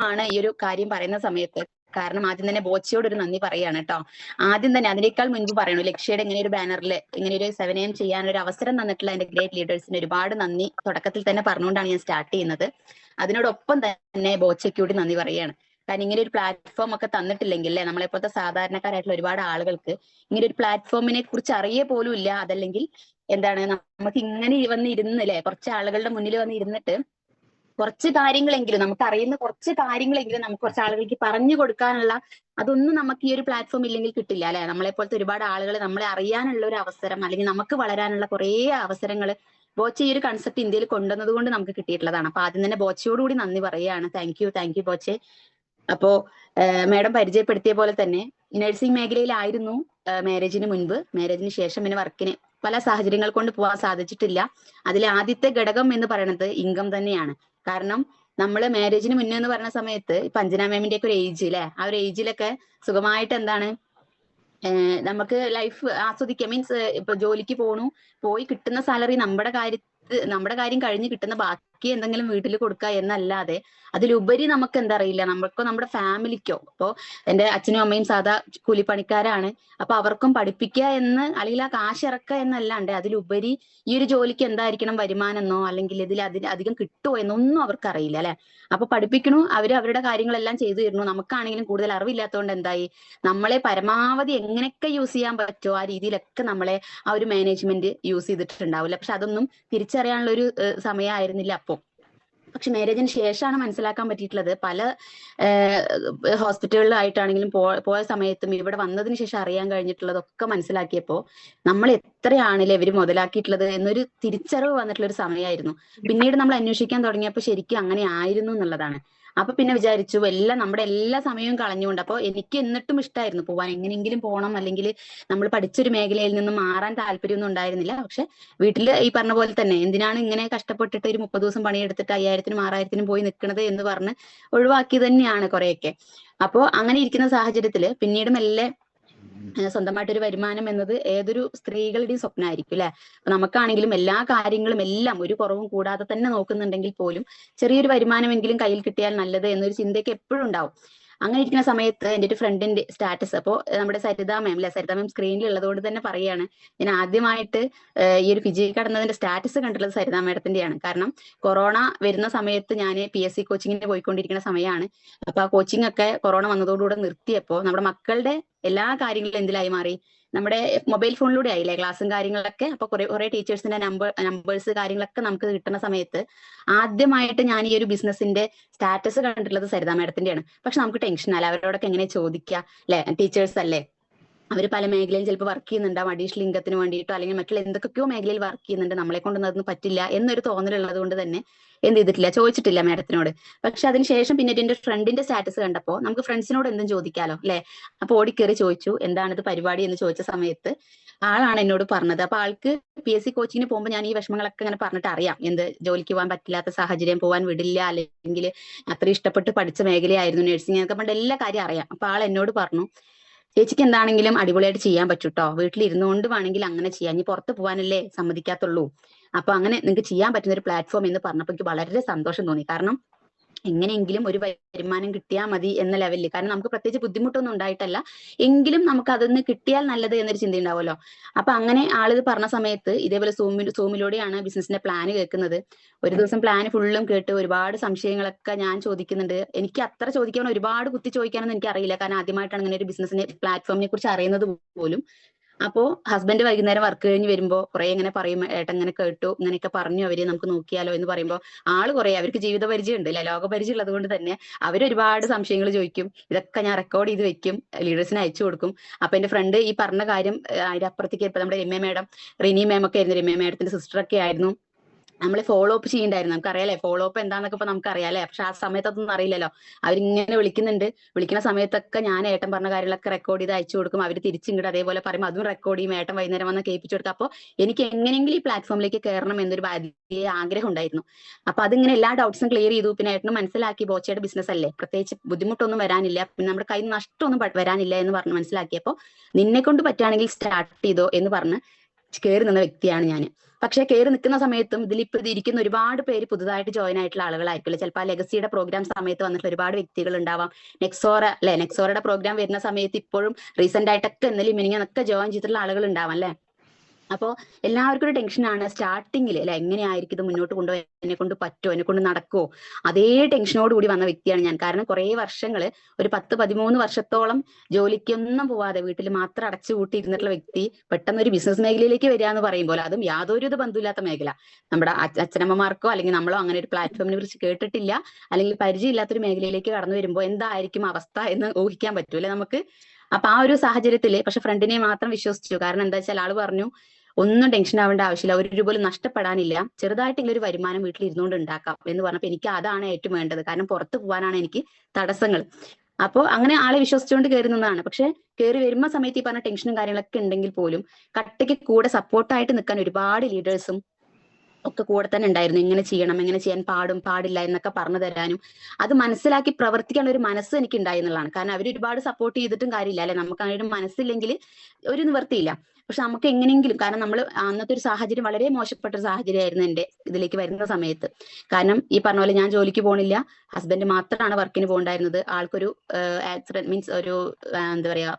ആണ് ഈ ഒരു കാര്യം പറയുന്ന സമയത്ത്. കാരണം ആദ്യം തന്നെ ബോച്ചയോട് ഒരു നന്ദി പറയാണ് കേട്ടോ. ആദ്യം തന്നെ അതിനേക്കാൾ മുൻപ് പറയണു, ലക്ഷ്യയുടെ ഇങ്ങനെ ഒരു ബാനറിൽ ഇങ്ങനെ ഒരു 7am ചെയ്യാൻ ഒരു അവസരം തന്നിട്ടുള്ള എന്റെ ഗ്രേറ്റ് ലീഡേഴ്സിന് ഒരുപാട് നന്ദി തുടക്കത്തിൽ തന്നെ പറഞ്ഞുകൊണ്ടാണ് ഞാൻ സ്റ്റാർട്ട് ചെയ്യുന്നത്. അതിനോടൊപ്പം തന്നെ ബോച്ചയ്ക്ക് കൂടി നന്ദി പറയാണ്. കാരണം ഇങ്ങനെ ഒരു പ്ലാറ്റ്ഫോം ഒക്കെ തന്നിട്ടില്ലെങ്കിൽ അല്ലെ, നമ്മളെപ്പോലത്തെ സാധാരണക്കാരായിട്ടുള്ള ഒരുപാട് ആളുകൾക്ക് ഇങ്ങനെ ഒരു പ്ലാറ്റ്ഫോമിനെ കുറിച്ച് അറിയേ പോലും ഇല്ല. അതല്ലെങ്കിൽ എന്താണ്, നമുക്ക് ഇങ്ങനെ വന്ന് ഇരുന്ന് അല്ലെ, കുറച്ച് ആളുകളുടെ മുന്നിൽ വന്ന് ഇരുന്നിട്ട് കുറച്ച് കാര്യങ്ങളെങ്കിലും, നമുക്ക് അറിയുന്ന കുറച്ച് കാര്യങ്ങളെങ്കിലും നമുക്ക് കുറച്ച് ആളുകൾക്ക് പറഞ്ഞു കൊടുക്കാനുള്ള, അതൊന്നും നമുക്ക് ഈ ഒരു പ്ലാറ്റ്ഫോം ഇല്ലെങ്കിൽ കിട്ടില്ല അല്ലെ. നമ്മളെ പോലത്തെ ഒരുപാട് ആളുകൾ നമ്മളെ അറിയാനുള്ള ഒരു അവസരം, അല്ലെങ്കിൽ നമുക്ക് വളരാനുള്ള കുറേ അവസരങ്ങൾ ബോച്ച ഈ ഒരു കൺസെപ്റ്റ് ഇന്ത്യയിൽ കൊണ്ടുവന്നത് കൊണ്ട് നമുക്ക് കിട്ടിയിട്ടുള്ളതാണ്. അപ്പൊ ആദ്യം തന്നെ ബോച്ചയോടുകൂടി നന്ദി പറയുകയാണ്. Thank you Boche. അപ്പോ മാഡം പരിചയപ്പെടുത്തിയ പോലെ തന്നെ നഴ്സിംഗ് മേഖലയിലായിരുന്നു മാരേജിന് മുൻപ്. മാരേജിന് ശേഷം പിന്നെ വർക്കിന് പല സാഹചര്യങ്ങൾ കൊണ്ട് പോകാൻ സാധിച്ചിട്ടില്ല. അതിലെ ആദ്യത്തെ ഘടകം എന്ന് പറയുന്നത് ഇൻകം തന്നെയാണ്. കാരണം നമ്മള് മാരേജിന് മുന്നേ എന്ന് പറഞ്ഞ സമയത്ത് ഇപ്പൊ അഞ്ജന മാമിന്റെ ഒക്കെ ഒരു ഏജ് അല്ലെ, ആ ഒരു ഏജിലൊക്കെ സുഖമായിട്ട് എന്താണ് നമുക്ക് ലൈഫ് ആസ്വദിക്കാം. മീൻസ് ഇപ്പൊ ജോലിക്ക് പോയി കിട്ടുന്ന സാലറി നമ്മുടെ കാര്യം കഴിഞ്ഞ് കിട്ടുന്ന ബാക്കി എന്തെങ്കിലും വീട്ടിൽ കൊടുക്കുക എന്നല്ലാതെ അതിലുപരി നമുക്ക് എന്താ അറിയില്ല, നമ്മൾക്കോ നമ്മുടെ ഫാമിലിക്കോ. ഇപ്പോ എന്റെ അച്ഛനും അമ്മയും സാധാ കൂലിപ്പണിക്കാരാണ്. അപ്പൊ അവർക്കും പഠിപ്പിക്കുക എന്ന്, അല്ലെങ്കിൽ ആ കാശ് ഇറക്കുക എന്നല്ലാണ്ട് അതിലുപരി ഈ ഒരു ജോലിക്ക് എന്തായിരിക്കണം വരുമാനം എന്നോ, അല്ലെങ്കിൽ അതിന് അധികം കിട്ടുമോ എന്നൊന്നും അവർക്ക് അറിയില്ല അല്ലെ. അപ്പൊ പഠിപ്പിക്കണു, അവരുടെ കാര്യങ്ങളെല്ലാം ചെയ്തു തരുന്നു. നമുക്കാണെങ്കിലും കൂടുതൽ അറിവില്ലാത്തതുകൊണ്ട് എന്തായി, നമ്മളെ പരമാവധി എങ്ങനെയൊക്കെ യൂസ് ചെയ്യാൻ പറ്റുമോ ആ രീതിയിലൊക്കെ നമ്മളെ ആ ഒരു മാനേജ്മെന്റ് യൂസ് ചെയ്തിട്ടുണ്ടാവില്ല. പക്ഷെ അതൊന്നും തിരിച്ചറിയാനുള്ള ഒരു സമയമായിരുന്നില്ല അപ്പൊ. പക്ഷെ മാരേജിന് ശേഷമാണ് മനസ്സിലാക്കാൻ പറ്റിയിട്ടുള്ളത്. പല ഹോസ്പിറ്റലുകളിലായിട്ടാണെങ്കിലും പോയ സമയത്തും ഇവിടെ വന്നതിന് ശേഷം അറിയാൻ കഴിഞ്ഞിട്ടുള്ളതൊക്കെ മനസ്സിലാക്കിയപ്പോ നമ്മൾ എത്രയാണല്ലേ ഇവര് മുതലാക്കിയിട്ടുള്ളത് എന്നൊരു തിരിച്ചറിവ് വന്നിട്ടുള്ള ഒരു സമയമായിരുന്നു. പിന്നീട് നമ്മൾ അന്വേഷിക്കാൻ തുടങ്ങിയപ്പോൾ ശരിക്കും അങ്ങനെ ആയിരുന്നു എന്നുള്ളതാണ്. അപ്പൊ പിന്നെ വിചാരിച്ചു നമ്മുടെ എല്ലാ സമയവും കളഞ്ഞുകൊണ്ട്, അപ്പൊ എനിക്ക് എന്നിട്ടും ഇഷ്ടമായിരുന്നു പോവാൻ, എങ്ങനെയെങ്കിലും പോകണം, അല്ലെങ്കിൽ നമ്മൾ പഠിച്ചൊരു മേഖലയിൽ നിന്നും മാറാൻ താല്പര്യമൊന്നും ഉണ്ടായിരുന്നില്ല. പക്ഷെ വീട്ടില് ഈ പറഞ്ഞ പോലെ തന്നെ എന്തിനാണ് ഇങ്ങനെ കഷ്ടപ്പെട്ടിട്ട് ഒരു 30 ദിവസം പണിയെടുത്തിട്ട് 5000-നും 6000-നും പോയി നിൽക്കുന്നത് എന്ന് പറഞ്ഞ് ഒഴിവാക്കി തന്നെയാണ് കുറെയൊക്കെ. അപ്പോ അങ്ങനെ ഇരിക്കുന്ന സാഹചര്യത്തില് പിന്നീട് മെല്ലെ സ്വന്തമായിട്ടൊരു വരുമാനം എന്നത് ഏതൊരു സ്ത്രീകളുടെയും സ്വപ്നമായിരിക്കും അല്ലെ. അപ്പൊ നമുക്കാണെങ്കിലും എല്ലാ കാര്യങ്ങളും എല്ലാം ഒരു കുറവും കൂടാതെ തന്നെ നോക്കുന്നുണ്ടെങ്കിൽ പോലും ചെറിയൊരു വരുമാനമെങ്കിലും കയ്യിൽ കിട്ടിയാൽ നല്ലത് എന്നൊരു ചിന്തയൊക്കെ എപ്പോഴും ഉണ്ടാവും. അങ്ങനെ ഇരിക്കുന്ന സമയത്ത് എന്റെ ഒരു ഫ്രണ്ടിന്റെ സ്റ്റാറ്റസ്, അപ്പോ നമ്മുടെ സരിത മാം അല്ലെ, സരിത മാം സ്ക്രീനിൽ ഉള്ളതുകൊണ്ട് തന്നെ പറയാണ്, ഞാൻ ആദ്യമായിട്ട് ഈ ഒരു ഫിജി കടന്നതിന്റെ സ്റ്റാറ്റസ് കണ്ടിട്ടുള്ളത് സരിത മാഡത്തിന്റെയാണ്. കാരണം കൊറോണ വരുന്ന സമയത്ത് ഞാൻ PSC കോച്ചിങ്ങിന് പോയിക്കൊണ്ടിരിക്കുന്ന സമയമാണ്. അപ്പൊ ആ കോച്ചിങ് ഒക്കെ കൊറോണ വന്നതോടുകൂടെ നിർത്തിയപ്പോ നമ്മുടെ മക്കളുടെ എല്ലാ കാര്യങ്ങളും എന്തിലായി മാറി, നമ്മുടെ മൊബൈൽ ഫോണിലൂടെ ആയില്ലേ ക്ലാസ്സും കാര്യങ്ങളൊക്കെ. അപ്പൊ കുറെ ടീച്ചേഴ്സിന്റെ നമ്പേഴ്സ് കാര്യങ്ങളൊക്കെ നമുക്ക് കിട്ടുന്ന സമയത്ത് ആദ്യമായിട്ട് ഞാൻ ഈ ഒരു ബിസിനസിന്റെ സ്റ്റാറ്റസ് കണ്ടിട്ടുള്ളത് സരിത മാഡത്തിന്റെയാണ്. പക്ഷെ നമുക്ക് ടെൻഷൻ അല്ല, അവരോടൊക്കെ എങ്ങനെ ചോദിക്കുക അല്ലെ, ടീച്ചേഴ്സ് അല്ലേ, അവർ പല മേഖലയിൽ ചിലപ്പോൾ വർക്ക് ചെയ്യുന്നുണ്ടാവും, അഡീഷണൽ ഇൻകത്തിന് വേണ്ടിയിട്ടോ അല്ലെങ്കിൽ മറ്റുള്ള എന്തൊക്കെയോ മേഖലയിൽ വർക്ക് ചെയ്യുന്നുണ്ട്. നമ്മളെ കൊണ്ടൊന്നും അതൊന്നും പറ്റില്ല എന്നൊരു തോന്നലുള്ളത് കൊണ്ട് തന്നെ എന്ത് ചെയ്തിട്ടില്ല, ചോദിച്ചിട്ടില്ല മാഡത്തിനോട്. പക്ഷെ അതിനുശേഷം പിന്നെ എന്റെ ഫ്രണ്ടിന്റെ സ്റ്റാറ്റസ് കണ്ടപ്പോ നമുക്ക് ഫ്രണ്ട്സിനോട് എന്തും ചോദിക്കാലോ അല്ലെ. അപ്പൊ ഓടിക്കേറി ചോദിച്ചു എന്താണിത് പരിപാടി എന്ന് ചോദിച്ച സമയത്ത് ആളാണ് എന്നോട് പറഞ്ഞത്. അപ്പൊ ആൾക്ക് PSC കോച്ചിങ്ങിന് പോകുമ്പോൾ ഞാൻ ഈ വിഷമങ്ങളൊക്കെ ഇങ്ങനെ പറഞ്ഞിട്ട് അറിയാം, എന്ത് ജോലിക്ക് പോകാൻ പറ്റില്ലാത്ത സാഹചര്യം, പോകാൻ വിടില്ല, അല്ലെങ്കിൽ അത്ര ഇഷ്ടപ്പെട്ട് പഠിച്ച മേഖലയായിരുന്നു നഴ്സിംഗ് എന്നൊക്കെ പറഞ്ഞ എല്ലാ കാര്യം അറിയാം. അപ്പൊ ആൾ എന്നോട് പറഞ്ഞു, ചേച്ചിക്ക് എന്താണെങ്കിലും അടിപൊളിയായിട്ട് ചെയ്യാൻ പറ്റൂട്ടോ, വീട്ടിലിരുന്നുകൊണ്ട് വേണമെങ്കിൽ അങ്ങനെ ചെയ്യാം, ഇനി പുറത്ത് പോകാനല്ലേ സമ്മതിക്കാത്തുള്ളൂ, അപ്പൊ അങ്ങനെ നിങ്ങൾക്ക് ചെയ്യാൻ പറ്റുന്ന ഒരു പ്ലാറ്റ്ഫോം എന്ന് പറഞ്ഞപ്പോൾ എനിക്ക് വളരെ സന്തോഷം തോന്നി. കാരണം എങ്ങനെയെങ്കിലും ഒരു വരുമാനം കിട്ടിയാൽ മതി എന്ന ലെവലിൽ, കാരണം നമുക്ക് പ്രത്യേകിച്ച് ബുദ്ധിമുട്ടൊന്നും ഉണ്ടായിട്ടല്ല, എങ്കിലും നമുക്ക് അതൊന്ന് കിട്ടിയാൽ നല്ലത് എന്നൊരു ചിന്ത ഉണ്ടാവുമല്ലോ. അപ്പൊ അങ്ങനെ ആളിത് പറഞ്ഞ സമയത്ത് ഇതേപോലെ സൂമിലൂടെയാണ് ബിസിനസിന്റെ പ്ലാൻ കേൾക്കുന്നത്. ഒരു ദിവസം പ്ലാൻ ഫുള്ളും കേട്ട് ഒരുപാട് സംശയങ്ങളൊക്കെ ഞാൻ ചോദിക്കുന്നുണ്ട്. എനിക്ക് അത്ര ചോദിക്കാൻ ഒരുപാട് കുത്തി ചോദിക്കാനൊന്നും എനിക്ക് അറിയില്ല, കാരണം ആദ്യമായിട്ടാണ് ഇങ്ങനെ ഒരു ബിസിനസിനെ പ്ലാറ്റ്ഫോമിനെ കുറിച്ച് അറിയുന്നത് പോലും. അപ്പോ ഹസ്ബൻഡ് വൈകുന്നേരം വർക്ക് കഴിഞ്ഞ് വരുമ്പോ കുറെ ഇങ്ങനെ പറയും, ഏട്ടൻ ഇങ്ങനെ കേട്ടു, ഇങ്ങനെയൊക്കെ പറഞ്ഞു അവര്, നമുക്ക് നോക്കിയാലോ എന്ന് പറയുമ്പോ ആള് കുറെ, അവർക്ക് ജീവിത പരിചയം ഉണ്ട് അല്ലെ, ലോക പരിചയം ഉള്ളത് കൊണ്ട് തന്നെ അവരൊരുപാട് സംശയങ്ങൾ ചോദിക്കും. ഇതൊക്കെ ഞാൻ റെക്കോർഡ് ചെയ്ത് വെക്കും, ലീഡേഴ്സിന് അയച്ചു കൊടുക്കും. അപ്പൊ എന്റെ ഫ്രണ്ട് ഈ പറഞ്ഞ കാര്യം അതിന്റെ അപ്പുറത്തേക്ക് ഇപ്പൊ നമ്മുടെ രമ്യ മാഡം, റിനി മാം ഒക്കെ ആയിരുന്നു, രമ്യ മാഡത്തിന്റെ സിസ്റ്റർ ഒക്കെ ആയിരുന്നു, നമ്മളെ ഫോളോ അപ്പ് ചെയ്യണ്ടായിരുന്നു. നമുക്കറിയാലേ ഫോളോ അപ്പ് എന്താന്നൊക്കെ ഇപ്പൊ നമുക്കറിയാലേ. പക്ഷെ ആ സമയത്ത് അതൊന്നും അറിയില്ലല്ലോ. അവരിങ്ങനെ വിളിക്കുന്നുണ്ട്, വിളിക്കുന്ന സമയത്തൊക്കെ ഞാൻ ഏട്ടൻ പറഞ്ഞ കാര്യങ്ങളൊക്കെ റെക്കോർഡ് ചെയ്ത് അയച്ചു കൊടുക്കും. അവർ തിരിച്ചിങ്ങോട്ട് അതേപോലെ പറയുമ്പോൾ അതും റെക്കോർഡ് ചെയ്യും, ഏട്ടൻ വൈകുന്നേരം വന്ന് കേൾപ്പിച്ചു കൊടുക്കും. അപ്പൊ എനിക്ക് എങ്ങനെയെങ്കിലും ഈ പ്ലാറ്റ്ഫോമിലേക്ക് കയറണം എന്നൊരു വലിയ ആഗ്രഹം ഉണ്ടായിരുന്നു. അപ്പൊ അതിങ്ങനെ എല്ലാ ഡൗട്ട്സും ക്ലിയർ ചെയ്തു. പിന്നെ ഏട്ടന് മനസ്സിലാക്കി ബോച്ചയുടെ ബിസിനസ് അല്ലേ, പ്രത്യേകിച്ച് ബുദ്ധിമുട്ടൊന്നും വരാനില്ല, പിന്നെ നമ്മുടെ കയ്യിൽ നഷ്ടമൊന്നും വരാനില്ല എന്ന് പറഞ്ഞ് മനസ്സിലാക്കിയപ്പോ നിന്നെ കൊണ്ട് പറ്റുകയാണെങ്കിൽ സ്റ്റാർട്ട് ചെയ്തോ എന്ന് പറഞ്ഞ് കയറി നിന്ന വ്യക്തിയാണ് ഞാൻ. പക്ഷെ കയറി നിൽക്കുന്ന സമയത്തും ഇതിലിപ്പോ ഇരിക്കുന്ന ഒരുപാട് പേര് പുതുതായിട്ട് ജോയിൻ ആയിട്ടുള്ള ആളുകളായിരിക്കില്ല. ചിലപ്പോൾ ആ ലെഗസിയുടെ പ്രോഗ്രാം സമയത്ത് വന്നിട്ടുള്ള ഒരുപാട് വ്യക്തികൾ ഉണ്ടാവാം. നെക്സോറ അല്ലെ, നെക്സോറയുടെ പ്രോഗ്രാം വരുന്ന സമയത്ത് ഇപ്പോഴും റീസെന്റ് ആയിട്ടൊക്കെ ഇന്നലെ മിനിങ്ങനൊക്കെ ജോയിൻ ചെയ്തിട്ടുള്ള ആളുകൾ ഉണ്ടാവാം അല്ലെ. അപ്പോൾ എല്ലാവർക്കും ഒരു ടെൻഷനാണ് സ്റ്റാർട്ടിങ്ങിൽ അല്ലെ, എങ്ങനെയായിരിക്കും ഇത് മുന്നോട്ട് കൊണ്ടുപോയി, എന്നെ കൊണ്ട് പറ്റുമോ, എന്നെ കൊണ്ട് നടക്കുമോ, അതേ ടെൻഷനോട് കൂടി വന്ന വ്യക്തിയാണ് ഞാൻ. കാരണം കുറെ വർഷങ്ങൾ, ഒരു 10-13 വർഷത്തോളം ജോലിക്കൊന്നും പോവാതെ വീട്ടിൽ മാത്രം അടച്ചു കൂട്ടിയിരുന്നിട്ടുള്ള വ്യക്തി പെട്ടെന്ന് ഒരു ബിസിനസ് മേഖലയിലേക്ക് വരിക എന്ന് പറയുമ്പോൾ, അതും യാതൊരു ബന്ധമില്ലാത്ത മേഖല, നമ്മുടെ അച്ഛനമ്മമാർക്കോ അല്ലെങ്കിൽ നമ്മളോ അങ്ങനെ ഒരു പ്ലാറ്റ്ഫോമിനെ കുറിച്ച് കേട്ടിട്ടില്ല അല്ലെങ്കിൽ പരിചയമില്ലാത്തൊരു മേഖലയിലേക്ക് കടന്നു വരുമ്പോൾ എന്തായിരിക്കും അവസ്ഥ എന്ന് ഊഹിക്കാൻ പറ്റൂല്ലേ നമുക്ക്. അപ്പൊ ആ ഒരു സാഹചര്യത്തില് പക്ഷെ ഫ്രണ്ടിനെ മാത്രം വിശ്വസിച്ചു. കാരണം എന്താ വെച്ചാൽ ആള് പറഞ്ഞു, ഒന്നും ടെൻഷൻ ആവേണ്ട ആവശ്യമില്ല, ഒരു രൂപ പോലും നഷ്ടപ്പെടാനില്ല, ചെറുതായിട്ടെങ്കിലും ഒരു വരുമാനം വീട്ടിൽ ഇരുന്നുകൊണ്ട് ഉണ്ടാക്കാം എന്ന് പറഞ്ഞപ്പോൾ എനിക്ക് അതാണ് ഏറ്റവും വേണ്ടത്. കാരണം പുറത്ത് പോകാനാണ് എനിക്ക് തടസ്സങ്ങൾ. അപ്പോൾ അങ്ങനെ ആളെ വിശ്വസിച്ചുകൊണ്ട് കയറി നിന്നതാണ്. പക്ഷെ കയറി വരുന്ന സമയത്ത് ഈ പറഞ്ഞ ടെൻഷനും കാര്യങ്ങളൊക്കെ ഉണ്ടെങ്കിൽ പോലും കട്ടയ്ക്ക് കൂടെ സപ്പോർട്ടായിട്ട് നിൽക്കാൻ ഒരുപാട് ലീഡേഴ്സും ഒക്കെ കൂടെ തന്നെ ഉണ്ടായിരുന്നു. എങ്ങനെ ചെയ്യണം, എങ്ങനെ ചെയ്യാൻ പാടും പാടില്ല എന്നൊക്കെ പറഞ്ഞു തരാനും അത് മനസ്സിലാക്കി പ്രവർത്തിക്കാനുള്ള ഒരു മനസ്സ് എനിക്ക് ഉണ്ടായി എന്നുള്ളതാണ്. കാരണം അവർ ഒരുപാട് സപ്പോർട്ട് ചെയ്തിട്ടും കാര്യമില്ല അല്ലെ, നമുക്ക് അങ്ങനെ ഒരു മനസ്സില്ലെങ്കിൽ ഒരു നിവൃത്തിയില്ല. പക്ഷെ നമുക്ക് എങ്ങനെയെങ്കിലും, കാരണം നമ്മൾ അന്നത്തെ ഒരു സാഹചര്യം വളരെ മോശപ്പെട്ട ഒരു സാഹചര്യമായിരുന്നു എന്റെ ഇതിലേക്ക് വരുന്ന സമയത്ത്. കാരണം ഈ പറഞ്ഞ പോലെ ഞാൻ ജോലിക്ക് പോകണില്ല, ഹസ്ബൻഡ് മാത്രമാണ് വർക്കിന് പോകണ്ടായിരുന്നത്. ആൾക്കൊരു ആക്സിഡന്റ് മീൻസ് ഒരു എന്താ പറയാ,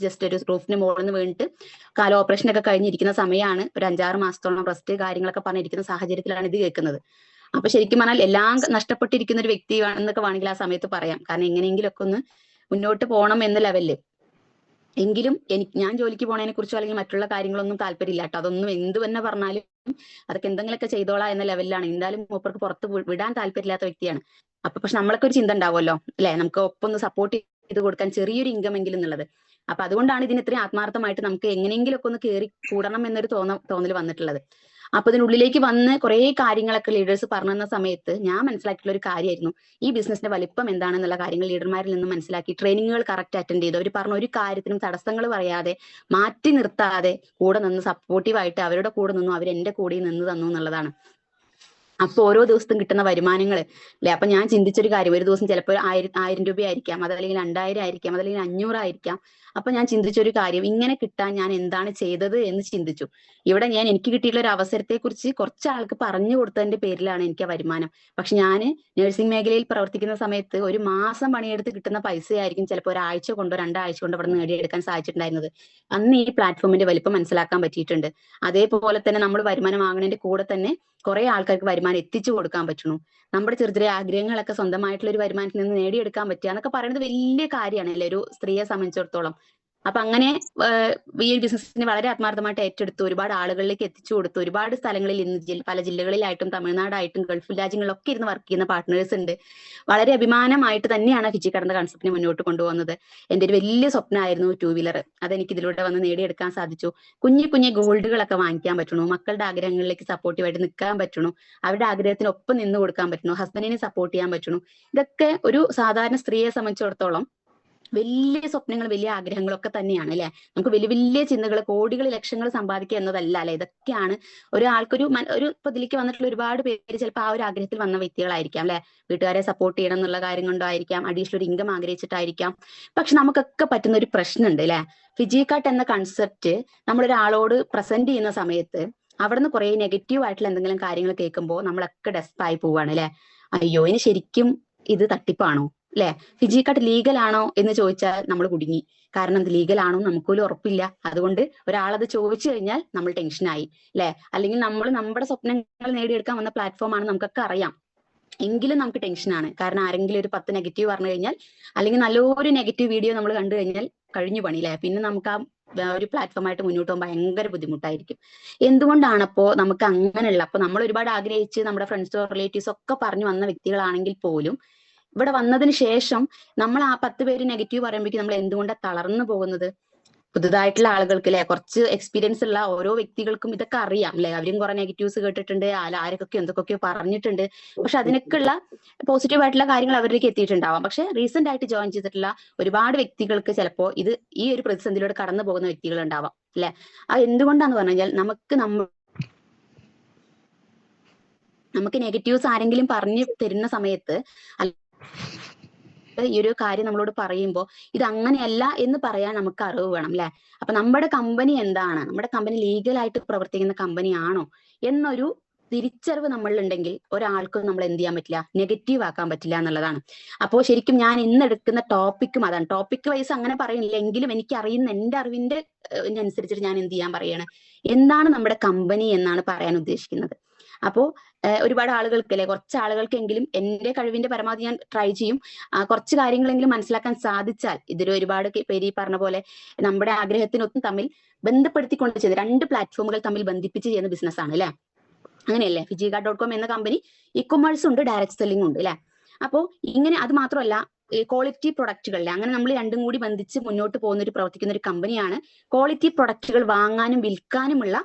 ജസ്റ്റ് ഒരു റൂഫിന് മുകളിൽ നിന്ന് വീണിട്ട് കാല ഓപ്പറേഷൻ ഒക്കെ കഴിഞ്ഞിരിക്കുന്ന സമയമാണ്. ഒരു 5-6 മാസത്തോളം റെസ്റ്റ് കാര്യങ്ങളൊക്കെ പറഞ്ഞിരിക്കുന്ന സാഹചര്യത്തിലാണ് ഇത് കേൾക്കുന്നത്. അപ്പൊ ശരിക്കും പറഞ്ഞാൽ എല്ലാം നഷ്ടപ്പെട്ടിരിക്കുന്ന ഒരു വ്യക്തിയാണെന്നൊക്കെ വേണമെങ്കിൽ ആ സമയത്ത് പറയാം. കാരണം എങ്ങനെയെങ്കിലും ഒക്കെ ഒന്ന് മുന്നോട്ട് പോകണം എന്ന ലെവലില്. എങ്കിലും ഞാൻ ജോലിക്ക് പോണതിനെ കുറിച്ചോ അല്ലെങ്കിൽ മറ്റുള്ള കാര്യങ്ങളൊന്നും താല്പര്യമില്ല കേട്ടോ. അതൊന്നും എന്ത് തന്നെ പറഞ്ഞാലും അതൊക്കെ എന്തെങ്കിലുമൊക്കെ ചെയ്തോളാം എന്ന ലെവലിലാണ്. എന്തായാലും മൂപ്പർക്ക് പുറത്ത് വിടാൻ താല്പര്യമില്ലാത്ത വ്യക്തിയാണ്. അപ്പൊ പക്ഷെ നമ്മളൊക്കെ ഒരു ചിന്ത ഉണ്ടാവുമല്ലോ അല്ലെ, നമുക്ക് ഒപ്പം ഒന്ന് സപ്പോർട്ട് ചെയ്ത് കൊടുക്കാൻ ചെറിയൊരു ഇൻകം എങ്കിലും എന്നുള്ളത്. അപ്പൊ അതുകൊണ്ടാണ് ഇതിന് ഇത്രയും ആത്മാർത്ഥമായിട്ട് നമുക്ക് എങ്ങനെയെങ്കിലും ഒക്കെ ഒന്ന് കയറി കൂടണം എന്നൊരു തോന്നൽ വന്നിട്ടുള്ളത്. അപ്പൊ ഇതിനുള്ളിലേക്ക് വന്ന് കുറെ കാര്യങ്ങളൊക്കെ ലീഡേഴ്സ് പറഞ്ഞു തന്ന സമയത്ത് ഞാൻ മനസ്സിലാക്കിയിട്ടുള്ള ഒരു കാര്യമായിരുന്നു, ഈ ബിസിനസിന്റെ വലിപ്പം എന്താണെന്നുള്ള കാര്യങ്ങൾ ലീഡർമാരിൽ നിന്ന് മനസ്സിലാക്കി ട്രെയിനിങ്ങുകൾ കറക്റ്റ് അറ്റൻഡ് ചെയ്തു. അവർ പറഞ്ഞ ഒരു കാര്യത്തിനും തടസ്സങ്ങൾ പറയാതെ മാറ്റി നിർത്താതെ കൂടെ നിന്ന് സപ്പോർട്ടീവായിട്ട് അവരുടെ കൂടെ നിന്നു, അവർ എന്റെ കൂടെ നിന്ന് തന്നു എന്നുള്ളതാണ്. അപ്പൊ ഓരോ ദിവസത്തും കിട്ടുന്ന വരുമാനങ്ങൾ അല്ലെ, അപ്പൊ ഞാൻ ചിന്തിച്ചൊരു കാര്യം, ഒരു ദിവസം ചിലപ്പോൾ 1000 രൂപയായിരിക്കാം, അതല്ലെങ്കിൽ 2000 ആയിരിക്കാം, അതല്ലെങ്കിൽ 500 ആയിരിക്കാം. അപ്പൊ ഞാൻ ചിന്തിച്ചൊരു കാര്യം, ഇങ്ങനെ കിട്ടാൻ ഞാൻ എന്താണ് ചെയ്തത് എന്ന് ചിന്തിച്ചു. ഇവിടെ എനിക്ക് കിട്ടിയിട്ടുള്ള ഒരു അവസരത്തെ കുറിച്ച് കുറച്ച് ആൾക്ക് പറഞ്ഞു കൊടുത്തതിന്റെ പേരിലാണ് എനിക്ക് ആ വരുമാനം. പക്ഷെ ഞാൻ നഴ്സിംഗ് മേഖലയിൽ പ്രവർത്തിക്കുന്ന സമയത്ത് ഒരു മാസം പണിയെടുത്ത് കിട്ടുന്ന പൈസയായിരിക്കും ചിലപ്പോൾ ഒരാഴ്ച കൊണ്ടോ 2 ആഴ്ച കൊണ്ടോ ഇവിടെ നേടിയെടുക്കാൻ സാധിച്ചിട്ടുണ്ടായിരുന്നത്. അന്ന് ഈ പ്ലാറ്റ്ഫോമിന്റെ വലിപ്പം മനസ്സിലാക്കാൻ പറ്റിയിട്ടുണ്ട്. അതേപോലെ തന്നെ നമ്മൾ വരുമാനം വാങ്ങുന്നതിന്റെ കൂടെ തന്നെ കുറെ ആൾക്കാർക്ക് വരുമാനം എത്തിച്ചു കൊടുക്കാൻ പറ്റുന്നു. നമ്മുടെ ചെറിയ ചെറിയ ആഗ്രഹങ്ങളൊക്കെ സ്വന്തമായിട്ടുള്ള ഒരു വരുമാനത്തിൽ നിന്ന് നേടിയെടുക്കാൻ പറ്റുക എന്നൊക്കെ പറയുന്നത് വലിയ കാര്യമാണ് അല്ലേ ഒരു സ്ത്രീയെ സംബന്ധിച്ചിടത്തോളം. അപ്പൊ അങ്ങനെ ഈ ഒരു ബിസിനസ്സിനെ വളരെ ആത്മാർത്ഥമായിട്ട് ഏറ്റെടുത്തു, ഒരുപാട് ആളുകളിലേക്ക് എത്തിച്ചു കൊടുത്തു. ഒരുപാട് സ്ഥലങ്ങളിൽ ഇന്ന് പല ജില്ലകളിലായിട്ടും തമിഴ്നാടായിട്ടും ഗൾഫ് രാജ്യങ്ങളിലൊക്കെ ഇരുന്ന് വർക്ക് ചെയ്യുന്ന പാർട്ട്നേഴ്സ് ഉണ്ട്. വളരെ അഭിമാനമായിട്ട് തന്നെയാണ് ഫിജി കടന്ന കൺസെപ്റ്റിനെ മുന്നോട്ട് കൊണ്ടുപോകുന്നത്. എന്റെ ഒരു വലിയ സ്വപ്നമായിരുന്നു 2 വീലർ. അതെനിക്ക് ഇതിലൂടെ വന്ന് നേടിയെടുക്കാൻ സാധിച്ചു. കുഞ്ഞു കുഞ്ഞു ഗോൾഡുകളൊക്കെ വാങ്ങിക്കാൻ പറ്റണു, മക്കളുടെ ആഗ്രഹങ്ങളിലേക്ക് സപ്പോർട്ടീവായിട്ട് നിൽക്കാൻ പറ്റണു, അവരുടെ ആഗ്രഹത്തിനൊപ്പം നിന്ന് കൊടുക്കാൻ പറ്റണു, ഹസ്ബൻഡിനെ സപ്പോർട്ട് ചെയ്യാൻ പറ്റണു. ഇതൊക്കെ ഒരു സാധാരണ സ്ത്രീയെ സംബന്ധിച്ചിടത്തോളം വലിയ സ്വപ്നങ്ങൾ വലിയ ആഗ്രഹങ്ങളൊക്കെ തന്നെയാണ് അല്ലെ. നമുക്ക് വലിയ വലിയ ചിന്തകൾ, കോടികൾ ലക്ഷങ്ങൾ സമ്പാദിക്കുക എന്നതല്ല അല്ലെ. ഇതൊക്കെയാണ് ഒരാൾക്കൊരു ഇപ്പൊ ഇതിലേക്ക് വന്നിട്ടുള്ള ഒരുപാട് പേര് ചിലപ്പോൾ ആ ഒരു ആഗ്രഹത്തിൽ വന്ന വ്യക്തികളായിരിക്കാം അല്ലെ. വീട്ടുകാരെ സപ്പോർട്ട് ചെയ്യണം എന്നുള്ള കാര്യം കൊണ്ടായിരിക്കാം, അഡീഷണൽ ഒരു ഇൻകം ആഗ്രഹിച്ചിട്ടായിരിക്കാം. പക്ഷെ നമുക്കൊക്കെ പറ്റുന്ന ഒരു പ്രശ്നമുണ്ട് അല്ലെ. ഫിജി കാർട്ട് എന്ന കൺസെപ്റ്റ് നമ്മളൊരാളോട് പ്രസന്റ് ചെയ്യുന്ന സമയത്ത് അവിടുന്ന് കുറെ നെഗറ്റീവ് ആയിട്ടുള്ള എന്തെങ്കിലും കാര്യങ്ങൾ കേൾക്കുമ്പോൾ നമ്മളൊക്കെ ഡെസ്പായി പോവാണ് അല്ലെ. അയ്യോ ഇനി ശരിക്കും ഇത് തട്ടിപ്പാണോ അല്ലെ, ഫിജി കാർട്ട് ലീഗൽ ആണോ എന്ന് ചോദിച്ചാൽ നമ്മൾ കുടുങ്ങി. കാരണം അത് ലീഗൽ ആണോ നമുക്ക് പോലും ഉറപ്പില്ല. അതുകൊണ്ട് ഒരാളത് ചോദിച്ചു കഴിഞ്ഞാൽ നമ്മൾ ടെൻഷനായി അല്ലെ. അല്ലെങ്കിൽ നമ്മൾ നമ്മുടെ സ്വപ്നങ്ങൾ നേടിയെടുക്കാൻ വന്ന പ്ലാറ്റ്ഫോം ആണ് നമുക്കൊക്കെ അറിയാം, എങ്കിലും നമുക്ക് ടെൻഷനാണ്. കാരണം ആരെങ്കിലും ഒരു 10 നെഗറ്റീവ് പറഞ്ഞു കഴിഞ്ഞാൽ, അല്ലെങ്കിൽ നല്ലൊരു നെഗറ്റീവ് വീഡിയോ നമ്മൾ കണ്ടു കഴിഞ്ഞാൽ കഴിഞ്ഞു പണി അല്ലെ. പിന്നെ നമുക്ക് ആ ഒരു പ്ലാറ്റ്ഫോമായിട്ട് മുന്നോട്ട് പോകുമ്പോൾ ഭയങ്കര ബുദ്ധിമുട്ടായിരിക്കും. എന്തുകൊണ്ടാണപ്പോ നമുക്ക് അങ്ങനെയുള്ള, അപ്പൊ നമ്മൾ ഒരുപാട് ആഗ്രഹിച്ച് നമ്മുടെ ഫ്രണ്ട്സോ റിലേറ്റീവ്സോ ഒക്കെ പറഞ്ഞു വന്ന വ്യക്തികളാണെങ്കിൽ പോലും ഇവിടെ വന്നതിന് ശേഷം നമ്മൾ ആ 10 പേര് നെഗറ്റീവ് പറയുമ്പോഴേക്കും നമ്മൾ എന്തുകൊണ്ടാണ് തളർന്നു പോകുന്നത്? പുതുതായിട്ടുള്ള ആളുകൾക്ക് അല്ലെ, കുറച്ച് എക്സ്പീരിയൻസ് ഉള്ള ഓരോ വ്യക്തികൾക്കും ഇതൊക്കെ അറിയാം അല്ലെ. അവരും കുറെ നെഗറ്റീവ്സ് കേട്ടിട്ടുണ്ട്, ആരൊക്കെ എന്തൊക്കെയോ പറഞ്ഞിട്ടുണ്ട്. പക്ഷെ അതിനൊക്കെയുള്ള പോസിറ്റീവ് ആയിട്ടുള്ള കാര്യങ്ങൾ അവരിലേക്ക് എത്തിയിട്ടുണ്ടാവാം. പക്ഷെ റീസെന്റ് ആയിട്ട് ജോയിൻ ചെയ്തിട്ടുള്ള ഒരുപാട് വ്യക്തികൾക്ക് ചിലപ്പോൾ ഈ ഒരു പ്രതിസന്ധിയിലൂടെ കടന്നു പോകുന്ന വ്യക്തികൾ ഉണ്ടാവാം അല്ലെ. അത് എന്തുകൊണ്ടാന്ന് പറഞ്ഞു കഴിഞ്ഞാൽ നമുക്ക് നെഗറ്റീവ്സ് ആരെങ്കിലും പറഞ്ഞു തരുന്ന സമയത്ത് ഈ ഒരു കാര്യം നമ്മളോട് പറയുമ്പോൾ ഇത് അങ്ങനെയല്ല എന്ന് പറയാൻ നമുക്ക് അറിവ് വേണം അല്ലെ. അപ്പൊ നമ്മുടെ കമ്പനി എന്താണ്, നമ്മുടെ കമ്പനി ലീഗലായിട്ട് പ്രവർത്തിക്കുന്ന കമ്പനി ആണോ എന്നൊരു തിരിച്ചറിവ് നമ്മളിലുണ്ടെങ്കിൽ ഒരാൾക്കും നമ്മൾ എന്ത് ചെയ്യാൻ പറ്റില്ല, നെഗറ്റീവ് ആക്കാൻ പറ്റില്ല എന്നുള്ളതാണ്. അപ്പോൾ ശരിക്കും ഞാൻ ഇന്ന് എടുക്കുന്ന ടോപ്പിക്കും അതാണ്. ടോപ്പിക് വൈസ് അങ്ങനെ പറയുന്നില്ല എങ്കിലും എനിക്ക് അറിയുന്ന എന്റെ അറിവിന്റെ അനുസരിച്ചിട്ട് ഞാൻ എന്ത് ചെയ്യാൻ പറയാണ്, എന്താണ് നമ്മുടെ കമ്പനി എന്നാണ് പറയാൻ ഉദ്ദേശിക്കുന്നത്. അപ്പോ ഒരുപാട് ആളുകൾക്ക് അല്ലെ, കുറച്ച് ആളുകൾക്കെങ്കിലും എന്റെ കഴിവിന്റെ പരമാവധി ഞാൻ ട്രൈ ചെയ്യും. കുറച്ച് കാര്യങ്ങളെങ്കിലും മനസ്സിലാക്കാൻ സാധിച്ചാൽ ഇതിൽ ഒരുപാട് പേര് ഈ പറഞ്ഞ പോലെ നമ്മുടെ ആഗ്രഹത്തിനൊത്തും തമ്മിൽ ബന്ധപ്പെടുത്തിക്കൊണ്ട് ചെയ്ത് 2 പ്ലാറ്റ്ഫോമുകൾ തമ്മിൽ ബന്ധിപ്പിച്ച് ചെയ്യുന്ന ബിസിനസ് ആണ് അല്ലെ. അങ്ങനെയല്ലേ FijiCart.com എന്ന കമ്പനി ഇ-കൊമേഴ്സ് ഉണ്ട്, ഡയറക്ട് സെല്ലിംഗ് ഉണ്ട് അല്ലെ. അപ്പോ ഇങ്ങനെ അത് മാത്രമല്ല ക്വാളിറ്റി പ്രൊഡക്റ്റുകളിലെ അങ്ങനെ നമ്മൾ രണ്ടും കൂടി ബന്ധിച്ച് മുന്നോട്ട് പോകുന്ന പ്രവർത്തിക്കുന്ന ഒരു കമ്പനിയാണ്. ക്വാളിറ്റി പ്രൊഡക്റ്റുകൾ വാങ്ങാനും വിൽക്കാനുമുള്ള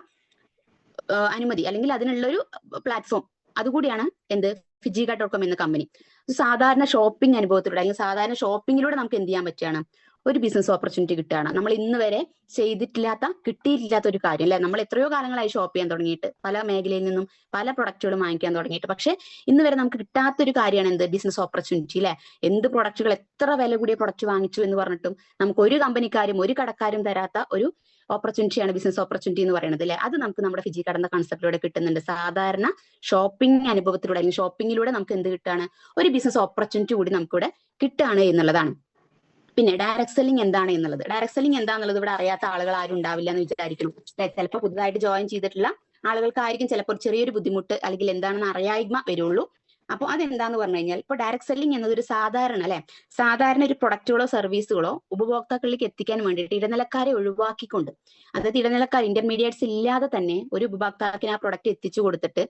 അനുമതി അല്ലെങ്കിൽ അതിനുള്ള ഒരു പ്ലാറ്റ്ഫോം അതുകൂടിയാണ് എന്ത് FijiCart.com എന്ന കമ്പനി. സാധാരണ ഷോപ്പിംഗ് അനുഭവത്തിലൂടെ അല്ലെങ്കിൽ സാധാരണ ഷോപ്പിങ്ങിലൂടെ നമുക്ക് എന്ത് ചെയ്യാൻ പറ്റുകയാണ്, ഒരു ബിസിനസ് ഓപ്പർച്യൂണിറ്റി കിട്ടുകയാണ്. നമ്മൾ ഇന്ന് വരെ കിട്ടിയിട്ടില്ലാത്ത ഒരു കാര്യം അല്ലെ. നമ്മൾ എത്രയോ കാലങ്ങളായി ഷോപ്പ് ചെയ്യാൻ തുടങ്ങിയിട്ട്, പല മേഖലയിൽ നിന്നും പല പ്രൊഡക്റ്റുകളും വാങ്ങിക്കാൻ തുടങ്ങിയിട്ട്, പക്ഷെ ഇന്ന് വരെ നമുക്ക് കിട്ടാത്തൊരു കാര്യമാണ് എന്ത്, ബിസിനസ് ഓപ്പർച്യൂണിറ്റി അല്ലെ. എന്ത് പ്രൊഡക്റ്റുകൾ എത്ര വില കൂടിയ പ്രൊഡക്റ്റ് വാങ്ങിച്ചു എന്ന് പറഞ്ഞിട്ടും നമുക്ക് ഒരു കമ്പനിക്കാരും ഒരു കടക്കാരും തരാത്ത ഒരു ഓപ്പർച്യൂണിറ്റിയാണ് ബിസിനസ് ഓപ്പർച്യൂണിറ്റി എന്ന് പറയുന്നത് അല്ലെ. അത് നമുക്ക് നമ്മുടെ FijiCart എന്ന കൺസെപ്റ്റിലൂടെ കിട്ടുന്നുണ്ട്. സാധാരണ ഷോപ്പിംഗ് അനുഭവത്തിലൂടെ അല്ലെങ്കിൽ ഷോപ്പിങ്ങിലൂടെ നമുക്ക് എന്ത് കിട്ടാണ്, ഒരു ബിസിനസ് ഓപ്പർച്യൂണിറ്റി കൂടി നമുക്കിവിടെ കിട്ടുകയാണ് എന്നുള്ളതാണ്. പിന്നെ ഡയറക്ട് സെല്ലിംഗ് എന്താണ് എന്നുള്ളത്, ഡയറക്ട് സെല്ലിംഗ് എന്താണെന്നുള്ളത് ഇവിടെ അറിയാത്ത ആളുകൾ ആരും ഉണ്ടാവില്ല എന്ന് വിചാരിക്കുന്നു. ചിലപ്പോൾ പുതുതായിട്ട് ജോയിൻ ചെയ്തിട്ടുള്ള ആളുകൾക്കായിരിക്കും ചിലപ്പോൾ ചെറിയൊരു ബുദ്ധിമുട്ട് അല്ലെങ്കിൽ എന്താണെന്ന് അറിയായ്മ വരുള്ളൂ. അപ്പോൾ അതെന്താന്ന് പറഞ്ഞു കഴിഞ്ഞാൽ, ഇപ്പോൾ ഡയറക്ട് സെല്ലിംഗ് എന്നതൊരു സാധാരണ അല്ലെ, സാധാരണ ഒരു പ്രൊഡക്റ്റുകളോ സർവീസുകളോ ഉപഭോക്താക്കളിലേക്ക് എത്തിക്കാൻ വേണ്ടിയിട്ട് ഇടനിലക്കാരെ ഒഴിവാക്കിക്കൊണ്ട്, അതായത് ഇടനിലക്കാർ ഇന്റർമീഡിയറ്റ്സ് ഇല്ലാതെ തന്നെ ഒരു ഉപഭോക്താക്കിന് ആ പ്രൊഡക്റ്റ് എത്തിച്ചു കൊടുത്തിട്ട്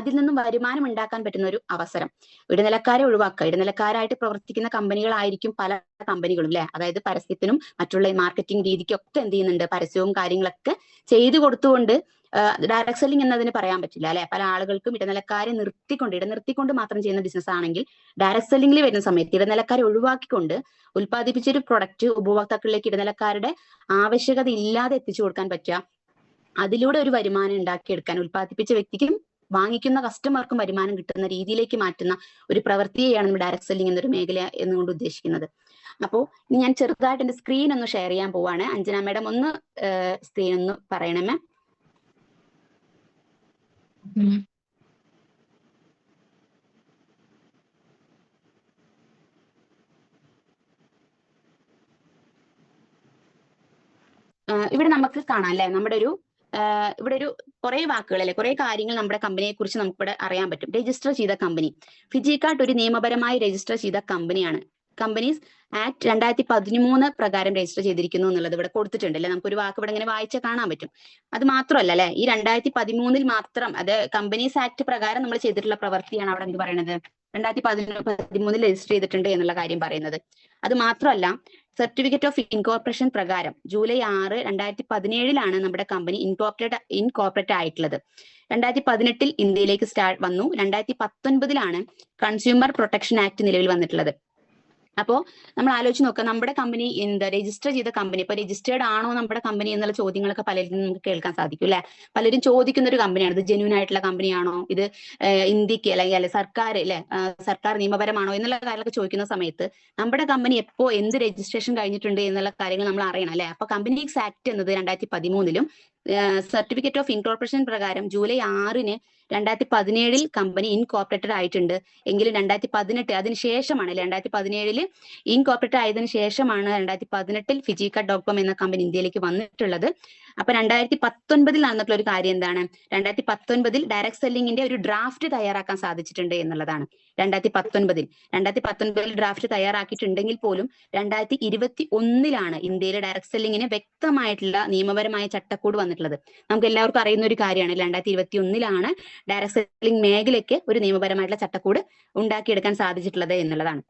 അതിൽ നിന്നും വരുമാനം ഉണ്ടാക്കാൻ പറ്റുന്ന ഒരു അവസരം. ഇടനിലക്കാരെ ഒഴിവാക്കുക. ഇടനിലക്കാരായിട്ട് പ്രവർത്തിക്കുന്ന കമ്പനികളായിരിക്കും പല കമ്പനികളും അല്ലെ. അതായത് പരസ്യത്തിനും മറ്റുള്ള മാർക്കറ്റിംഗ് രീതിക്കൊക്കെ എന്ത് ചെയ്യുന്നുണ്ട്, പരസ്യവും കാര്യങ്ങളൊക്കെ ചെയ്തു കൊടുത്തുകൊണ്ട് ഡയറക്ട് സെല്ലിംഗ് എന്നതിന് പറയാൻ പറ്റില്ല അല്ലെ. പല ആളുകൾക്കും ഇടനിലക്കാരെ ഇടനിർത്തിക്കൊണ്ട് മാത്രം ചെയ്യുന്ന ബിസിനസ് ആണെങ്കിൽ ഡയറക്ട് സെല്ലിംഗിൽ വരുന്ന സമയത്ത് ഇടനിലക്കാരെ ഒഴിവാക്കിക്കൊണ്ട് ഉൽപ്പാദിപ്പിച്ചൊരു പ്രൊഡക്റ്റ് ഉപഭോക്താക്കളിലേക്ക് ഇടനിലക്കാരുടെ ആവശ്യകത ഇല്ലാതെ എത്തിച്ചു കൊടുക്കാൻ പറ്റുക, അതിലൂടെ ഒരു വരുമാനം ഉണ്ടാക്കിയെടുക്കാൻ ഉൽപ്പാദിപ്പിച്ച വ്യക്തിക്കും വാങ്ങിക്കുന്ന കസ്റ്റമർക്കും വരുമാനം കിട്ടുന്ന രീതിയിലേക്ക് മാറ്റുന്ന ഒരു പ്രവൃത്തിയെയാണ് നമ്മൾ ഡയറക്ട് സെല്ലിംഗ് എന്നൊരു മേഖല എന്നുകൊണ്ട് ഉദ്ദേശിക്കുന്നത്. അപ്പോൾ ഇനി ഞാൻ ചെറുതായിട്ട് എന്റെ സ്ക്രീൻ ഒന്ന് ഷെയർ ചെയ്യാൻ പോവാണ്. അഞ്ജന മാഡം ഒന്ന് സ്ക്രീൻ ഒന്ന് പറയണമേ. ഇവിടെ നമുക്ക് കാണാം അല്ലെ, നമ്മുടെ ഒരു ഇവിടെ ഒരു കുറെ വാക്കുകൾ അല്ലെ, കുറെ കാര്യങ്ങൾ നമ്മുടെ കമ്പനിയെ കുറിച്ച് നമുക്കിവിടെ അറിയാൻ പറ്റും. രജിസ്റ്റർ ചെയ്ത കമ്പനി FijiCart ഒരു നിയമപരമായി രജിസ്റ്റർ ചെയ്ത കമ്പനിയാണ്. കമ്പനീസ് ആക്ട് 2013 പ്രകാരം രജിസ്റ്റർ ചെയ്തിരിക്കുന്നു എന്നുള്ളത് ഇവിടെ കൊടുത്തിട്ടുണ്ട് അല്ലെ. നമുക്കൊരു വാക്ക് ഇവിടെ ഇങ്ങനെ വായിച്ചാൽ കാണാൻ പറ്റും. അത് മാത്രമല്ല അല്ലെ, ഈ 2013 മാത്രം, അത് കമ്പനീസ് ആക്ട് പ്രകാരം നമ്മൾ ചെയ്തിട്ടുള്ള പ്രവൃത്തിയാണ് അവിടെ എന്ത് പറയുന്നത്, 2013 രജിസ്റ്റർ ചെയ്തിട്ടുണ്ട് എന്നുള്ള കാര്യം പറയുന്നത്. അത് മാത്രമല്ല, സർട്ടിഫിക്കറ്റ് ഓഫ് ഇൻകോർപ്പറേഷൻ പ്രകാരം ജൂലൈ 6, 2017 നമ്മുടെ കമ്പനി ഇൻകോർപ്പറേറ്റ് ആയിട്ടുള്ളത്. 2018 ഇന്ത്യയിലേക്ക് വന്നു. 2019 കൺസ്യൂമർ പ്രൊട്ടക്ഷൻ ആക്ട് നിലവിൽ വന്നിട്ടുള്ളത്. അപ്പോ നമ്മൾ ആലോചിച്ച് നോക്കുക, നമ്മുടെ കമ്പനി രജിസ്റ്റർ ചെയ്ത കമ്പനി, ഇപ്പൊ രജിസ്റ്റേർഡ് ആണോ നമ്മുടെ കമ്പനി എന്നുള്ള ചോദ്യങ്ങളൊക്കെ പലരും നമുക്ക് കേൾക്കാൻ സാധിക്കും അല്ലെ. പലരും ചോദിക്കുന്ന ഒരു കമ്പനിയാണ്, ഇത് ജെന്യൂൻ ആയിട്ടുള്ള കമ്പനിയാണോ, ഇത് ഇന്ത്യക്ക് അല്ലെങ്കിൽ സർക്കാർ അല്ലെ, സർക്കാർ നിയമപരമാണോ എന്നുള്ള കാര്യങ്ങളൊക്കെ ചോദിക്കുന്ന സമയത്ത് നമ്മുടെ കമ്പനി എപ്പോ എന്ത് രജിസ്ട്രേഷൻ കഴിഞ്ഞിട്ടുണ്ട് എന്നുള്ള കാര്യങ്ങൾ നമ്മൾ അറിയണം അല്ലെ. അപ്പൊ കമ്പനീസ് ആക്ട് എന്നത് 2013 സർട്ടിഫിക്കറ്റ് ഓഫ് ഇൻകോർപ്പറേഷൻ പ്രകാരം ജൂലൈ 6, 2017 കമ്പനി ഇൻകോർപ്പറേറ്റഡ് ആയിട്ടുണ്ട്. എങ്കിലും 2018 അതിനുശേഷമാണ് 2017 ഇൻകോർപ്പറേറ്റഡ് ആയതിനു ശേഷമാണ് 2018 FijiCart.com എന്ന കമ്പനി ഇന്ത്യയിലേക്ക് വന്നിട്ടുള്ളത്. അപ്പൊ 2019 നടന്നിട്ടുള്ള ഒരു കാര്യം എന്താണ്, 2019 ഡയറക്ട് സെല്ലിംഗിന്റെ ഒരു ഡ്രാഫ്റ്റ് തയ്യാറാക്കാൻ സാധിച്ചിട്ടുണ്ട് എന്നുള്ളതാണ്. 2019 ഡ്രാഫ്റ്റ് തയ്യാറാക്കിയിട്ടുണ്ടെങ്കിൽ പോലും 2021 ഇന്ത്യയിലെ ഡയറക്ട് സെല്ലിംഗിന് വ്യക്തമായിട്ടുള്ള നിയമപരമായ ചട്ടക്കൂട് വന്നിട്ടുള്ളത്. നമുക്ക് എല്ലാവർക്കും അറിയുന്ന ഒരു കാര്യമാണ്. 2021 ഡയറക്ട് സെല്ലിംഗ് മേഖലയ്ക്ക് ഒരു നിയമപരമായിട്ടുള്ള ചട്ടക്കൂട് ഉണ്ടാക്കിയെടുക്കാൻ സാധിച്ചിട്ടുള്ളത് എന്നുള്ളതാണ്.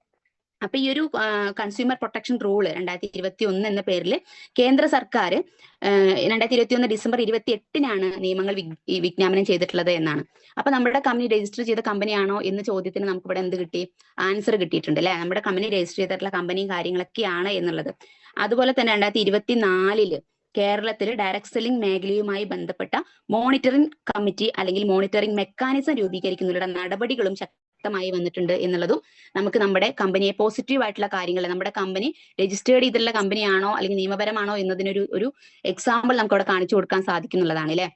അപ്പൊ ഈ ഒരു കൺസ്യൂമർ പ്രൊട്ടക്ഷൻ റൂള് 2021 എന്ന പേരിൽ കേന്ദ്ര സർക്കാർ 2021 ഡിസംബർ 28 നിയമങ്ങൾ വിജ്ഞാപനം ചെയ്തിട്ടുള്ളത് എന്നാണ്. അപ്പൊ നമ്മുടെ കമ്പനി രജിസ്റ്റർ ചെയ്ത കമ്പനിയാണോ എന്ന ചോദ്യത്തിന് നമുക്ക് ഇവിടെ എന്ത് കിട്ടി, ആൻസർ കിട്ടിയിട്ടുണ്ട് അല്ലെ. നമ്മുടെ കമ്പനി രജിസ്റ്റർ ചെയ്തിട്ടുള്ള കമ്പനിയും കാര്യങ്ങളൊക്കെയാണ് എന്നുള്ളത്. അതുപോലെ തന്നെ 2024 കേരളത്തിൽ ഡയറക്ട് സെല്ലിംഗ് മേഖലയുമായി ബന്ധപ്പെട്ട മോണിറ്ററിംഗ് കമ്മിറ്റി അല്ലെങ്കിൽ മോണിറ്ററിംഗ് മെക്കാനിസം രൂപീകരിക്കുന്നതിനുള്ള നടപടികളും വ്യക്തമായി വന്നിട്ടുണ്ട് എന്നുള്ളതും നമുക്ക് നമ്മുടെ കമ്പനിയെ പോസിറ്റീവ് ആയിട്ടുള്ള കാര്യങ്ങൾ, നമ്മുടെ കമ്പനി രജിസ്റ്റേർഡ് ചെയ്തിട്ടുള്ള കമ്പനിയാണോ അല്ലെങ്കിൽ നിയമപരമാണോ എന്നതിനൊരു എക്സാമ്പിൾ നമുക്ക് അവിടെ കാണിച്ചു കൊടുക്കാൻ സാധിക്കുന്നുള്ളതാണ് അല്ലെ.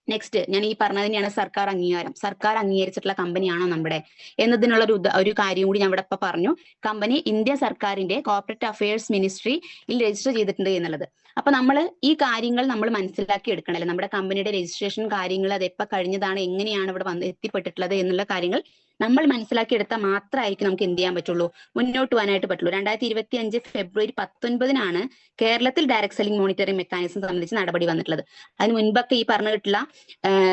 നെക്സ്റ്റ്, ഞാൻ ഈ പറഞ്ഞത് തന്നെയാണ് സർക്കാർ അംഗീകാരം. സർക്കാർ അംഗീകരിച്ചിട്ടുള്ള കമ്പനിയാണോ നമ്മുടെ എന്നതിനുള്ള ഒരു കാര്യം കൂടി ഞാൻ ഇവിടെ ഇപ്പൊ പറഞ്ഞു. കമ്പനി ഇന്ത്യ സർക്കാരിന്റെ കോർപ്പറേറ്റ് അഫയേഴ്സ് മിനിസ്ട്രിയിൽ രജിസ്റ്റർ ചെയ്തിട്ടുണ്ട് എന്നുള്ളത്. അപ്പൊ നമ്മൾ ഈ കാര്യങ്ങൾ നമ്മൾ മനസ്സിലാക്കി എടുക്കണല്ലേ. നമ്മുടെ കമ്പനിയുടെ രജിസ്ട്രേഷൻ കാര്യങ്ങൾ അത് എപ്പോൾ കഴിഞ്ഞതാണ്, എങ്ങനെയാണ് ഇവിടെ എത്തിപ്പെട്ടിട്ടുള്ളത് എന്നുള്ള കാര്യങ്ങൾ നമ്മൾ മനസ്സിലാക്കി എടുത്താൽ മാത്രമായിരിക്കും നമുക്ക് എന്ത് ചെയ്യാൻ പറ്റുള്ളൂ, മുന്നോട്ട് പോകാനായിട്ട് പറ്റുള്ളൂ. 2025 ഫെബ്രുവരി 19 കേരളത്തിൽ ഡയറക്ട് സെല്ലിംഗ് മോണിറ്ററിംഗ് മെക്കാനിസം സംബന്ധിച്ച് നടപടി വന്നിട്ടുള്ളത്. അതിന് മുൻപൊക്കെ ഈ പറഞ്ഞിട്ടുള്ള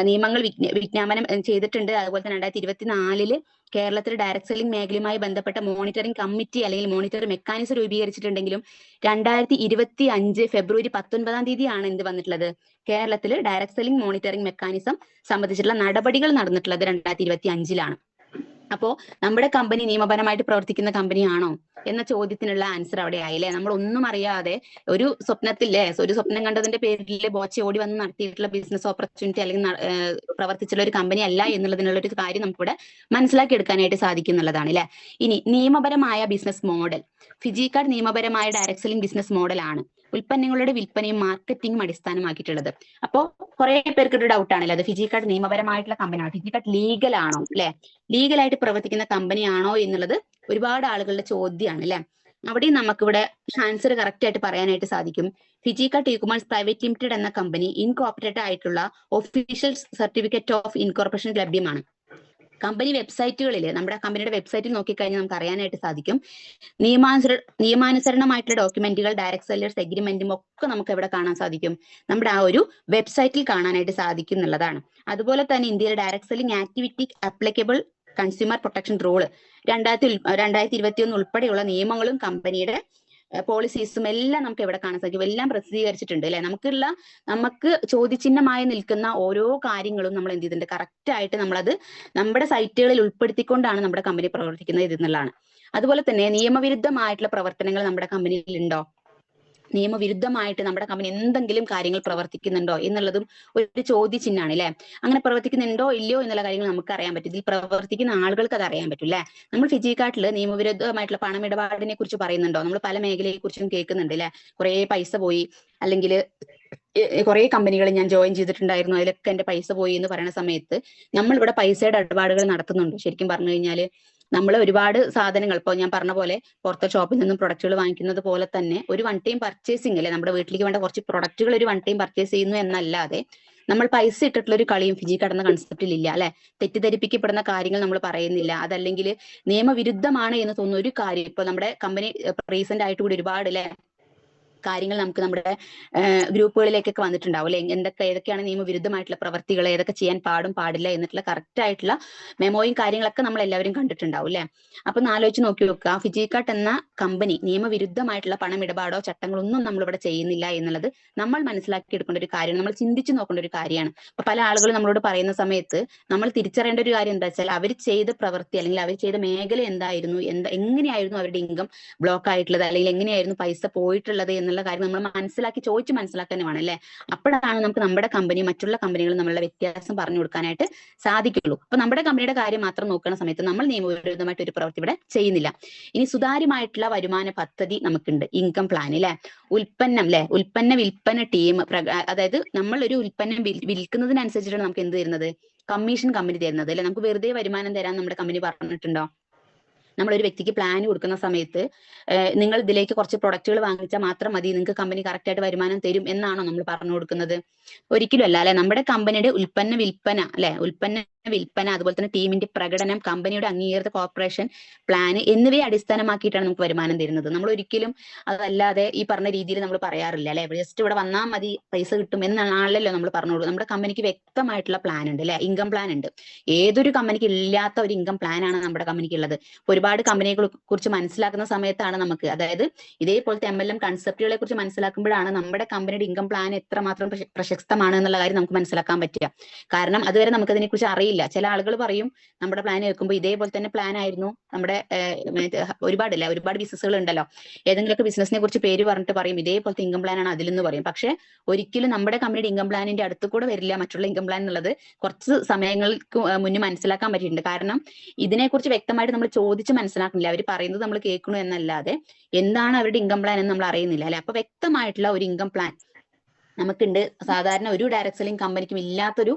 നിയമങ്ങൾ വിജ്ഞാപനം ചെയ്തിട്ടുണ്ട്. അതുപോലെ തന്നെ 2024 കേരളത്തിൽ ഡയറക്ട് സെല്ലിംഗ് മേഖലയുമായി ബന്ധപ്പെട്ട മോണിറ്ററിംഗ് കമ്മിറ്റി അല്ലെങ്കിൽ മോണിറ്ററിംഗ് മെക്കാനിസം രൂപീകരിച്ചിട്ടുണ്ടെങ്കിലും 2025 ഫെബ്രുവരി 19 എന്ത് വന്നിട്ടുള്ളത്, കേരളത്തിൽ ഡയറക്ട് സെല്ലിംഗ് മോണിറ്ററിംഗ് മെക്കാനിസം സംബന്ധിച്ചിട്ടുള്ള നടപടികൾ നടന്നിട്ടുള്ളത് 2025 അപ്പോ നമ്മുടെ കമ്പനി നിയമപരമായിട്ട് പ്രവർത്തിക്കുന്ന കമ്പനിയാണോ എന്ന ചോദ്യത്തിനുള്ള ആൻസർ അവിടെ ആയില്ലേ. നമ്മൾ ഒന്നും അറിയാതെ ഒരു സ്വപ്നം കണ്ടതിന്റെ പേരിൽ ബോച്ചെ ഓടി വന്ന് നടത്തിയിട്ടുള്ള ബിസിനസ് ഓപ്പർച്യൂണിറ്റി അല്ലെങ്കിൽ പ്രവർത്തിച്ചുള്ള ഒരു കമ്പനി അല്ല എന്നുള്ളതിനുള്ള ഒരു കാര്യം നമുക്കിവിടെ മനസ്സിലാക്കി എടുക്കാനായിട്ട് സാധിക്കുന്നുള്ളതാണ് അല്ലെ. ഇനി നിയമപരമായ ബിസിനസ് മോഡൽ. ഫിജിക്കാർഡ് നിയമപരമായ ഡയറക്ട് സെല്ലിംഗ് ബിസിനസ് മോഡലാണ് ഉൽപ്പന്നങ്ങളുടെ വിൽപ്പനയും മാർക്കറ്റിംഗും അടിസ്ഥാനമാക്കിയിട്ടുള്ളത്. അപ്പോൾ കുറെ പേർക്ക് ഒരു ഡൗട്ട് ആണല്ലോ, അത് ഫിജിക്കാർഡ് നിയമപരമായിട്ടുള്ള കമ്പനിയാണോ, ഫിജിക്കാർഡ് ലീഗൽ ആണോ അല്ലെ, ലീഗലായിട്ട് പ്രവർത്തിക്കുന്ന കമ്പനിയാണോ എന്നുള്ളത് ഒരുപാട് ആളുകളുടെ ചോദ്യമാണ് അല്ലെ. അവിടെയും നമുക്കിവിടെ ആൻസർ കറക്റ്റ് ആയിട്ട് പറയാനായിട്ട് സാധിക്കും. ഫിജിക്കാർഡ് ഇ-കൊമേഴ്സ് പ്രൈവറ്റ് ലിമിറ്റഡ് എന്ന കമ്പനി ഇൻകോർപ്പറേറ്റഡ് ആയിട്ടുള്ള ഒഫീഷ്യൽ സർട്ടിഫിക്കറ്റ് ഓഫ് ഇൻകോർപ്പറേഷൻ ലഭ്യമാണ്. കമ്പനി വെബ്സൈറ്റുകളിൽ, നമ്മുടെ കമ്പനിയുടെ വെബ്സൈറ്റിൽ നോക്കിക്കഴിഞ്ഞാൽ നമുക്ക് അറിയാനായിട്ട് സാധിക്കും. നിയമാനുസരണമായിട്ടുള്ള ഡോക്യുമെന്റുകൾ, ഡയറക്ട് സെല്ലേഴ്സ് എഗ്രിമെന്റും ഒക്കെ നമുക്ക് എവിടെ കാണാൻ സാധിക്കും, നമ്മുടെ ആ ഒരു വെബ്സൈറ്റിൽ കാണാനായിട്ട് സാധിക്കും എന്നുള്ളതാണ്. അതുപോലെ തന്നെ ഇന്ത്യയിലെ direct selling activity applicable consumer protection rule 2021 ഉൾപ്പെടെയുള്ള നിയമങ്ങളും കമ്പനിയുടെ പോളിസീസും എല്ലാം നമുക്ക് എവിടെ കാണാൻ സാധിക്കും, എല്ലാം പ്രസിദ്ധീകരിച്ചിട്ടുണ്ട് അല്ലെ. നമുക്ക് ചോദ്യചിഹ്നമായി നിൽക്കുന്ന ഓരോ കാര്യങ്ങളും നമ്മൾ എന്ത് ചെയ്തിട്ടുണ്ട്, കറക്റ്റ് ആയിട്ട് നമ്മളത് നമ്മുടെ സൈറ്റുകളിൽ ഉൾപ്പെടുത്തിക്കൊണ്ടാണ് നമ്മുടെ കമ്പനി പ്രവർത്തിക്കുന്നത് എന്നുള്ളതാണ്. അതുപോലെ തന്നെ നിയമവിരുദ്ധമായിട്ടുള്ള പ്രവർത്തനങ്ങൾ നമ്മുടെ കമ്പനിയിൽ ഉണ്ടോ, നിയമവിരുദ്ധമായിട്ട് നമ്മുടെ കമ്പനി എന്തെങ്കിലും കാര്യങ്ങൾ പ്രവർത്തിക്കുന്നുണ്ടോ എന്നുള്ളതും ഒരു ചോദ്യചിഹ്നമാണ് അല്ലെ. അങ്ങനെ പ്രവർത്തിക്കുന്നുണ്ടോ ഇല്ലയോ എന്നുള്ള കാര്യങ്ങൾ നമുക്ക് അറിയാൻ പറ്റും, ഇതിൽ പ്രവർത്തിക്കുന്ന ആളുകൾക്ക് അത് അറിയാൻ പറ്റും അല്ലെ. നമ്മൾ ഫിജിക്കാർഡിൽ നിയമവിരുദ്ധമായിട്ടുള്ള പണമിടപാടിനെ കുറിച്ച് പറയുന്നുണ്ടോ, നമ്മൾ പല മേഖലയെ കുറിച്ചും കേൾക്കുന്നുണ്ട് അല്ലെ. കുറെ പൈസ പോയി, അല്ലെങ്കിൽ കുറെ കമ്പനികൾ ഞാൻ ജോയിൻ ചെയ്തിട്ടുണ്ടായിരുന്നു, അതിലൊക്കെ എന്റെ പൈസ പോയി എന്ന് പറയുന്ന സമയത്ത് നമ്മൾ ഇവിടെ പൈസയുടെ ഇടപാടുകൾ നടത്തുന്നുണ്ട്. ശരിക്കും പറഞ്ഞു കഴിഞ്ഞാൽ നമ്മൾ ഒരുപാട് സാധനങ്ങൾ, ഇപ്പോൾ ഞാൻ പറഞ്ഞ പോലെ പുറത്തെ ഷോപ്പിൽ നിന്നും പ്രൊഡക്റ്റുകൾ വാങ്ങിക്കുന്നത് പോലെ തന്നെ ഒരു വൺ ടൈം പർച്ചേസിംഗ് അല്ലെ, നമ്മുടെ വീട്ടിലേക്ക് വേണ്ട കുറച്ച് പ്രൊഡക്റ്റുകൾ ഒരു വൺ ടൈം പർച്ചേസ് ചെയ്യുന്നു എന്നല്ലാതെ നമ്മൾ പൈസ ഇട്ടിട്ടുള്ള ഒരു കളിയും ഫിജിക്കാർഡ് എന്ന കൺസെപ്റ്റിൽ ഇല്ല അല്ലെ. തെറ്റിദ്ധരിപ്പിക്കപ്പെടുന്ന കാര്യങ്ങൾ നമ്മൾ പറയുന്നില്ല, അതല്ലെങ്കിൽ നിയമവിരുദ്ധമാണ് എന്ന് തോന്നുന്ന ഒരു കാര്യം. ഇപ്പൊ നമ്മുടെ കമ്പനി റീസെന്റ് ആയിട്ട് കൂടി ഒരുപാട് അല്ലെ കാര്യങ്ങൾ നമുക്ക് നമ്മുടെ ഗ്രൂപ്പുകളിലേക്കൊക്കെ വന്നിട്ടുണ്ടാവും അല്ലെ. ഏതൊക്കെയാണ് നിയമവിരുദ്ധമായിട്ടുള്ള പ്രവർത്തികൾ, ഏതൊക്കെ ചെയ്യാൻ പാടില്ല എന്നിട്ടുള്ള കറക്റ്റ് ആയിട്ടുള്ള മെമ്മോയും കാര്യങ്ങളൊക്കെ നമ്മൾ എല്ലാവരും കണ്ടിട്ടുണ്ടാവും അല്ലെ. അപ്പൊ ആലോചിച്ച് നോക്കി നോക്കുക, ഫിജിക്കാർഡ് എന്ന കമ്പനി നിയമവിരുദ്ധമായിട്ടുള്ള പണമിടപാടോ ചട്ടങ്ങളൊന്നും നമ്മളിവിടെ ചെയ്യുന്നില്ല എന്നുള്ളത് നമ്മൾ മനസ്സിലാക്കി എടുക്കേണ്ട ഒരു കാര്യമാണ്, നമ്മൾ ചിന്തിച്ചു നോക്കേണ്ട ഒരു കാര്യമാണ്. അപ്പൊ പല ആളുകളും നമ്മളോട് പറയുന്ന സമയത്ത് നമ്മൾ തിരിച്ചറിയേണ്ട ഒരു കാര്യം എന്താ വെച്ചാൽ, അവർ ചെയ്ത പ്രവൃത്തി അല്ലെങ്കിൽ അവർ ചെയ്ത മേഖല എന്തായിരുന്നു, എങ്ങനെയായിരുന്നു അവരുടെ ഇൻകം ബ്ലോക്ക് ആയിട്ടുള്ളത്, അല്ലെങ്കിൽ എങ്ങനെയായിരുന്നു പൈസ പോയിട്ടുള്ളത് എന്നുള്ള കാര്യം നമ്മൾ ചോദിച്ച് മനസ്സിലാക്കാൻ വേണം അല്ലെ. അപ്പോഴാണ് നമുക്ക് നമ്മുടെ കമ്പനി മറ്റുള്ള കമ്പനികളും നമ്മളുടെ വ്യത്യാസം പറഞ്ഞു കൊടുക്കാനായിട്ട് സാധിക്കുള്ളൂ. അപ്പൊ നമ്മുടെ കമ്പനിയുടെ കാര്യം മാത്രം നോക്കുന്ന സമയത്ത് നമ്മൾ നിയമവിരുദ്ധമായിട്ട് ഒരു പ്രവൃത്തി ഇവിടെ ചെയ്യുന്നില്ല. ഇനി സുതാര്യമായിട്ടുള്ള വരുമാന പദ്ധതി നമുക്കുണ്ട്, ഇൻകം പ്ലാൻ അല്ലെ. ഉൽപ്പന്ന വിൽപ്പന ടീം, അതായത് നമ്മൾ ഒരു ഉൽപ്പന്നം വിൽക്കുന്നതിനനുസരിച്ചിട്ടാണ് നമുക്ക് എന്ത് തരുന്നത്, കമ്മീഷൻ കമ്പനി തരുന്നത് അല്ലെ. നമുക്ക് വെറുതെ വരുമാനം തരാൻ നമ്മുടെ കമ്പനി പറഞ്ഞിട്ടുണ്ടോ? നമ്മളൊരു വ്യക്തിക്ക് പ്ലാൻ കൊടുക്കുന്ന സമയത്ത് നിങ്ങൾ ഇതിലേക്ക് കുറച്ച് പ്രൊഡക്റ്റുകൾ വാങ്ങിച്ചാൽ മാത്രം മതി, നിങ്ങൾക്ക് കമ്പനി കറക്റ്റ് ആയിട്ട് വരുമാനം തരും എന്നാണോ നമ്മൾ പറഞ്ഞു കൊടുക്കുന്നത്? ഒരിക്കലും അല്ല അല്ലെ. നമ്മുടെ കമ്പനിയുടെ ഉൽപ്പന്ന വിൽപ്പന അതുപോലെ തന്നെ ടീമിന്റെ പ്രകടനം, കമ്പനിയുടെ അംഗീകൃത കോർപ്പറേഷൻ പ്ലാൻ എന്നിവയെ അടിസ്ഥാനമാക്കിയിട്ടാണ് നമുക്ക് വരുമാനം തരുന്നത്. നമ്മൾ ഒരിക്കലും അതല്ലാതെ ഈ പറഞ്ഞ രീതിയിൽ നമ്മൾ പറയാറില്ല അല്ലെ. ജസ്റ്റ് ഇവിടെ വന്നാൽ മതി പൈസ കിട്ടും എന്നാണല്ലോ നമ്മൾ പറഞ്ഞു കൊടുക്കുന്നത്. നമ്മുടെ കമ്പനിക്ക് വ്യക്തമായിട്ടുള്ള പ്ലാൻ ഉണ്ട് അല്ലെ, ഇൻകം പ്ലാൻ ഉണ്ട്. ഏതൊരു കമ്പനിക്ക് ഇല്ലാത്ത ഒരു ഇൻകം പ്ലാൻ ആണ് നമ്മുടെ കമ്പനിക്ക് ഉള്ളത്. ഒരുപാട് ഒരുപാട് കമ്പനികളെ കുറിച്ച് മനസ്സിലാക്കുന്ന സമയത്താണ് നമുക്ക്, അതായത് ഇതേപോലത്തെ MLM കൺസെപ്റ്റുകളെ കുറിച്ച് മനസ്സിലാക്കുമ്പോഴാണ് നമ്മുടെ കമ്പനിയുടെ ഇൻകം പ്ലാൻ എത്രമാത്രം പ്രശസ്തമാണ് എന്നുള്ള കാര്യം നമുക്ക് മനസ്സിലാക്കാൻ പറ്റുക. കാരണം അതുവരെ നമുക്ക് അതിനെ കുറിച്ച് അറിയില്ല. ചില ആളുകൾ പറയും നമ്മുടെ പ്ലാൻ കേൾക്കുമ്പോൾ ഇതേപോലെ തന്നെ പ്ലാൻ ആയിരുന്നു നമ്മുടെ ഒരുപാട് ബിസിനസ്സുകൾ ഉണ്ടല്ലോ, ഏതെങ്കിലുമൊക്കെ ബിസിനസിനെ കുറിച്ച് പേര് പറഞ്ഞിട്ട് പറയും ഇതേപോലത്തെ ഇൻകം പ്ലാൻ ആണ് അതിലെന്ന് പറയും. പക്ഷെ ഒരിക്കലും നമ്മുടെ കമ്പനിയുടെ ഇൻകം പ്ലാനിന്റെ അടുത്ത് കൂടെ വരില്ല മറ്റുള്ള ഇൻകം പ്ലാൻ എന്നുള്ളത് കുറച്ച് സമയങ്ങൾക്ക് മുന്നേ മനസ്സിലാക്കാൻ പറ്റിയിട്ടുണ്ട്. കാരണം ഇതിനെക്കുറിച്ച് വ്യക്തമായിട്ട് നമ്മൾ ചോദിച്ച് മനസ്സിലാക്കുന്നില്ല, അവർ പറയുന്നത് നമ്മൾ കേൾക്കണു എന്നല്ലാതെ എന്താണ് അവരുടെ ഇൻകം പ്ലാൻ എന്ന് നമ്മൾ അറിയുന്നില്ല അല്ലെ. അപ്പൊ വ്യക്തമായിട്ടുള്ള ഒരു ഇൻകം പ്ലാൻ നമുക്കുണ്ട്. സാധാരണ ഒരു ഡയറക്ട് സെല്ലിംഗ് കമ്പനിക്കും ഇല്ലാത്തൊരു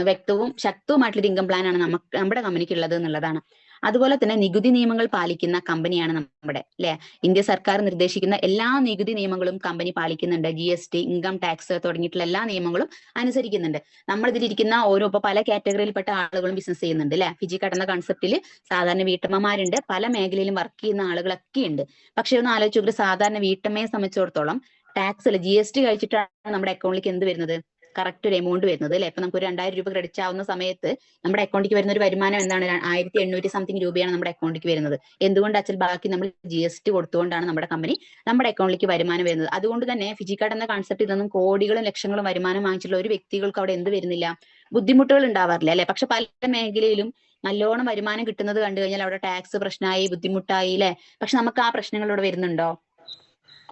വ്യക്തവും ശക്തവുമായിട്ടുള്ള ഇൻകം പ്ലാൻ ആണ് നമ്മുടെ കമ്പനിക്ക് ഉള്ളത് എന്നുള്ളതാണ്. അതുപോലെ തന്നെ നികുതി നിയമങ്ങൾ പാലിക്കുന്ന കമ്പനിയാണ് നമ്മുടെ അല്ലെ. ഇന്ത്യ സർക്കാർ നിർദ്ദേശിക്കുന്ന എല്ലാ നികുതി നിയമങ്ങളും കമ്പനി പാലിക്കുന്നുണ്ട്. GST, ഇൻകം ടാക്സ് തുടങ്ങിയിട്ടുള്ള എല്ലാ നിയമങ്ങളും അനുസരിക്കുന്നുണ്ട്. നമ്മൾ ഇതിലിരിക്കുന്ന ഇപ്പൊ പല കാറ്റഗറിയിൽപ്പെട്ട ആളുകളും ബിസിനസ് ചെയ്യുന്നുണ്ട് അല്ലെ. ഫിജി കാർഡ് എന്ന കൺസെപ്റ്റിൽ സാധാരണ വീട്ടമ്മമാരുണ്ട്, പല മേഖലയിലും വർക്ക് ചെയ്യുന്ന ആളുകളൊക്കെ ഉണ്ട്. പക്ഷെ ഒന്ന് ആലോചിച്ച് നോക്കുക, സാധാരണ വീട്ടമ്മയെ സംബന്ധിച്ചിടത്തോളം ടാക്സ് അല്ല GST കഴിച്ചിട്ടാണ് നമ്മുടെ അക്കൗണ്ടിലേക്ക് എന്ത് വരുന്നത്, കറക്റ്റ് ഒരു എമൗണ്ട് വരുന്നത് അല്ലെ. ഇപ്പൊ നമുക്ക് ഒരു 2000 രൂപ ക്രെഡിറ്റ് ആവുന്ന സമയത്ത് നമ്മുടെ അക്കൗണ്ടിലേക്ക് വരുന്ന ഒരു വരുമാനം എന്താണ്, 1800 സംതിങ് രൂപയാണ് നമ്മുടെ അക്കൗണ്ടിലേക്ക് വരുന്നത്. എന്തുകൊണ്ട് അച്ഛൻ, ബാക്കി നമ്മൾ GST കൊടുത്തുകൊണ്ടാണ് നമ്മുടെ കമ്പനി നമ്മുടെ അക്കൗണ്ടിലേക്ക് വരുമാനം വരുന്നത്. അതുകൊണ്ട് തന്നെ ഫിജി കാർഡ് എന്ന കൺസെപ്റ്റ് ഇതൊന്നും കോടികളും ലക്ഷങ്ങളും വരുമാനം വാങ്ങിച്ചിട്ടുള്ള ഒരു വ്യക്തികൾക്ക് അവിടെ എന്ത് വരുന്നില്ല, ബുദ്ധിമുട്ടുകൾ ഉണ്ടാവാറില്ല അല്ലെ. പക്ഷെ പല മേഖലയിലും നല്ലോണം വരുമാനം കിട്ടുന്നത് കണ്ടു കഴിഞ്ഞാൽ അവിടെ ടാക്സ് പ്രശ്നമായി, ബുദ്ധിമുട്ടായി അല്ലെ. പക്ഷെ നമുക്ക് ആ പ്രശ്നങ്ങൾ ഇവിടെ വരുന്നുണ്ടോ?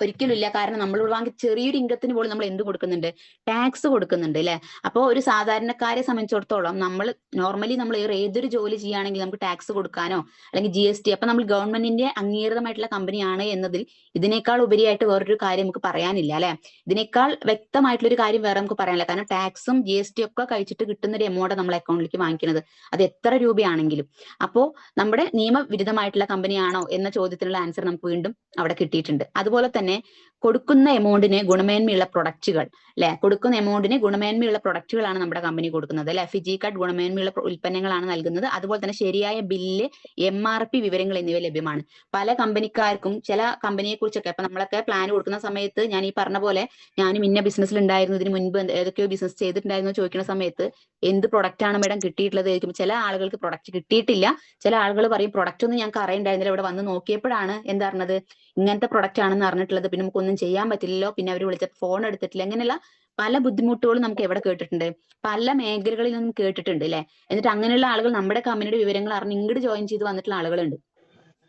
ഒരിക്കലും ഇല്ല. കാരണം നമ്മൾ വാങ്ങി ചെറിയൊരു ഇൻകത്തിന് പോലും നമ്മൾ എന്ത് കൊടുക്കുന്നുണ്ട്, ടാക്സ് കൊടുക്കുന്നുണ്ട് അല്ലെ. അപ്പോൾ ഒരു സാധാരണക്കാരെ സംബന്ധിച്ചിടത്തോളം നമ്മൾ നോർമലി നമ്മൾ ഏതൊരു ജോലി ചെയ്യുകയാണെങ്കിൽ നമുക്ക് ടാക്സ് കൊടുക്കാനോ അല്ലെങ്കിൽ GST, അപ്പൊ നമ്മൾ ഗവൺമെന്റിന്റെ അംഗീകൃതമായിട്ടുള്ള കമ്പനിയാണ് എന്നതിൽ ഇതിനേക്കാൾ ഉപരിയായിട്ട് വേറൊരു കാര്യം നമുക്ക് പറയാനില്ല അല്ലെ. ഇതിനേക്കാൾ വ്യക്തമായിട്ടുള്ള ഒരു കാര്യം വേറെ നമുക്ക് പറയാനില്ല. കാരണം ടാക്സും GST ഒക്കെ കഴിച്ചിട്ട് കിട്ടുന്ന ഒരു എമൗണ്ട് നമ്മൾ അക്കൗണ്ടിലേക്ക് വാങ്ങിക്കുന്നത്, അത് എത്ര രൂപയാണെങ്കിലും. അപ്പോ നമ്മുടെ നിയമവിരുദ്ധമായിട്ടുള്ള കമ്പനിയാണോ എന്ന ചോദ്യത്തിനുള്ള ആൻസർ നമുക്ക് വീണ്ടും അവിടെ കിട്ടിയിട്ടുണ്ട്. അതുപോലെ തന്നെ കൊടുക്കുന്ന എമൗണ്ടിന് ഗുണമേന്മയുള്ള പ്രൊഡക്റ്റുകൾ അല്ലെ, കൊടുക്കുന്ന എമൗണ്ടിന് ഗുണമേന്മയുള്ള പ്രൊഡക്റ്റുകളാണ് നമ്മുടെ കമ്പനി കൊടുക്കുന്നത് അല്ലെ. ഫിജി കാർഡ് ഗുണമേന്മയുള്ള ഉൽപ്പന്നങ്ങളാണ് നൽകുന്നത്. അതുപോലെ തന്നെ ശരിയായ ബില്ല്, MRP വിവരങ്ങൾ എന്നിവ ലഭ്യമാണ്. പല കമ്പനിക്കാർക്കും ചില കമ്പനിയെ കുറിച്ചൊക്കെ, അപ്പൊ നമ്മളൊക്കെ പ്ലാൻ കൊടുക്കുന്ന സമയത്ത് ഞാൻ ഈ പറഞ്ഞ പോലെ ഞാനും ഇന്ന ബിസിനസ്സിൽ ഉണ്ടായിരുന്നു, ഇതിന് മുൻപ് ഏതൊക്കെയോ ബിസിനസ് ചെയ്തിട്ടുണ്ടായിരുന്നു ചോദിക്കുന്ന സമയത്ത് എന്ത് പ്രൊഡക്റ്റ് ആണ് മേഡം കിട്ടിയിട്ടുള്ളത് ചോദിക്കും. ചില ആളുകൾക്ക് പ്രൊഡക്റ്റ് കിട്ടിയിട്ടില്ല, ചില ആളുകൾ പറയും പ്രൊഡക്റ്റ് ഒന്നും ഞങ്ങൾക്ക് അറിയണ്ടായിരുന്നില്ല, ഇവിടെ വന്ന് നോക്കിയപ്പോഴാണ് എന്താ ഇങ്ങനത്തെ പ്രൊഡക്റ്റ് ആണെന്ന് അറിഞ്ഞിട്ടുള്ളത്, പിന്നെ നമുക്കൊന്നും ചെയ്യാൻ പറ്റില്ലല്ലോ, പിന്നെ അവർ വിളിച്ചപ്പോൾ ഫോൺ എടുത്തിട്ടില്ല. അങ്ങനെയുള്ള പല ബുദ്ധിമുട്ടുകളും നമുക്ക് എവിടെ കേട്ടിട്ടുണ്ട്, പല മേഖലകളിൽ നിന്നും കേട്ടിട്ടുണ്ട് അല്ലെ. എന്നിട്ട് അങ്ങനെയുള്ള ആളുകൾ നമ്മുടെ കമ്പനിയുടെ വിവരങ്ങൾ അറിഞ്ഞ് ഇങ്ങോട്ട് ജോയിൻ ചെയ്ത് വന്നിട്ടുള്ള ആളുകളുണ്ട്.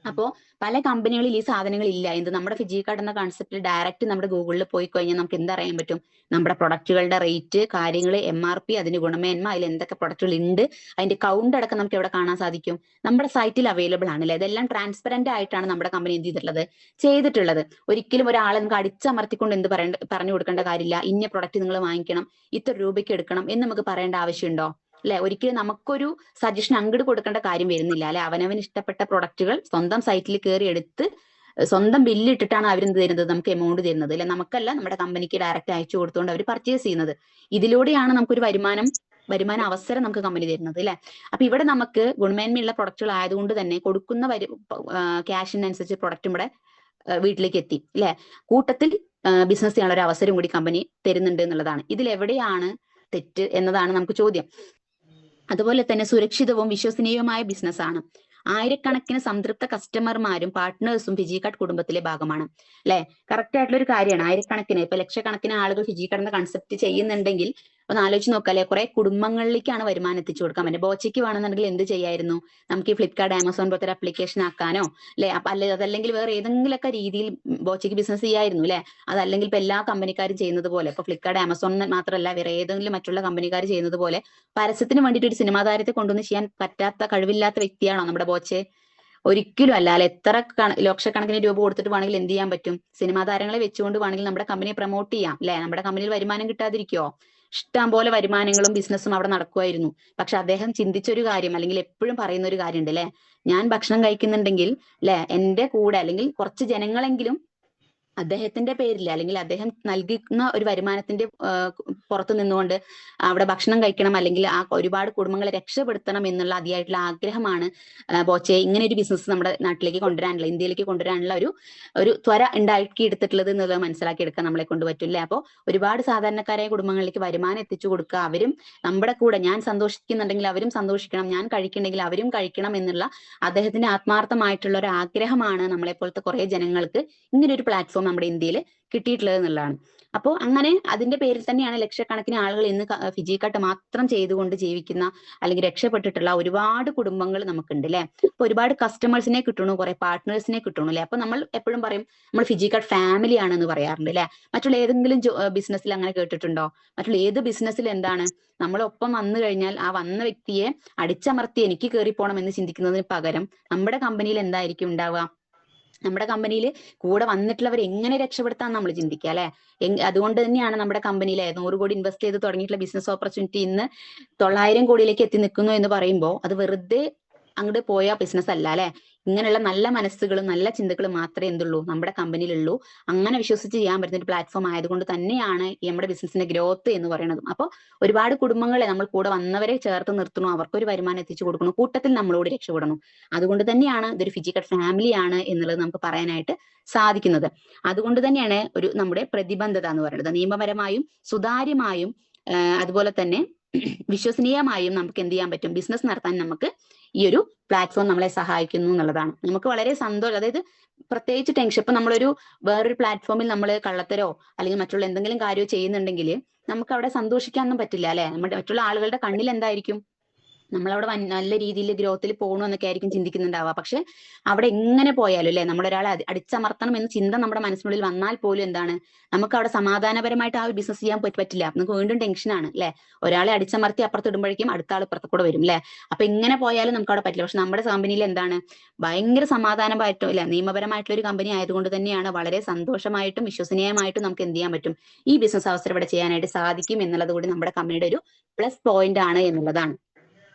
അപ്പോ പല കമ്പനികളിൽ ഈ സാധനങ്ങൾ ഇല്ല. നമ്മുടെ ഫിജി കാർഡ് എന്ന കൺസെപ്റ്റിൽ ഡയറക്റ്റ് നമ്മുടെ ഗൂഗിളിൽ പോയി കഴിഞ്ഞാൽ നമുക്ക് എന്തറിയാൻ പറ്റും, നമ്മുടെ പ്രൊഡക്റ്റുകളുടെ റേറ്റ്, കാര്യങ്ങൾ, MRP, അതിന്റെ ഗുണമേന്മ, അതിൽ എന്തൊക്കെ പ്രൊഡക്റ്റുകൾ ഉണ്ട്, അതിന്റെ കൗണ്ട് അടക്കം നമുക്ക് എവിടെ കാണാൻ സാധിക്കും, നമ്മുടെ സൈറ്റിൽ അവൈലബിൾ ആണ് അല്ലെ. ഇതെല്ലാം ട്രാൻസ്പെറന്റ് ആയിട്ടാണ് നമ്മുടെ കമ്പനി എന്ത് ചെയ്തിട്ടുള്ളത്. ഒരിക്കലും ഒരാളെ നമുക്ക് അടിച്ചമർത്തിക്കൊണ്ട് പറഞ്ഞു കൊടുക്കേണ്ട കാര്യമില്ല, ഇന്ന പ്രൊഡക്റ്റ് നിങ്ങൾ വാങ്ങിക്കണം, ഇത്ര രൂപയ്ക്ക് എടുക്കണം എന്ന് നമുക്ക് പറയേണ്ട ആവശ്യമുണ്ടോ അല്ലെ. ഒരിക്കലും നമുക്കൊരു സജഷൻ അങ്ങോട്ട് കൊടുക്കേണ്ട കാര്യം വരുന്നില്ല അല്ലെ. അവനവന് ഇഷ്ടപ്പെട്ട പ്രൊഡക്റ്റുകൾ സ്വന്തം സൈറ്റിൽ കയറി എടുത്ത് സ്വന്തം ബില്ല് ഇട്ടിട്ടാണ് അവരെന്ത് തരുന്നത്, നമുക്ക് എമൗണ്ട് തരുന്നത് അല്ലെ. നമുക്കല്ല, നമ്മുടെ കമ്പനിക്ക് ഡയറക്റ്റ് അയച്ചു കൊടുത്തുകൊണ്ട് അവർ പർച്ചേസ് ചെയ്യുന്നത്. ഇതിലൂടെയാണ് നമുക്കൊരു വരുമാന അവസരം നമുക്ക് കമ്പനി തരുന്നത് അല്ലെ. അപ്പൊ ഇവിടെ നമുക്ക് ഗുണമേന്മയുള്ള പ്രൊഡക്റ്റുകൾ ആയതുകൊണ്ട് തന്നെ കൊടുക്കുന്ന ക്യാഷിനനുസരിച്ച് പ്രൊഡക്റ്റും ഇവിടെ വീട്ടിലേക്ക് എത്തി അല്ലെ. കൂട്ടത്തിൽ ബിസിനസ് ചെയ്യാനുള്ള ഒരു അവസരം കൂടി കമ്പനി തരുന്നുണ്ട് എന്നുള്ളതാണ്. ഇതിൽ എവിടെയാണ് തെറ്റ് എന്നതാണ് നമുക്ക് ചോദ്യം. അതുപോലെ തന്നെ സുരക്ഷിതവും വിശ്വസനീയവുമായ ബിസിനസ്സാണ്. ആയിരക്കണക്കിന് സംതൃപ്ത കസ്റ്റമർമാരും പാർട്ട്നേഴ്സും ഫിജി കാർഡ് കുടുംബത്തിലെ ഭാഗമാണ് അല്ലെ. കറക്റ്റ് ആയിട്ടുള്ള ഒരു കാര്യമാണ്. ആയിരക്കണക്കിന്, ഇപ്പൊ ലക്ഷക്കണക്കിന് ആളുകൾ ഫിജി കാർഡ് എന്ന കൺസെപ്റ്റ് ചെയ്യുന്നുണ്ടെങ്കിൽ ഒന്ന് ആലോചിച്ച് നോക്കാല്ലേ, കുറെ കുടുംബങ്ങളിലേക്കാണ് വരുമാനം എത്തിച്ചു കൊടുക്കാൻ പറ്റുന്നത്. ബോച്ചയ്ക്ക് വേണമെന്നുണ്ടെങ്കിൽ എന്ത് ചെയ്യായിരുന്നു, നമുക്ക് ഈ ഫ്ലിപ്കാർട്ട്, ആമസോൺ പോലത്തെ ഒരു അപ്ലിക്കേഷൻ ആക്കാനോ അല്ലെ, അതല്ലെങ്കിൽ വേറെ ഏതെങ്കിലുമൊക്കെ രീതിയിൽ ബോച്ചയ്ക്ക് ബിസിനസ് ചെയ്യായിരുന്നു അല്ലെ. അതല്ലെങ്കിൽ ഇപ്പൊ എല്ലാ കമ്പനിക്കാരും ചെയ്യുന്നത് പോലെ, ഇപ്പൊ ഫ്ലിപ്കാർട്ട്, ആമസോൺ മാത്രമല്ല വേറെ ഏതെങ്കിലും മറ്റുള്ള കമ്പനിക്കാർ ചെയ്യുന്നത് പോലെ പരസ്യത്തിന് വേണ്ടിയിട്ട് ഒരു സിനിമാ താരത്തെ കൊണ്ടുവന്ന് ചെയ്യാൻ പറ്റാത്ത, കഴിവില്ലാത്ത വ്യക്തിയാണോ നമ്മുടെ ബോച്ചെ? ഒരിക്കലും അല്ല അല്ലെ. എത്ര ലക്ഷക്കണക്കിന് രൂപ കൊടുത്തിട്ട് വേണമെങ്കിൽ എന്ത് ചെയ്യാൻ പറ്റും, സിനിമാ താരങ്ങളെ വെച്ചുകൊണ്ട് വേണമെങ്കിൽ നമ്മുടെ കമ്പനിയെ പ്രൊമോട്ട് ചെയ്യാം അല്ലെ. നമ്മുടെ കമ്പനിയിൽ വരുമാനം കിട്ടാതിരിക്കുവോ? ഇഷ്ടം പോലെ വരുമാനങ്ങളും ബിസിനസ്സും അവിടെ നടക്കുമായിരുന്നു. പക്ഷെ അദ്ദേഹം ചിന്തിച്ചൊരു കാര്യം, അല്ലെങ്കിൽ എപ്പോഴും പറയുന്ന ഒരു കാര്യം ഉണ്ട് അല്ലെ, ഞാൻ ഭക്ഷണം കഴിക്കുന്നുണ്ടെങ്കിൽ അല്ലെ എന്റെ കൂടെ അല്ലെങ്കിൽ കുറച്ച് ജനങ്ങളെങ്കിലും അദ്ദേഹത്തിന്റെ പേരിൽ അല്ലെങ്കിൽ അദ്ദേഹം നൽകുന്ന ഒരു വരുമാനത്തിന്റെ പുറത്തു നിന്നുകൊണ്ട് അവിടെ ഭക്ഷണം കഴിക്കണം, അല്ലെങ്കിൽ ആ ഒരുപാട് കുടുംബങ്ങളെ രക്ഷപ്പെടുത്തണം എന്നുള്ള അതിയായിട്ടുള്ള ആഗ്രഹമാണ് ബോച്ചെ ഇങ്ങനെ ഒരു ബിസിനസ് നമ്മുടെ നാട്ടിലേക്ക് കൊണ്ടുവരാനുള്ള, ഇന്ത്യയിലേക്ക് കൊണ്ടുവരാനുള്ള ഒരു ത്വര ഉണ്ടാക്കി എടുത്തിട്ടുള്ളത് എന്നുള്ളത് മനസ്സിലാക്കി എടുക്കാൻ നമ്മളെ കൊണ്ട് പറ്റില്ലേ. അപ്പോൾ ഒരുപാട് സാധാരണക്കാരായ കുടുംബങ്ങളിലേക്ക് വരുമാനം എത്തിച്ചു കൊടുക്കുക, അവരും നമ്മുടെ കൂടെ, ഞാൻ സന്തോഷിക്കുന്നുണ്ടെങ്കിൽ അവരും സന്തോഷിക്കണം, ഞാൻ കഴിക്കുന്നുണ്ടെങ്കിൽ അവരും കഴിക്കണം എന്നുള്ള അദ്ദേഹത്തിന്റെ ആത്മാർത്ഥമായിട്ടുള്ള ഒരു ആഗ്രഹമാണ് നമ്മളെ പോലത്തെ കുറെ ജനങ്ങൾക്ക് ഇങ്ങനെ ഒരു പ്ലാറ്റ്ഫോം നമ്മുടെ ഇന്ത്യയിൽ കിട്ടിയിട്ടുള്ളത് എന്നുള്ളതാണ്. അപ്പോൾ അങ്ങനെ അതിന്റെ പേരിൽ തന്നെയാണ് ലക്ഷക്കണക്കിന് ആളുകൾ ഇന്ന് ഫിജി കട്ട് മാത്രം ചെയ്തുകൊണ്ട് ജീവിക്കുന്ന അല്ലെങ്കിൽ രക്ഷപ്പെട്ടിട്ടുള്ള ഒരുപാട് കുടുംബങ്ങൾ നമുക്കുണ്ട് അല്ലെ. അപ്പൊ ഒരുപാട് കസ്റ്റമേഴ്സിനെ കിട്ടണു, കുറെ പാർട്ട്നേഴ്സിനെ കിട്ടണു അല്ലെ. അപ്പൊ നമ്മൾ എപ്പോഴും പറയും നമ്മൾ ഫിജി കട്ട് ഫാമിലി ആണെന്ന് പറയാറുണ്ട് അല്ലെ. മറ്റുള്ള ഏതെങ്കിലും ബിസിനസ്സിൽ അങ്ങനെ കേട്ടിട്ടുണ്ടോ? മറ്റുള്ള ഏത് ബിസിനസ്സിൽ എന്താണ് നമ്മളൊപ്പം വന്നു കഴിഞ്ഞാൽ ആ വന്ന വ്യക്തിയെ അടിച്ചമർത്തി എനിക്ക് കയറിപ്പോണം എന്ന് ചിന്തിക്കുന്നതിന് പകരം നമ്മുടെ കമ്പനിയിൽ എന്തായിരിക്കും ഉണ്ടാവുക? നമ്മുടെ കമ്പനിയിൽ കൂടെ വന്നിട്ടുള്ളവർ എങ്ങനെ രക്ഷപ്പെടുത്താൻ നമ്മൾ ചിന്തിക്കുക അല്ലെ. അതുകൊണ്ട് തന്നെയാണ് നമ്മുടെ കമ്പനിയിൽ 100 കോടി ഇൻവെസ്റ്റ് ചെയ്ത് തുടങ്ങിയിട്ടുള്ള ബിസിനസ് ഓപ്പർച്യൂണിറ്റി ഇന്ന് 900 കോടിയിലേക്ക് എത്തി നിൽക്കുന്നു എന്ന് പറയുമ്പോൾ അത് വെറുതെ അങ്ങോട്ട് പോയ ബിസിനസ് അല്ല അല്ലെ. ഇങ്ങനെയുള്ള നല്ല മനസ്സുകളും നല്ല ചിന്തകളും മാത്രമേ എന്തുള്ളൂ നമ്മുടെ കമ്പനിയിലുള്ളൂ. അങ്ങനെ വിശ്വസിച്ച് ചെയ്യാൻ പറ്റുന്ന ഒരു പ്ലാറ്റ്ഫോം ആയതുകൊണ്ട് തന്നെയാണ് നമ്മുടെ ബിസിനസിന്റെ ഗ്രോത്ത് എന്ന് പറയുന്നത്. അപ്പോൾ ഒരുപാട് കുടുംബങ്ങളെ നമ്മൾ കൂടെ വന്നവരെ ചേർത്ത് നിർത്തണു, അവർക്കൊരു വരുമാനം എത്തിച്ചു കൊടുക്കണം, കൂട്ടത്തിൽ നമ്മളോട് രക്ഷപ്പെടണം. അതുകൊണ്ട് തന്നെയാണ് ഇതൊരു ഫിജി കട്ട് ഫാമിലി ആണ് എന്നുള്ളത് നമുക്ക് പറയാനായിട്ട് സാധിക്കുന്നത്. അതുകൊണ്ട് തന്നെയാണ് ഒരു നമ്മുടെ പ്രതിബദ്ധത എന്ന് പറയുന്നത് നിയമപരമായും സുതാര്യമായും അതുപോലെ തന്നെ വിശ്വസനീയമായും നമുക്ക് എന്ത് ചെയ്യാൻ പറ്റും, ബിസിനസ് നടത്താൻ നമുക്ക് ഈ ഒരു പ്ലാറ്റ്ഫോം നമ്മളെ സഹായിക്കുന്നു എന്നുള്ളതാണ്. നമുക്ക് വളരെ സന്തോഷം, അതായത് പ്രത്യേകിച്ച് ടെൻഷൻ, ഇപ്പൊ നമ്മളൊരു വേറൊരു പ്ലാറ്റ്ഫോമിൽ നമ്മൾ കള്ളത്തരോ അല്ലെങ്കിൽ മറ്റുള്ള എന്തെങ്കിലും കാര്യമോ ചെയ്യുന്നുണ്ടെങ്കിൽ നമുക്ക് അവിടെ സന്തോഷിക്കാനൊന്നും പറ്റില്ല അല്ലെ. നമ്മുടെ മറ്റുള്ള ആളുകളുടെ കണ്ണിൽ എന്തായിരിക്കും, നമ്മളവിടെ നല്ല രീതിയിൽ ഗ്രോത്തിൽ പോകണം എന്നൊക്കെ ആയിരിക്കും ചിന്തിക്കുന്നുണ്ടാവുക. പക്ഷെ അവിടെ എങ്ങനെ പോയാലും അല്ലെ, നമ്മളൊരാളെ അടിച്ചമർത്തണം എന്ന ചിന്ത നമ്മുടെ മനസ്സിനുള്ളിൽ വന്നാൽ പോലും എന്താണ്, നമുക്ക് അവിടെ സമാധാനപരമായിട്ട് ആ ഒരു ബിസിനസ് ചെയ്യാൻ പറ്റില്ല. നമുക്ക് വീണ്ടും ടെൻഷനാണ് അല്ലെ. ഒരാളെ അടിച്ചമർത്തി അപ്പുറത്തിടുമ്പോഴേക്കും അടുത്ത ആൾ ഇപ്പുറത്ത് കൂടെ വരും അല്ലെ. അപ്പൊ ഇങ്ങനെ പോയാലും നമുക്ക് അവിടെ പറ്റില്ല. പക്ഷെ നമ്മുടെ കമ്പനിയിൽ എന്താണ്, ഭയങ്കര സമാധാനമായിട്ടും അല്ലെ, നിയമപരമായിട്ടുള്ള ഒരു കമ്പനി ആയതുകൊണ്ട് തന്നെയാണ് വളരെ സന്തോഷമായിട്ടും വിശ്വസനീയമായിട്ടും നമുക്ക് എന്ത് ചെയ്യാൻ പറ്റും, ഈ ബിസിനസ് അവസരം ഇവിടെ ചെയ്യാനായിട്ട് സാധിക്കും എന്നുള്ളത് കൂടി നമ്മുടെ കമ്പനിയുടെ ഒരു പ്ലസ് പോയിന്റ് ആണ് എന്നുള്ളതാണ്.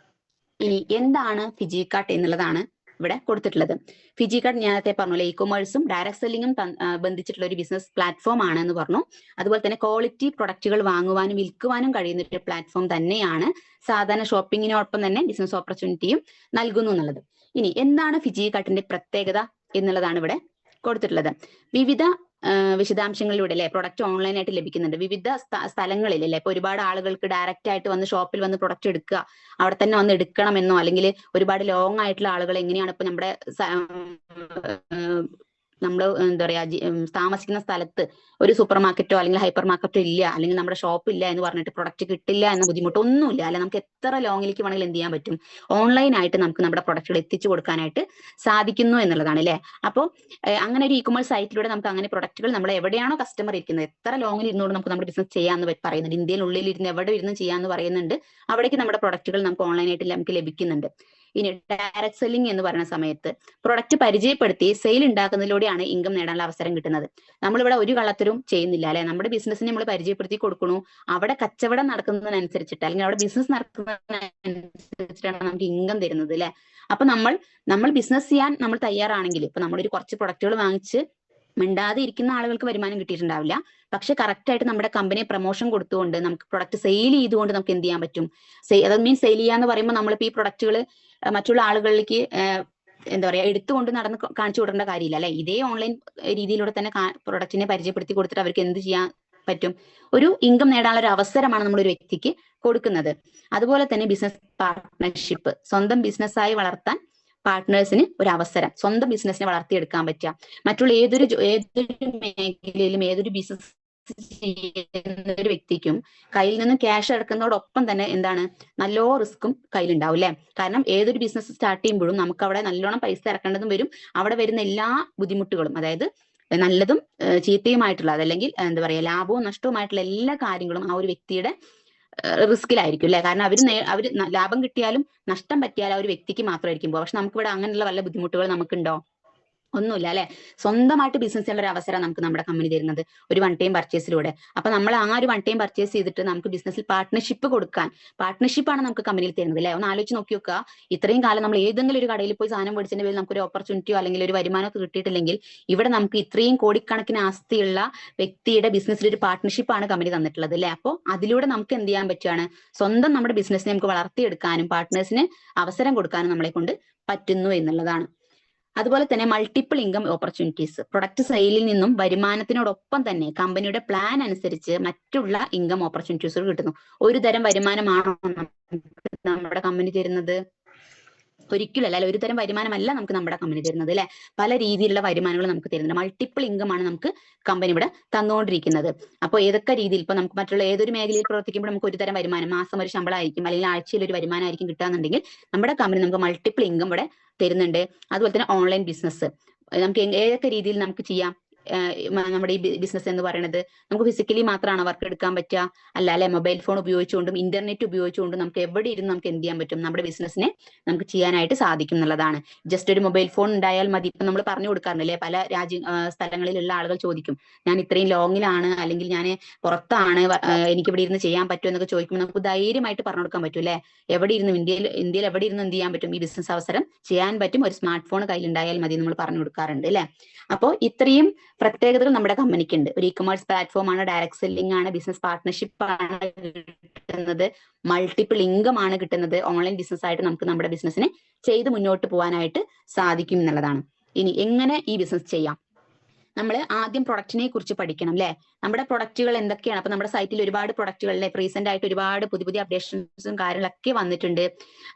ഇനി എന്താണ് ഫിജി കട്ട് എന്നുള്ളതാണ് ഇവിടെ കൊടുത്തിട്ടുള്ളത്. ഫിജി കട്ട് നേരത്തെ പറഞ്ഞല്ലോ, ഇ കൊമേഴ്സും ഡയറക്ട് സെല്ലിങ്ങും ബന്ധിച്ചിട്ടുള്ള ഒരു ബിസിനസ് പ്ലാറ്റ്ഫോം ആണ് എന്ന് പറഞ്ഞു. അതുപോലെ തന്നെ ക്വാളിറ്റി പ്രൊഡക്റ്റുകൾ വാങ്ങുവാനും വിൽക്കുവാനും കഴിയുന്ന ഒരു പ്ലാറ്റ്ഫോം തന്നെയാണ്. സാധാരണ ഷോപ്പിങ്ങിനോടൊപ്പം തന്നെ ബിസിനസ് ഓപ്പർച്യൂണിറ്റിയും നൽകുന്നു എന്നുള്ളത്. ഇനി എന്താണ് ഫിജി കട്ടിന്റെ പ്രത്യേകത എന്നുള്ളതാണ് ഇവിടെ കൊടുത്തിട്ടുള്ളത്. വിവിധ വിശദാംശങ്ങളിലൂടെ അല്ലെ പ്രൊഡക്റ്റ് ഓൺലൈനായിട്ട് ലഭിക്കുന്നുണ്ട് വിവിധ സ്ഥലങ്ങളിൽ അല്ലെ. ഇപ്പൊ ഒരുപാട് ആളുകൾക്ക് ഡയറക്റ്റ് ആയിട്ട് വന്ന് ഷോപ്പിൽ വന്ന് പ്രൊഡക്റ്റ് എടുക്കുക, അവിടെ തന്നെ വന്ന് എടുക്കണമെന്നോ, അല്ലെങ്കിൽ ഒരുപാട് ലോങ് ആയിട്ടുള്ള ആളുകൾ എങ്ങനെയാണ് ഇപ്പൊ നമ്മുടെ നമ്മൾ എന്താ പറയാ താമസിക്കുന്ന സ്ഥലത്ത് ഒരു സൂപ്പർ മാർക്കറ്റോ അല്ലെങ്കിൽ ഹൈപ്പർ മാർക്കറ്റോ ഇല്ല, അല്ലെങ്കിൽ നമ്മുടെ ഷോപ്പ് ഇല്ല എന്ന് പറഞ്ഞിട്ട് പ്രൊഡക്റ്റ് കിട്ടില്ല എന്ന ബുദ്ധിമുട്ടൊന്നുമില്ല അല്ലെ. നമുക്ക് എത്ര ലോങ്ങിലേക്ക് വേണമെങ്കിലും എന്ത് ചെയ്യാൻ പറ്റും, ഓൺലൈനായിട്ട് നമുക്ക് നമ്മുടെ പ്രൊഡക്റ്റുകൾ എത്തിച്ചു കൊടുക്കാനായിട്ട് സാധിക്കുന്നു എന്നുള്ളതാണ് അല്ലെ. അപ്പോൾ അങ്ങനെ ഒരു ഇ കൊമേഴ്സ് സൈറ്റിലൂടെ നമുക്ക് അങ്ങനെ പ്രൊഡക്റ്റുകൾ നമ്മൾ എവിടെയാണോ കസ്റ്റമർ ഇരിക്കുന്നത്, എത്ര ലോങ്ങിൽ ഇരുന്നുകൊണ്ട് നമുക്ക് നമ്മുടെ ബിസിനസ് ചെയ്യാന്ന് പറയുന്നുണ്ട്. ഇന്ത്യയിലുള്ളിൽ ഇരുന്ന് എവിടെ ഇരുന്ന് ചെയ്യാന്ന് പറയുന്നുണ്ട്. അവിടേക്ക് നമ്മുടെ പ്രൊഡക്റ്റുകൾ നമുക്ക് ഓൺലൈനായിട്ട് നമുക്ക് ലഭിക്കുന്നുണ്ട്. ഇനി ഡയറക്ട് സെല്ലിംഗ് എന്ന് പറയുന്ന സമയത്ത് പ്രൊഡക്റ്റ് പരിചയപ്പെടുത്തി സെയിൽ ഉണ്ടാക്കുന്നതിലൂടെയാണ് ഇൻകം നേടാനുള്ള അവസരം കിട്ടുന്നത്. നമ്മളിവിടെ ഒരു കള്ളത്തരവും ചെയ്യുന്നില്ല അല്ലെ. നമ്മുടെ ബിസിനസ്സിനെ നമ്മൾ പരിചയപ്പെടുത്തി കൊടുക്കണു, അവിടെ കച്ചവടം നടക്കുന്നതിനനുസരിച്ചിട്ട് അല്ലെങ്കിൽ അവിടെ ബിസിനസ് നടക്കുന്നതിനനുസരിച്ചിട്ടാണ് നമുക്ക് ഇൻകം തരുന്നത് അല്ലെ. അപ്പൊ നമ്മൾ ബിസിനസ് ചെയ്യാൻ നമ്മൾ തയ്യാറാണെങ്കിൽ, ഇപ്പൊ നമ്മളൊരു കുറച്ച് പ്രൊഡക്റ്റുകൾ വാങ്ങിച്ച് മിണ്ടാതെ ഇരിക്കുന്ന ആളുകൾക്ക് വരുമാനം കിട്ടിയിട്ടുണ്ടാവില്ല. പക്ഷെ കറക്റ്റ് ആയിട്ട് നമ്മുടെ കമ്പനിയെ പ്രൊമോഷൻ കൊടുത്തുകൊണ്ട് നമുക്ക് പ്രൊഡക്റ്റ് സെയിൽ ചെയ്തുകൊണ്ട് നമുക്ക് എന്ത് ചെയ്യാൻ പറ്റും, അത് മീൻസ് സെയിൽ ചെയ്യാന്ന് പറയുമ്പോൾ നമ്മളിപ്പോ ഈ പ്രൊഡക്റ്റുകൾ മറ്റുള്ള ആളുകളിലേക്ക് എന്താ പറയാ എടുത്തുകൊണ്ട് നടന്ന് കാണിച്ചു കൊടുക്കേണ്ട കാര്യമില്ല അല്ലെ. ഇതേ ഓൺലൈൻ രീതിയിലൂടെ തന്നെ പ്രൊഡക്റ്റിനെ പരിചയപ്പെടുത്തി കൊടുത്തിട്ട് അവർക്ക് എന്ത് ചെയ്യാൻ പറ്റും, ഒരു ഇൻകം നേടാനുള്ള ഒരു അവസരമാണ് നമ്മൾ ഒരു വ്യക്തിക്ക് കൊടുക്കുന്നത്. അതുപോലെ തന്നെ ബിസിനസ് പാർട്ട്ണർഷിപ്പ്, സ്വന്തം ബിസിനസ്സായി വളർത്താൻ പാർട്ട്നേഴ്സിന് ഒരു അവസരം, സ്വന്തം ബിസിനസിനെ വളർത്തിയെടുക്കാൻ പറ്റുക. മറ്റുള്ള ഏതൊരു മേഖലയിലും ഏതൊരു ബിസിനസ് ചെയ്യുന്ന ഒരു വ്യക്തിക്കും കയ്യിൽ നിന്ന് ക്യാഷ് എടുക്കുന്നതോടൊപ്പം തന്നെ എന്താണ്, നല്ലോ റിസ്ക്കും കയ്യിലുണ്ടാവും അല്ലെ. കാരണം ഏതൊരു ബിസിനസ് സ്റ്റാർട്ട് ചെയ്യുമ്പോഴും നമുക്ക് അവിടെ നല്ലോണം പൈസ ഇറക്കേണ്ടതും വരും. അവിടെ വരുന്ന എല്ലാ ബുദ്ധിമുട്ടുകളും, അതായത് നല്ലതും ചീത്തയുമായിട്ടുള്ള, അതല്ലെങ്കിൽ എന്താ പറയാ ലാഭവും നഷ്ടവുമായിട്ടുള്ള എല്ലാ കാര്യങ്ങളും ആ ഒരു വ്യക്തിയുടെ റിസ്കിലായിരിക്കും അല്ലെ. കാരണം അവര് ലാഭം കിട്ടിയാലും നഷ്ടം പറ്റിയാലും ആ ഒരു വ്യക്തിക്ക് മാത്രമായിരിക്കും പോകുക. പക്ഷെ നമുക്കിവിടെ അങ്ങനെയുള്ള വല്ല ബുദ്ധിമുട്ടുകൾ നമുക്കുണ്ടോ? ഒന്നുമില്ല അല്ലെ. സ്വന്തമായിട്ട് ബിസിനസ് ചെയ്യാനുള്ള ഒരു അവസരം നമുക്ക് നമ്മുടെ കമ്പനി തരുന്നത് ഒരു വൺ ടൈം പർച്ചേസിലൂടെ. അപ്പൊ നമ്മൾ ആ ഒരു വൺ ടൈം പർച്ചേസ് ചെയ്തിട്ട് നമുക്ക് ബിസിനസ്സിൽ പാർട്ട്ണർഷിപ്പ് കൊടുക്കാൻ, പാർട്ട്ണർഷിപ്പാണ് നമുക്ക് കമ്പനിയിൽ തരുന്നത് അല്ലെ. ഒന്ന് ആലോചിച്ച് നോക്കി നോക്കുക, ഇത്രയും കാലം നമ്മൾ ഏതെങ്കിലും ഒരു കടയിൽ പോയി സാധനം മേടിച്ചതിന്റെ പേരിൽ നമുക്ക് ഒരു ഓപ്പർച്യൂണിറ്റിയോ അല്ലെങ്കിൽ ഒരു വരുമാനമോ കിട്ടിയിട്ടില്ലെങ്കിൽ, ഇവിടെ നമുക്ക് ഇത്രയും കോടിക്കണക്കിന് ആസ്തിയുള്ള വ്യക്തിയുടെ ബിസിനസ്സിൽ ഒരു പാർട്ട്ണർഷിപ്പാണ് കമ്പനി തന്നിട്ടുള്ളത് അല്ലെ. അപ്പോൾ അതിലൂടെ നമുക്ക് എന്ത് ചെയ്യാൻ പറ്റുകയാണ്, സ്വന്തം നമ്മുടെ ബിസിനസ്സിനെ നമുക്ക് വളർത്തിയെടുക്കാനും പാർട്ട്നേഴ്സിന് അവസരം കൊടുക്കാനും നമ്മളെ കൊണ്ട് പറ്റുന്നു എന്നുള്ളതാണ്. അതുപോലെ തന്നെ മൾട്ടിപ്പിൾ ഇൻകം ഓപ്പർച്യൂണിറ്റീസ്, പ്രൊഡക്റ്റ് സെയിലിൽ നിന്നും വരുമാനത്തിനോടൊപ്പം തന്നെ കമ്പനിയുടെ പ്ലാൻ അനുസരിച്ച് മറ്റുള്ള ഇൻകം ഓപ്പർച്യൂണിറ്റീസുകൾ കിട്ടുന്നു. ഒരു തരം വരുമാനമാണോ നമ്മുടെ കമ്പനി തരുന്നത്? ഒരിക്കലും അല്ല. ഒരു തരം വരുമാനമല്ല നമുക്ക് നമ്മുടെ കമ്പനി തരുന്നത് അല്ലെ. പല രീതിയിലുള്ള വരുമാനങ്ങൾ നമുക്ക് തരുന്നുണ്ട്. മൾട്ടിപ്പിൾ ഇൻകം ആണ് നമുക്ക് കമ്പനി ഇവിടെ തന്നുകൊണ്ടിരിക്കുന്നത്. അപ്പോൾ ഏതൊക്കെ രീതിയിൽ, ഇപ്പൊ നമുക്ക് മറ്റുള്ള ഏതൊരു മേഖലയിൽ പ്രവർത്തിക്കുമ്പോൾ നമുക്ക് ഒരു തരം വരുമാനം, മാസം ഒരു ശമ്പളമായിരിക്കും അല്ലെങ്കിൽ ആഴ്ചയിൽ ഒരു വരുമാനമായിരിക്കും കിട്ടുകയെന്നുണ്ടെങ്കിൽ, നമ്മുടെ കമ്പനി നമുക്ക് മൾട്ടിപ്പിൾ ഇൻകം ഇവിടെ തരുന്നുണ്ട്. അതുപോലെ തന്നെ ഓൺലൈൻ ബിസിനസ് നമുക്ക് ഏതൊക്കെ രീതിയിൽ നമുക്ക് ചെയ്യാം. നമ്മുടെ ഈ ബിസിനസ് എന്ന് പറയുന്നത് നമുക്ക് ഫിസിക്കലി മാത്രമാണ് വർക്ക് എടുക്കാൻ പറ്റുക അല്ല അല്ലെ. മൊബൈൽ ഫോൺ ഉപയോഗിച്ചുകൊണ്ടും ഇന്റർനെറ്റ് ഉപയോഗിച്ചുകൊണ്ടും നമുക്ക് എവിടെ ഇരുന്ന് നമുക്ക് എന്ത് ചെയ്യാൻ പറ്റും, നമ്മുടെ ബിസിനസ്സിനെ നമുക്ക് ചെയ്യാനായിട്ട് സാധിക്കും എന്നുള്ളതാണ്. ജസ്റ്റ് ഒരു മൊബൈൽ ഫോൺ ഉണ്ടായാൽ മതി. ഇപ്പൊ നമ്മൾ പറഞ്ഞു കൊടുക്കാറുണ്ടല്ലേ, പല സ്ഥലങ്ങളിലുള്ള ആളുകൾ ചോദിക്കും, ഞാൻ ഇത്രയും ലോങ്ങിലാണ് അല്ലെങ്കിൽ ഞാൻ പുറത്താണ്, എനിക്ക് ഇവിടെ ഇരുന്ന് ചെയ്യാൻ പറ്റുമോ എന്നൊക്കെ ചോദിക്കുമ്പോൾ നമുക്ക് ധൈര്യമായിട്ട് പറഞ്ഞു കൊടുക്കാൻ പറ്റും അല്ലെ. എവിടെ ഇരുന്ന് ഇന്ത്യയിൽ എവിടെ ഇരുന്ന് എന്ത് ചെയ്യാൻ പറ്റും, ഈ ബിസിനസ് അവസരം ചെയ്യാൻ പറ്റും, ഒരു സ്മാർട്ട് ഫോൺ കയ്യിലുണ്ടായാൽ മതി നമ്മൾ പറഞ്ഞു കൊടുക്കാറുണ്ട് അല്ലെ. അപ്പോൾ ഇത്രയും പ്രത്യേകതകൾ നമ്മുടെ കമ്പനിക്ക് ഉണ്ട്. ഒരു ഇ-കൊമേഴ്സ് പ്ലാറ്റ്ഫോം ആണ്, ഡയറക്ട് സെല്ലിംഗ് ആണ്, ബിസിനസ് പാർട്ട്ണർഷിപ്പ് ആണ് കിട്ടുന്നത്, മൾട്ടിപ്പിൾ ഇൻകം ആണ് കിട്ടുന്നത്. ഓൺലൈൻ ബിസിനസ് ആയിട്ട് നമുക്ക് നമ്മുടെ ബിസിനസ്സിനെ ചെയ്ത് മുന്നോട്ട് പോകാനായിട്ട് സാധിക്കും എന്നുള്ളതാണ്. ഇനി എങ്ങനെ ഈ ബിസിനസ് ചെയ്യാം? നമ്മൾ ആദ്യം പ്രൊഡക്റ്റിനെ കുറിച്ച് പഠിക്കണം അല്ലെ. നമ്മുടെ പ്രൊഡക്റ്റുകൾ എന്തൊക്കെയാണ്? അപ്പൊ നമ്മുടെ സൈറ്റിൽ ഒരുപാട് പ്രൊഡക്റ്റുകളിലെ റീസെന്റ് ആയിട്ട് ഒരുപാട് പുതിയ അപ്ഡേഷൻസും കാര്യങ്ങളൊക്കെ വന്നിട്ടുണ്ട്.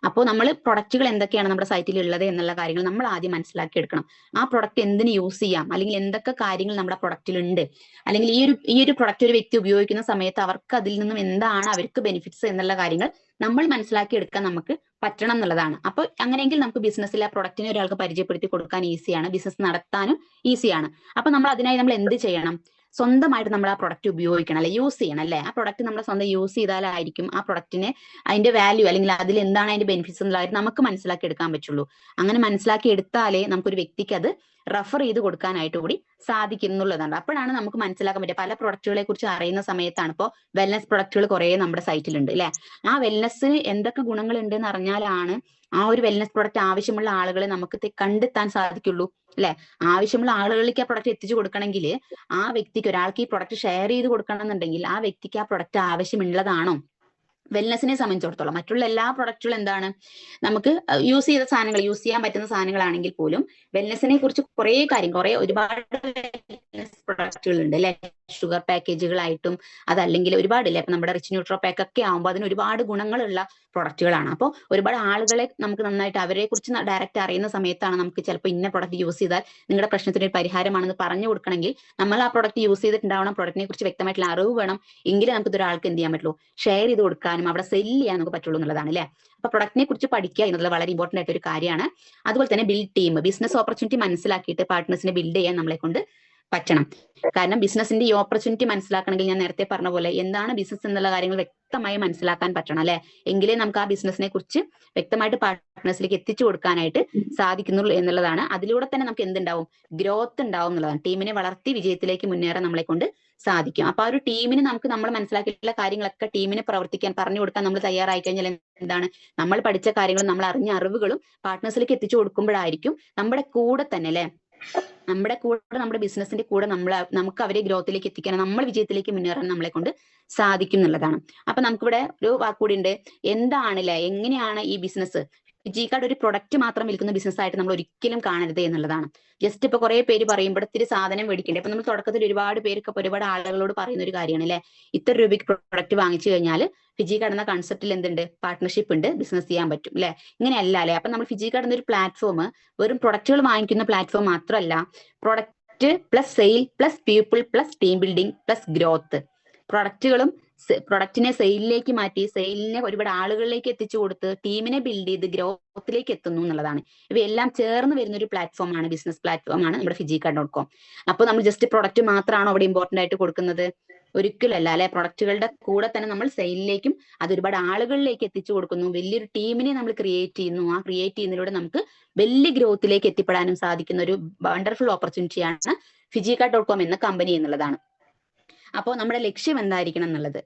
അപ്പോൾ നമ്മൾ പ്രൊഡക്റ്റുകൾ എന്തൊക്കെയാണ് നമ്മുടെ സൈറ്റിൽ ഉള്ളത് എന്നുള്ള കാര്യങ്ങൾ നമ്മൾ ആദ്യം മനസ്സിലാക്കി എടുക്കണം. ആ പ്രൊഡക്റ്റ് എന്തിന് യൂസ് ചെയ്യാം, അല്ലെങ്കിൽ എന്തൊക്കെ കാര്യങ്ങൾ നമ്മുടെ പ്രൊഡക്റ്റിൽ ഉണ്ട്, അല്ലെങ്കിൽ ഈ ഒരു പ്രൊഡക്റ്റ് ഒരു വ്യക്തി ഉപയോഗിക്കുന്ന സമയത്ത് അവർക്ക് അതിൽ നിന്നും എന്താണ് അവർക്ക് ബെനിഫിറ്റ്സ് എന്നുള്ള കാര്യങ്ങൾ നമ്മൾ മനസ്സിലാക്കി എടുക്കാൻ നമുക്ക് പറ്റണം എന്നുള്ളതാണ്. അപ്പൊ അങ്ങനെയെങ്കിൽ നമുക്ക് ബിസിനസ്സിൽ ആ പ്രൊഡക്റ്റിനെ ഒരാൾക്ക് പരിചയപ്പെടുത്തി കൊടുക്കാൻ ഈസിയാണ്, ബിസിനസ് നടത്താനും ഈസിയാണ്. അപ്പൊ നമ്മൾ അതിനായി നമ്മൾ എന്ത് ചെയ്യണം? സ്വന്തമായിട്ട് നമ്മൾ ആ പ്രൊഡക്റ്റ് ഉപയോഗിക്കണം അല്ലെ, യൂസ് ചെയ്യണം അല്ലെ. ആ പ്രൊഡക്റ്റ് നമ്മൾ സ്വന്തം യൂസ് ചെയ്താലായിരിക്കും ആ പ്രൊഡക്റ്റിന് അതിന്റെ വാല്യൂ അല്ലെങ്കിൽ അതിൽ എന്താണ് അതിന്റെ ബെനിഫിറ്റ്സ് എന്നുള്ളത് നമുക്ക് മനസ്സിലാക്കി എടുക്കാൻ പറ്റുള്ളൂ. അങ്ങനെ മനസ്സിലാക്കി എടുത്താലേ നമുക്കൊരു വ്യക്തിക്ക് അത് റെഫർ ചെയ്ത് കൊടുക്കാനായിട്ട് കൂടി സാധിക്കുന്നുള്ളതാണ്. അപ്പോഴാണ് നമുക്ക് മനസ്സിലാക്കാൻ പറ്റുക. പല പ്രൊഡക്റ്റുകളെ കുറിച്ച് അറിയുന്ന സമയത്താണ്, ഇപ്പോൾ വെൽനസ് പ്രൊഡക്റ്റുകൾ കുറെ നമ്മുടെ സൈറ്റിലുണ്ട് അല്ലെ. ആ വെൽനസ്സിന് എന്തൊക്കെ ഗുണങ്ങൾ ഉണ്ട് എന്ന് അറിഞ്ഞാലാണ് ആ ഒരു വെൽനസ് പ്രൊഡക്റ്റ് ആവശ്യമുള്ള ആളുകളെ നമുക്ക് കണ്ടെത്താൻ സാധിക്കുള്ളൂ അല്ലെ. ആവശ്യമുള്ള ആളുകളിലേക്ക് ആ പ്രൊഡക്റ്റ് എത്തിച്ചു കൊടുക്കണമെങ്കിൽ ആ വ്യക്തിക്ക്, ഒരാൾക്ക് ഈ പ്രൊഡക്റ്റ് ഷെയർ ചെയ്ത് കൊടുക്കണം എന്നുണ്ടെങ്കിൽ ആ വ്യക്തിക്ക് ആ പ്രൊഡക്റ്റ് ആവശ്യമുള്ളതാണോ? വെൽനസിനെ സംബന്ധിച്ചിടത്തോളം മറ്റുള്ള എല്ലാ പ്രൊഡക്റ്റുകളും എന്താണ്, നമുക്ക് യൂസ് ചെയ്ത സാധനങ്ങൾ, യൂസ് ചെയ്യാൻ പറ്റുന്ന സാധനങ്ങളാണെങ്കിൽ പോലും വെൽനസിനെ കുറിച്ച് ഒരുപാട് പ്രൊഡക്റ്റുകൾ ഉണ്ട് അല്ലെ. ഷുഗർ പാക്കേജുകളായിട്ടും അതല്ലെങ്കിൽ ഒരുപാടില്ലേ. അപ്പൊ നമ്മുടെ റിച്ച് ന്യൂട്രോ പാക്ക് ഒക്കെ ആകുമ്പോൾ അതിന് ഒരുപാട് ഗുണങ്ങളുള്ള പ്രൊഡക്റ്റുകളാണ്. അപ്പോൾ ഒരുപാട് ആളുകളെ നമുക്ക് നന്നായിട്ട് അവരെ കുറിച്ച് ഡയറക്റ്റ് അറിയുന്ന സമയത്താണ് നമുക്ക് ചിലപ്പോൾ ഇന്ന പ്രൊഡക്റ്റ് യൂസ് ചെയ്താൽ നിങ്ങളുടെ പ്രശ്നത്തിന് ഒരു പരിഹാരമാണെന്ന് പറഞ്ഞു കൊടുക്കണമെങ്കിൽ നമ്മൾ ആ പ്രൊഡക്റ്റ് യൂസ് ചെയ്തിട്ടുണ്ടാവണം, പ്രൊഡക്റ്റിനെ കുറിച്ച് വ്യക്തമായിട്ടുള്ള അറിവ് വേണം. എങ്കിലേ നമുക്ക് ഒരാൾക്ക് എന്ത് ചെയ്യാൻ പറ്റുള്ളൂ, ഷെയർ ചെയ്ത് കൊടുക്കാനും അവിടെ സെല്ല് ചെയ്യാൻ നമുക്ക് പറ്റുള്ളൂ എന്നുള്ളതാണ് അല്ലെ. അപ്പൊ പ്രൊഡക്റ്റിനെ കുറിച്ച് പഠിക്കുക എന്നുള്ളത് വളരെ ഇമ്പോർട്ടന്റ് ആയിട്ട് ഒരു കാര്യമാണ്. അതുപോലെ തന്നെ ബിൽഡ് ടീം, ബിസിനസ് ഓപ്പർച്യൂണിറ്റി മനസ്സിലാക്കിയിട്ട് പാർട്ട്നേഴ്സിനെ ബിൽഡ് ചെയ്യാൻ നമ്മളെ കൊണ്ട് പറ്റണം. കാരണം ബിസിനസിന്റെ ഈ ഓപ്പർച്യൂണിറ്റി മനസ്സിലാക്കണമെങ്കിൽ ഞാൻ നേരത്തെ പറഞ്ഞ പോലെ എന്താണ് ബിസിനസ് എന്നുള്ള കാര്യങ്ങൾ വ്യക്തമായി മനസ്സിലാക്കാൻ പറ്റണം അല്ലെ. എങ്കിലേ നമുക്ക് ആ ബിസിനസിനെ കുറിച്ച് വ്യക്തമായിട്ട് പാർട്ട്നേഴ്സിലേക്ക് എത്തിച്ചു കൊടുക്കാനായിട്ട് സാധിക്കുന്നുള്ളൂ എന്നുള്ളതാണ്. അതിലൂടെ തന്നെ നമുക്ക് എന്തുണ്ടാവും, ഗ്രോത്ത് ഉണ്ടാവും എന്നുള്ളതാണ്. ടീമിനെ വളർത്തി വിജയത്തിലേക്ക് മുന്നേറാൻ നമ്മളെ കൊണ്ട് സാധിക്കും. അപ്പൊ ആ ഒരു ടീമിന് നമ്മൾ മനസ്സിലാക്കിയിട്ടുള്ള കാര്യങ്ങളൊക്കെ ടീമിന് പ്രവർത്തിക്കാൻ പറഞ്ഞു കൊടുക്കാൻ നമ്മൾ തയ്യാറായി കഴിഞ്ഞാൽ എന്താണ്, നമ്മൾ പഠിച്ച കാര്യങ്ങളും നമ്മൾ അറിഞ്ഞ അറിവുകളും പാർട്ട്നേഴ്സിലേക്ക് എത്തിച്ചു കൊടുക്കുമ്പോഴായിരിക്കും നമ്മുടെ കൂടെ തന്നെ അല്ലെ, നമ്മുടെ ബിസിനസിന്റെ കൂടെ നമുക്ക് അവരെ ഗ്രോത്തിലേക്ക് എത്തിക്കാൻ, നമ്മൾ വിജയത്തിലേക്ക് മുന്നേറാൻ നമ്മളെ കൊണ്ട് സാധിക്കും എന്നുള്ളതാണ്. അപ്പൊ നമുക്കിവിടെ ഒരു വാക്കുകൂടി ഉണ്ട്. എന്താണല്ലേ, എങ്ങനെയാണ് ഈ ബിസിനസ്, ഫിജി കാർഡ് ഒരു പ്രൊഡക്റ്റ് മാത്രം വിൽക്കുന്ന ബിസിനസ് ആയിട്ട് നമ്മൾ ഒരിക്കലും കാണരുത് എന്നുള്ളതാണ്. ജസ്റ്റ് ഇപ്പൊ കുറെ പേര് പറയുമ്പോൾ ഇത്തിരി സാധനം മേടിക്കണ്ടേ. അപ്പൊ നമ്മൾ തുടക്കത്തിൽ ഒരുപാട് ആളുകളോട് പറയുന്ന ഒരു കാര്യമാണ് അല്ലെ, ഇത്ര രൂപയ്ക്ക് പ്രൊഡക്റ്റ് വാങ്ങിച്ചു കഴിഞ്ഞാൽ ഫിജി കാർഡ് എന്ന കൺസെപ്റ്റിൽ എന്തുണ്ട്, പാർട്ട്ണർഷിപ്പ് ഉണ്ട്, ബിസിനസ് ചെയ്യാൻ പറ്റും അല്ലെ. ഇങ്ങനെയല്ല അല്ലെ. അപ്പൊ നമ്മൾ ഫിജി കാർഡ് എന്നൊരു പ്ലാറ്റ്ഫോം വെറും പ്രൊഡക്റ്റുകൾ വാങ്ങിക്കുന്ന പ്ലാറ്റ്ഫോം മാത്രമല്ല, product plus sale plus people plus team building plus growth. പ്രൊഡക്റ്റിനെ സെയിലിലേക്ക് മാറ്റി, സെയിലിനെ ഒരുപാട് ആളുകളിലേക്ക് എത്തിച്ചു കൊടുത്ത് ടീമിനെ ബിൽഡ് ചെയ്ത് ഗ്രോത്തിലേക്ക് എത്തുന്നു എന്നുള്ളതാണ്. ഇവയെല്ലാം ചേർന്ന് വരുന്ന ഒരു പ്ലാറ്റ്ഫോമാണ്, ബിസിനസ് പ്ലാറ്റ്ഫോമാണ് നമ്മുടെ ഫിജി കാർഡ് .com. അപ്പോൾ നമ്മൾ ജസ്റ്റ് പ്രൊഡക്റ്റ് മാത്രമാണോ അവിടെ ഇമ്പോർട്ടന്റ് ആയിട്ട് കൊടുക്കുന്നത്? ഒരിക്കലല്ല അല്ലെ. പ്രൊഡക്റ്റുകളുടെ കൂടെ തന്നെ നമ്മൾ സെയിലിലേക്കും അത് ഒരുപാട് ആളുകളിലേക്ക് എത്തിച്ചു കൊടുക്കുന്നു. വലിയൊരു ടീമിനെ നമ്മൾ ക്രിയേറ്റ് ചെയ്യുന്നു. ആ ക്രിയേറ്റ് ചെയ്യുന്നതിലൂടെ നമുക്ക് വലിയ ഗ്രോത്തിലേക്ക് എത്തിപ്പെടാനും സാധിക്കുന്ന ഒരു വണ്ടർഫുൾ ഓപ്പർച്യൂണിറ്റിയാണ് ഫിജിക്ക.com എന്ന കമ്പനി എന്നുള്ളതാണ്. അപ്പോൾ നമ്മുടെ ലക്ഷ്യം എന്തായിരിക്കണം എന്നുള്ളത്,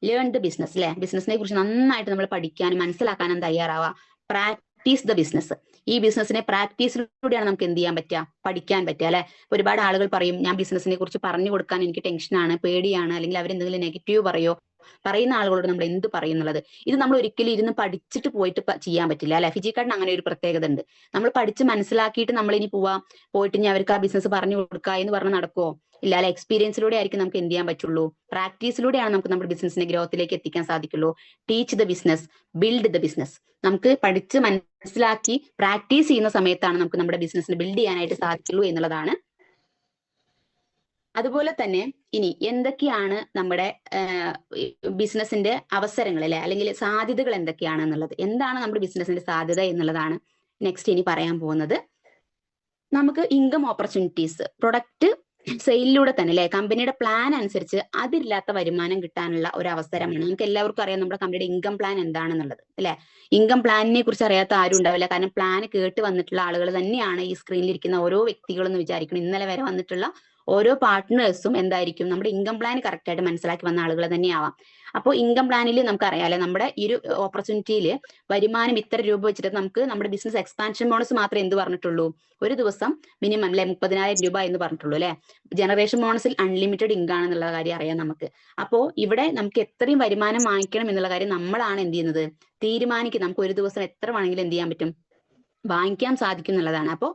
ലേൺ ദ ബിസിനസ് അല്ലെ. ബിസിനസിനെ കുറിച്ച് നന്നായിട്ട് നമ്മൾ പഠിക്കാനും മനസ്സിലാക്കാനും തയ്യാറാവുക. Practice the business. ഈ ബിസിനസിനെ പ്രാക്ടീസിലൂടെയാണ് നമുക്ക് എന്ത് ചെയ്യാൻ പറ്റുക, പഠിക്കാൻ പറ്റുക അല്ലെ. ഒരുപാട് ആളുകൾ പറയും ഞാൻ ബിസിനസിനെ കുറിച്ച് പറഞ്ഞു കൊടുക്കാൻ എനിക്ക് ടെൻഷനാണ്, പേടിയാണ്, അല്ലെങ്കിൽ അവരെന്തെങ്കിലും നെഗറ്റീവ് പറയോ. പറയുന്ന ആളുകളോട് നമ്മൾ എന്ത് പറയുന്നുള്ളത്. ഇത് നമ്മൾ ഒരിക്കലും ഇരുന്ന് പഠിച്ചിട്ട് പോയിട്ട് ചെയ്യാൻ പറ്റില്ല അല്ലെ. ഫിജിക്കാടിന് അങ്ങനെ ഒരു പ്രത്യേകത ഉണ്ട്. നമ്മൾ പഠിച്ച് മനസ്സിലാക്കിയിട്ട് നമ്മൾ ഇനി പോയിട്ട് ഇനി അവർക്ക് ആ ബിസിനസ് പറഞ്ഞു കൊടുക്കുക എന്ന് പറഞ്ഞ് നടക്കുവോ ഇല്ല അല്ലെ. എക്സ്പീരിയൻസിലൂടെ ആയിരിക്കും നമുക്ക് എന്ത് ചെയ്യാൻ പറ്റുള്ളൂ, പ്രാക്ടീസിലൂടെയാണ് നമുക്ക് നമ്മുടെ ബിസിനസിനെ ഗ്രോത്തിലേക്ക് എത്തിക്കാൻ സാധിക്കുള്ളൂ. Teach the business, build the business. നമുക്ക് പഠിച്ച് മനസ്സിലാക്കി പ്രാക്ടീസ് ചെയ്യുന്ന സമയത്താണ് നമുക്ക് നമ്മുടെ ബിസിനസിനെ ബിൽഡ് ചെയ്യാനായിട്ട് സാധിക്കുള്ളൂ എന്നുള്ളതാണ്. അതുപോലെ തന്നെ ഇനി എന്തൊക്കെയാണ് നമ്മുടെ ബിസിനസിന്റെ അവസരങ്ങൾ അല്ലെ, അല്ലെങ്കിൽ സാധ്യതകൾ എന്തൊക്കെയാണ് എന്നുള്ളത്, എന്താണ് നമ്മുടെ ബിസിനസിന്റെ സാധ്യത എന്നുള്ളതാണ് നെക്സ്റ്റ് ഇനി പറയാൻ പോകുന്നത്. നമുക്ക് ഇൻകം ഓപ്പർച്യൂണിറ്റീസ്, പ്രൊഡക്റ്റ് സെയിലിലൂടെ തന്നെ അല്ലെ, കമ്പനിയുടെ പ്ലാൻ അനുസരിച്ച് അതില്ലാത്ത വരുമാനം കിട്ടാനുള്ള ഒരു അവസരമാണ്. നമുക്ക് എല്ലാവർക്കും അറിയാം നമ്മുടെ കമ്പനിയുടെ ഇൻകം പ്ലാൻ എന്താണെന്നുള്ളത് അല്ലെ. ഇൻകം പ്ലാനിനെ കുറിച്ച് അറിയാത്ത ആരും ഉണ്ടാവില്ല. കാരണം പ്ലാൻ കേട്ട് വന്നിട്ടുള്ള ആളുകൾ തന്നെയാണ് ഈ സ്ക്രീനിൽ ഇരിക്കുന്ന ഓരോ വ്യക്തികളെന്ന് വിചാരിക്കണം. ഇന്നലെ വരെ വന്നിട്ടുള്ള ഓരോ പാർട്ട്നേഴ്സും എന്തായിരിക്കും, നമ്മുടെ ഇൻകം പ്ലാൻ കറക്റ്റ് ആയിട്ട് മനസ്സിലാക്കി വന്ന ആളുകൾ തന്നെയാവാം. അപ്പോൾ ഇൻകം പ്ലാനിൽ നമുക്കറിയാലേ, നമ്മുടെ ഈ ഒരു ഓപ്പർച്യൂണിറ്റിയിൽ വരുമാനം ഇത്ര രൂപ വെച്ചിട്ട് നമുക്ക് നമ്മുടെ ബിസിനസ് എക്സ്പാൻഷൻ ബോണസ് മാത്രമേ എന്ത് പറഞ്ഞിട്ടുള്ളൂ, ഒരു ദിവസം മിനിമം അല്ലെ 30,000 രൂപ എന്ന് പറഞ്ഞിട്ടുള്ളൂ അല്ലെ. ജനറേഷൻ ബോണസിൽ അൺലിമിറ്റഡ് ഇൻകം ആണെന്നുള്ള കാര്യം അറിയാം നമുക്ക്. അപ്പോ ഇവിടെ നമുക്ക് എത്രയും വരുമാനം വാങ്ങിക്കണം എന്നുള്ള കാര്യം നമ്മളാണ് എന്ത് ചെയ്യുന്നത്, തീരുമാനിക്കുന്നത്. നമുക്ക് ഒരു ദിവസം എത്ര വേണമെങ്കിലും എന്ത് ചെയ്യാൻ പറ്റും, വാങ്ങിക്കാൻ സാധിക്കും എന്നുള്ളതാണ്. അപ്പോൾ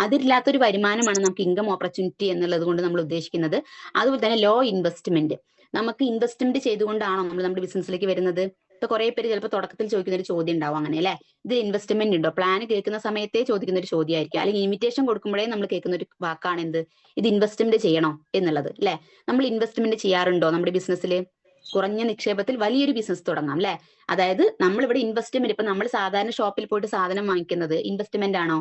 അതില്ലാത്തൊരു വരുമാനമാണ് നമുക്ക് ഇൻകം ഓപ്പർച്യൂണിറ്റി എന്നുള്ളത് കൊണ്ട് നമ്മൾ ഉദ്ദേശിക്കുന്നത്. അതുപോലെ തന്നെ ലോ ഇൻവെസ്റ്റ്മെന്റ്. നമുക്ക് ഇൻവെസ്റ്റ്മെന്റ് ചെയ്തുകൊണ്ടാണോ നമ്മൾ നമ്മുടെ ബിസിനസ്സിലേക്ക് വരുന്നത്. ഇപ്പൊ കുറെ പേര് ചിലപ്പോൾ തുടക്കത്തിൽ ചോദിക്കുന്ന ഒരു ചോദ്യം ഉണ്ടാവും, അങ്ങനെ അല്ലെ, ഇത് ഇൻവെസ്റ്റ്മെന്റ് ഉണ്ടോ. പ്ലാൻ കേൾക്കുന്ന സമയത്തേ ചോദിക്കുന്ന ഒരു ചോദ്യമായിരിക്കും, അല്ലെങ്കിൽ ഇൻവിറ്റേഷൻ കൊടുക്കുമ്പോഴേ നമ്മൾ കേൾക്കുന്ന ഒരു വാക്കാണ് എന്ത്, ഇത് ഇൻവെസ്റ്റ്മെന്റ് ചെയ്യണോ എന്നുള്ളത് അല്ലെ. നമ്മൾ ഇൻവെസ്റ്റ്മെന്റ് ചെയ്യാറുണ്ടോ നമ്മുടെ ബിസിനസ്സിൽ. കുറഞ്ഞ നിക്ഷേപത്തിൽ വലിയൊരു ബിസിനസ് തുടങ്ങാം അല്ലെ. അതായത് നമ്മൾ ഇവിടെ ഇൻവെസ്റ്റ്മെന്റ്, ഇപ്പൊ നമ്മൾ സാധാരണ ഷോപ്പിൽ പോയിട്ട് സാധനം വാങ്ങിക്കുന്നത് ഇൻവെസ്റ്റ്മെന്റ് ആണോ.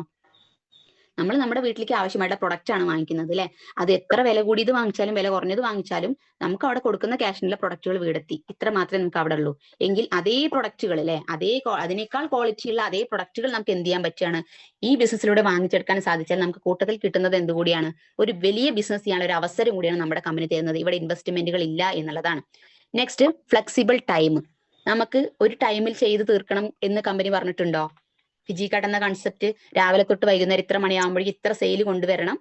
നമ്മൾ നമ്മുടെ വീട്ടിലേക്ക് ആവശ്യമായിട്ടുള്ള പ്രൊഡക്റ്റ് ആണ് വാങ്ങിക്കുന്നത് അല്ലെ. അത് എത്ര വില കൂടിയത് വാങ്ങിച്ചാലും വില കുറഞ്ഞത് വാങ്ങിച്ചാലും നമുക്ക് അവിടെ കൊടുക്കുന്ന ക്യാഷിനുള്ള പ്രൊഡക്റ്റുകൾ വീടെത്തി, ഇത്ര മാത്രമേ നമുക്ക് അവിടെ ഉള്ളൂ. എങ്കിൽ അതേ പ്രൊഡക്റ്റുകൾ അല്ലെ, അതിനേക്കാൾ ക്വാളിറ്റിയുള്ള അതേ പ്രൊഡക്റ്റുകൾ നമുക്ക് എന്ത് ചെയ്യാൻ പറ്റുകയാണ്, ഈ ബിസിനസ്സിലൂടെ വാങ്ങിച്ചെടുക്കാൻ സാധിച്ചാൽ നമുക്ക് കൂട്ടത്തിൽ കിട്ടുന്നത് എന്തുകൂടിയാണ്, ഒരു വലിയ ബിസിനസ് ചെയ്യാനുള്ള ഒരു അവസരം കൂടിയാണ് നമ്മുടെ കമ്പനി തരുന്നത്. ഇവിടെ ഇൻവെസ്റ്റ്മെന്റുകൾ ഇല്ല എന്നുള്ളതാണ്. Next, flexible time. നമുക്ക് ഒരു ടൈമിൽ ചെയ്ത് തീർക്കണം എന്ന് കമ്പനി പറഞ്ഞിട്ടുണ്ടോ. ഫിജിക്കാർഡ് എന്ന കൺസെപ്റ്റ് രാവിലെ തൊട്ട് വൈകുന്നേരം ഇത്ര മണിയാകുമ്പോഴേക്കും ഇത്ര സെയിൽ കൊണ്ടുവരണം,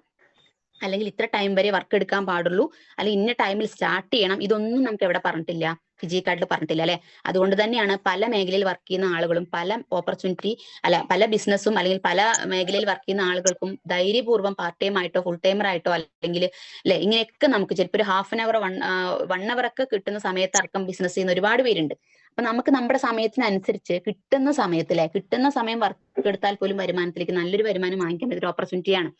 അല്ലെങ്കിൽ ഇത്ര ടൈം വരെ വർക്ക് എടുക്കാൻ പാടുള്ളൂ, അല്ലെങ്കിൽ ഇന്ന ടൈമിൽ സ്റ്റാർട്ട് ചെയ്യണം, ഇതൊന്നും നമുക്ക് എവിടെ പറഞ്ഞിട്ടില്ല, ഫിജിക്കാർഡിൽ പറഞ്ഞിട്ടില്ല അല്ലെ. അതുകൊണ്ട് തന്നെയാണ് പല മേഖലയിൽ വർക്ക് ചെയ്യുന്ന ആളുകളും പല ഓപ്പർച്യൂണിറ്റി പല ബിസിനസ്സും അല്ലെങ്കിൽ പല മേഖലയിൽ വർക്ക് ചെയ്യുന്ന ആളുകൾക്കും ധൈര്യപൂർവ്വം പാർട്ട് ടൈം ആയിട്ടോ ഫുൾ ടൈമർ ആയിട്ടോ അല്ലെങ്കിൽ അല്ലെ ഇങ്ങനെയൊക്കെ നമുക്ക് ചിലപ്പോൾ ഒരു ഹാഫ് ആൻ അവർ 1 അവർ ഒക്കെ കിട്ടുന്ന സമയത്ത് അടക്കം ബിസിനസ് ചെയ്യുന്ന ഒരുപാട് പേരുണ്ട്. അപ്പൊ നമുക്ക് നമ്മുടെ സമയത്തിനനുസരിച്ച് കിട്ടുന്ന സമയത്തിലെ കിട്ടുന്ന സമയം വർക്ക് എടുത്താൽ പോലും വരുമാനത്തിലേക്ക് നല്ലൊരു വരുമാനം വാങ്ങിക്കാൻ പറ്റുന്ന ഒരു ഓപ്പർച്യൂണിറ്റിയാണ്.